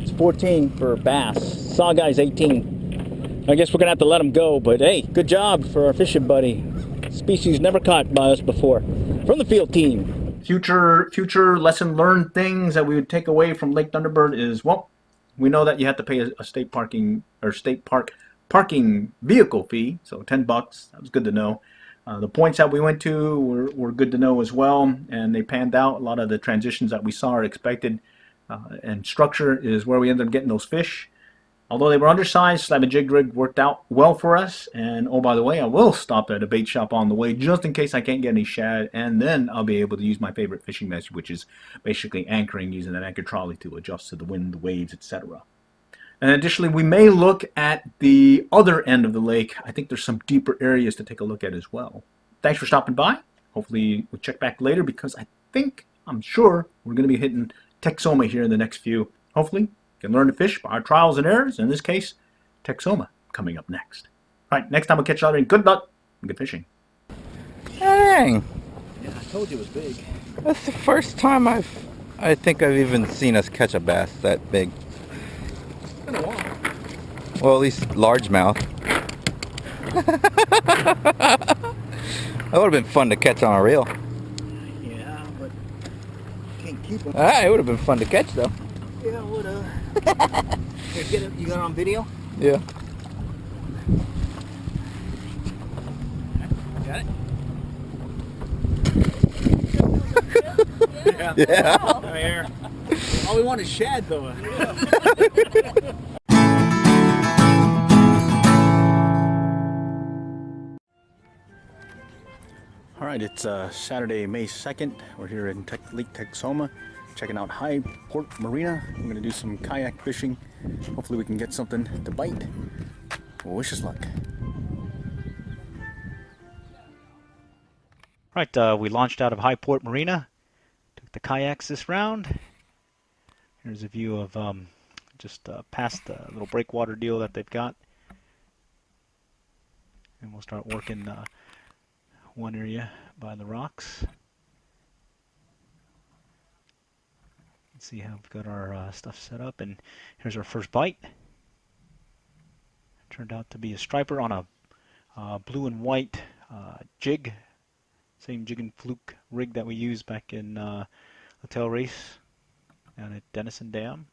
It's 14 for bass. Saugeye's 18. I guess we're gonna have to let him go, but hey, good job for our fishing buddy. Species never caught by us before. From the field team. Future lesson learned things that we would take away from Lake Thunderbird is, well, we know that you have to pay a state park parking vehicle fee, so $10. That was good to know. The points that we went to were good to know as well, and they panned out. A lot of the transitions that we saw are expected, and structure is where we ended up getting those fish. Although they were undersized, slab and jig rig worked out well for us. And oh, by the way, I will stop at a bait shop on the way just in case I can't get any shad, and then I'll be able to use my favorite fishing method, which is basically anchoring using an anchor trolley to adjust to the wind, the waves, etc. And additionally, we may look at the other end of the lake. I think there's some deeper areas to take a look at as well. Thanks for stopping by. Hopefully we'll check back later because I'm sure we're going to be hitting Texoma here in the next few. Hopefully you can learn to fish by our trials and errors. In this case, Texoma coming up next. All right, next time we'll catch you later. Good luck and good fishing. Dang. Yeah, I told you it was big. That's the first time I think I've even seen us catch a bass that big. It's been a while. Well, at least largemouth. That would have been fun to catch on a reel. Yeah, but can't keep them. It would have been fun to catch though. Yeah, would have. Here, you got it on video? Yeah. Got it? Yeah. Right here. All we want is shad though. All right, it's Saturday, May 2nd. We're here in Lake Texoma, checking out High Port Marina. I'm going to do some kayak fishing. Hopefully we can get something to bite. Well, wish us luck. Right, we launched out of High Port Marina. Took the kayaks this round. Here's a view of just past the little breakwater deal that they've got. And we'll start working one area by the rocks. Let's see how we've got our stuff set up. And here's our first bite. Turned out to be a striper on a blue and white jig. Same jig and fluke rig that we used back in Hotel Race down at Denison Dam.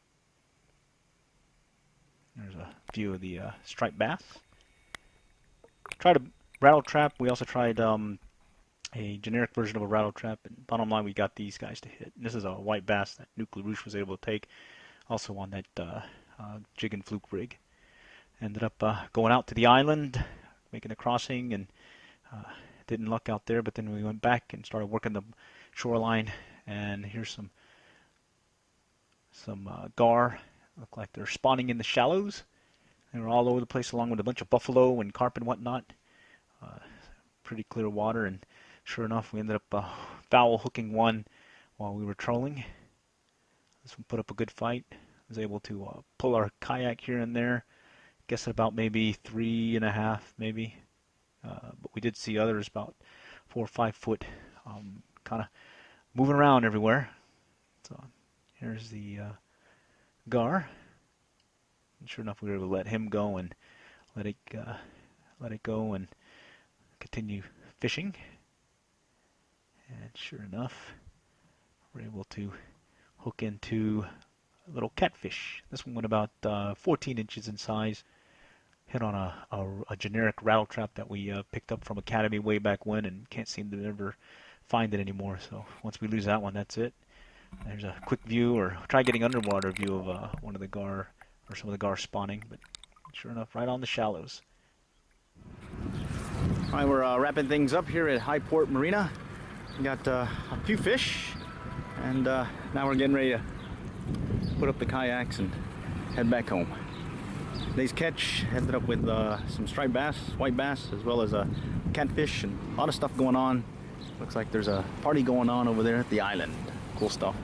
There's a view of the striped bass. Tried a rattle trap. We also tried a generic version of a rattle trap. And bottom line, we got these guys to hit. And this is a white bass that Nuke LaRouche was able to take, also on that jig and fluke rig. Ended up going out to the island, making a crossing, and didn't luck out there. But then we went back and started working the shoreline. And here's some gar. Look like they're spawning in the shallows. They were all over the place along with a bunch of buffalo and carp and whatnot. Pretty clear water, and sure enough we ended up foul hooking one while we were trolling. This one put up a good fight. Was able to pull our kayak here and there. Guess at about maybe 3.5 maybe. But we did see others about 4 or 5 foot kind of moving around everywhere. So here's the gar. And sure enough, we were able to let him go and let it go and continue fishing. And sure enough, we're able to hook into a little catfish. This one went about 14 inches in size. hit on a generic rattle trap that we picked up from Academy way back when and can't seem to ever find it anymore. So once we lose that one, that's it. There's a quick view, or try getting underwater view of one of the gar, or some of the gar spawning, but sure enough, right on the shallows. All right, we're wrapping things up here at Highport Marina. We got a few fish, and now we're getting ready to put up the kayaks and head back home. Today's catch ended up with some striped bass, white bass, as well as a catfish, and a lot of stuff going on. Looks like there's a party going on over there at the island. Cool stuff.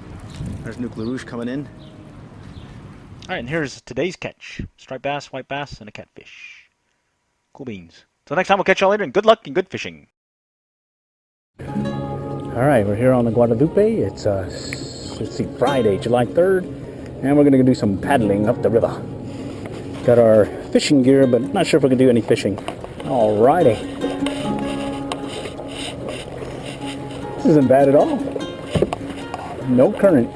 There's Nuke LaRouche coming in. All right, and here's today's catch. Striped bass, white bass, and a catfish. Cool beans. Till next time, we'll catch y'all later, and good luck and good fishing. All right, we're here on the Guadalupe. It's, let's see, Friday, July 3rd, and we're going to do some paddling up the river. Got our fishing gear, but not sure if we can do any fishing. All righty. This isn't bad at all. No current.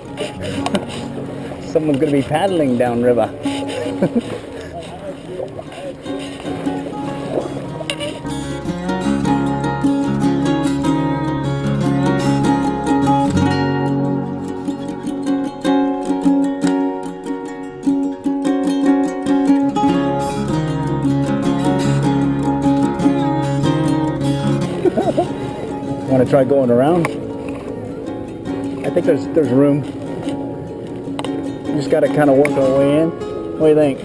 Someone's going to be paddling downriver. Want to try going around? I think there's room. We just got to kind of work our way in. What do you think?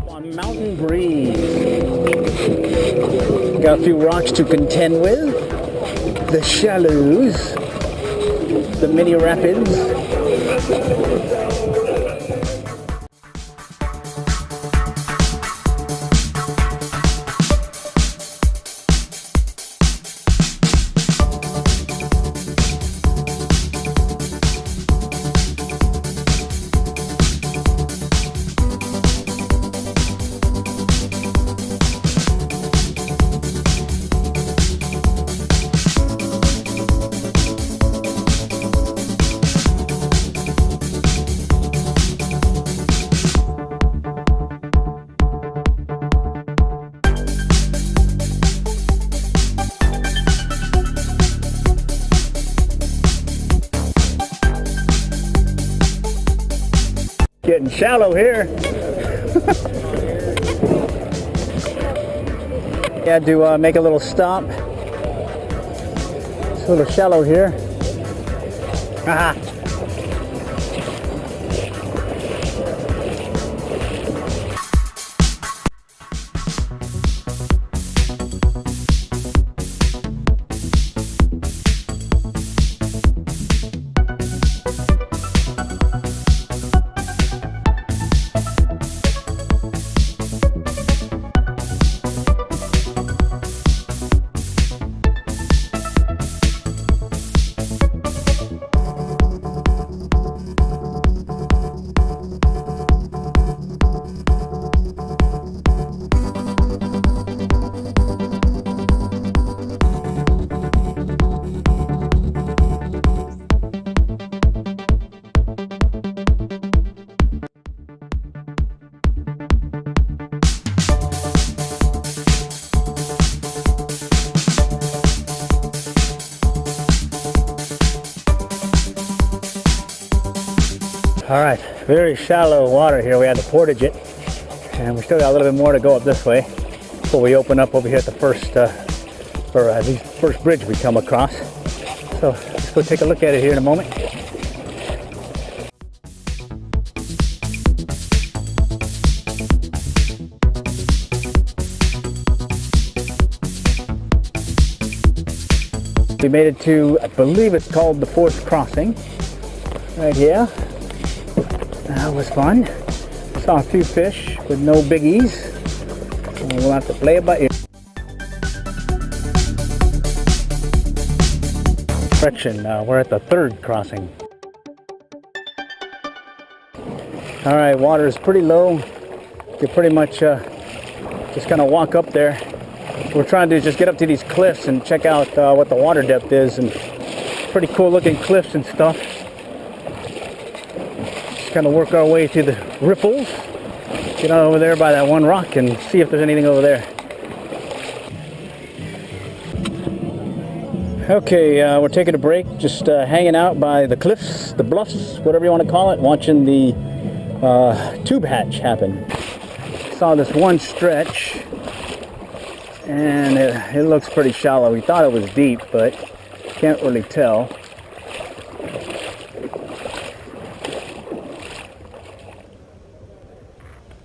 On Mountain Breeze. Got a few rocks to contend with. The shallows. The mini rapids. Getting shallow here. Had to make a little stop. It's a little shallow here. Aha. All right, very shallow water here. We had to portage it, and we still got a little bit more to go up this way before we open up over here at the first, first bridge we come across. So let's go take a look at it here in a moment. We made it to, I believe it's called the fourth crossing, right here. That was fun. Saw a few fish with no biggies. We'll have to play it by ear. Correction, we're at the third crossing. All right, water is pretty low. You pretty much just kind of walk up there we're trying to just get up to these cliffs and check out what the water depth is, and pretty cool looking cliffs and stuff. Just kind of work our way through the ripples, get out over there by that one rock and see if there's anything over there. Okay, we're taking a break, just hanging out by the cliffs, the bluffs, whatever you want to call it, watching the tube hatch happen. Saw this one stretch, and it looks pretty shallow. We thought it was deep, but can't really tell.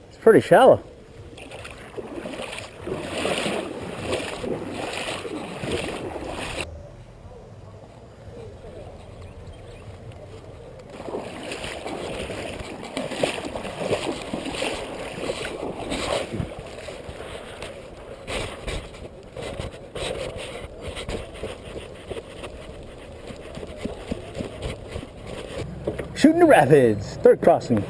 It's pretty shallow. Shooting the rapids, third crossing.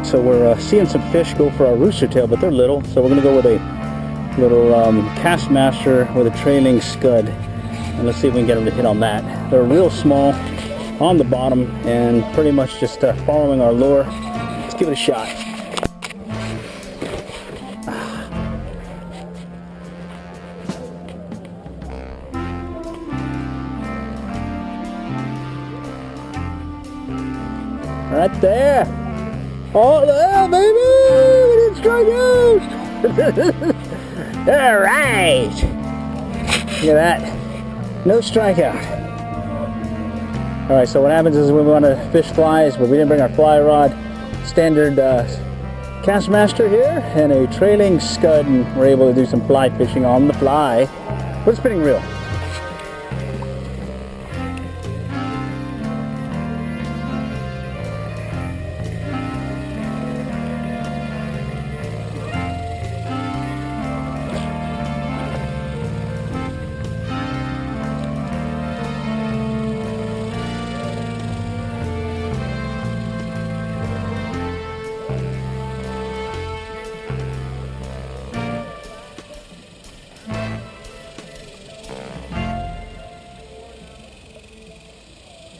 So we're seeing some fish go for our rooster tail, but they're little. So we're going to go with a little Castmaster with a trailing scud. And let's see if we can get them to hit on that. They're real small on the bottom and pretty much just following our lure. Let's give it a shot. Right there. Oh, yeah, baby! We didn't strike out! All right! Look at that. No strikeout. All right, so what happens is we want to fish flies, but we didn't bring our fly rod. Standard Castmaster here and a trailing scud, and we're able to do some fly fishing on the fly with a spinning reel.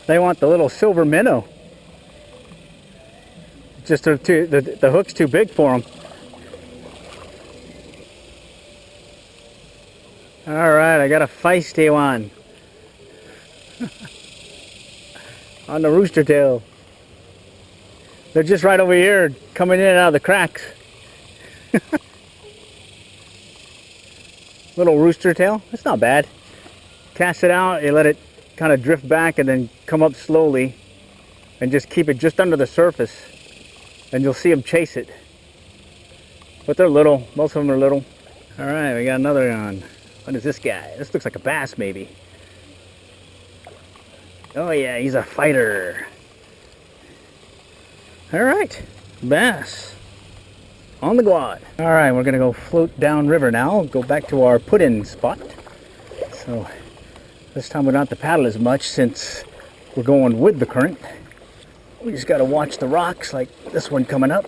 They want the little silver minnow. Just the hook's too big for them. All right, I got a feisty one on the rooster tail. They're just right over here, coming in and out of the cracks. Little rooster tail. That's not bad. Cast it out. You let it kind of drift back and then come up slowly and just keep it just under the surface and you'll see them chase it. But they're little. Most of them are little. All right, we got another on. What is this guy? This looks like a bass maybe. Oh yeah, he's a fighter. All right, bass on the quad. All right, we're gonna go float down river now, go back to our put-in spot. So this time we don't have to paddle as much since we're going with the current. We just got to watch the rocks like this one coming up.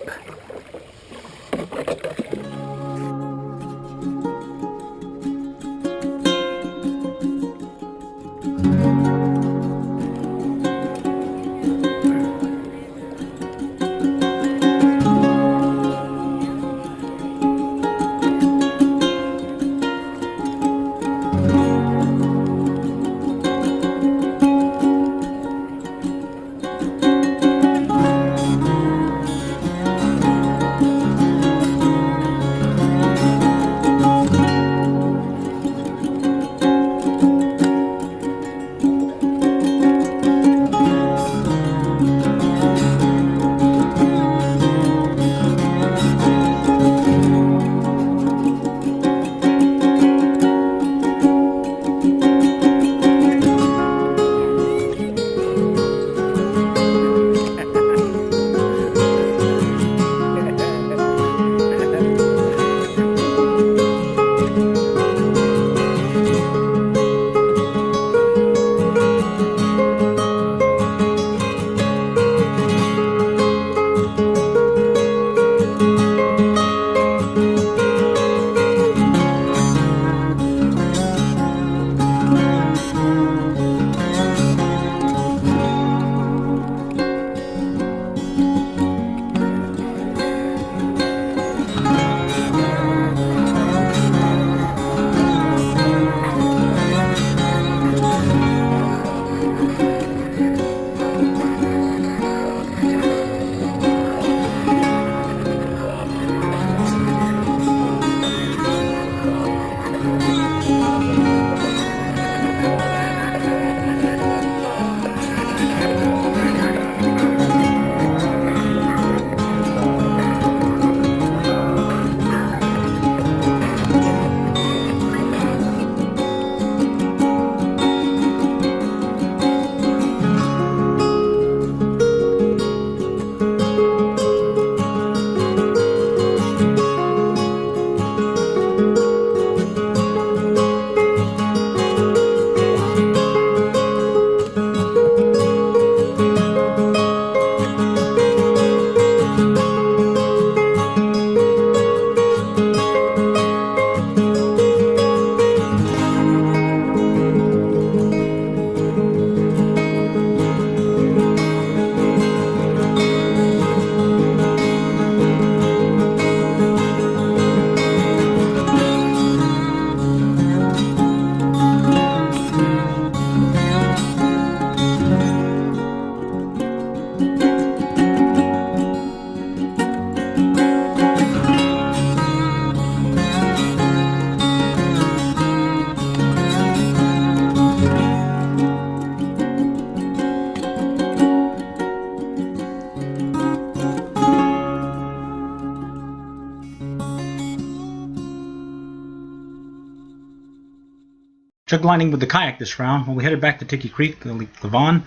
jug lining with the kayak this round. Well, we headed back to Tiki Creek, Lake Lavon.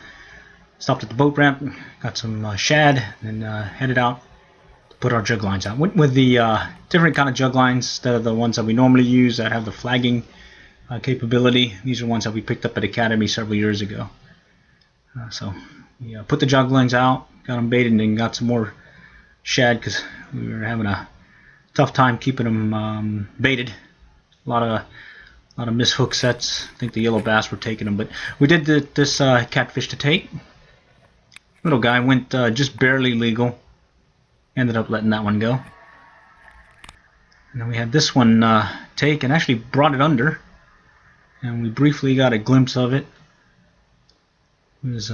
Stopped at the boat ramp, got some shad, and headed out to put our jug lines out. Went with the different kind of jug lines instead of the ones that we normally use that have the flagging capability. These are ones that we picked up at Academy several years ago. So we put the jug lines out, got them baited, and then got some more shad because we were having a tough time keeping them baited. A lot of missed hook sets. I think the yellow bass were taking them, but we did this catfish to take. Little guy went just barely legal. Ended up letting that one go. And then we had this one take and actually brought it under. And we briefly got a glimpse of it. It was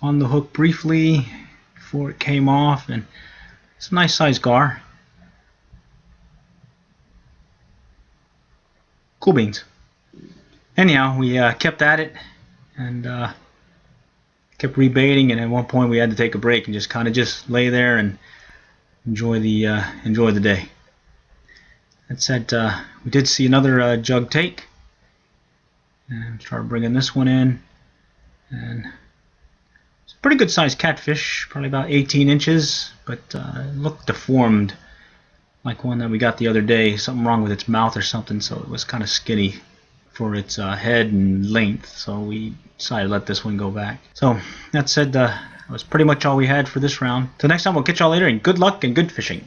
on the hook briefly before it came off, and it's a nice sized gar. Cool beans. Anyhow, we kept at it and kept rebaiting, and at one point we had to take a break and just lay there and enjoy the day. That said, we did see another jug take, and started bringing this one in, and it's a pretty good sized catfish, probably about 18 inches, but it looked deformed like one that we got the other day. Something wrong with its mouth or something, so it was kind of skinny for its head and length, so we decided to let this one go back. So that said, that was pretty much all we had for this round. Till next time, we'll catch y'all later, and good luck and good fishing.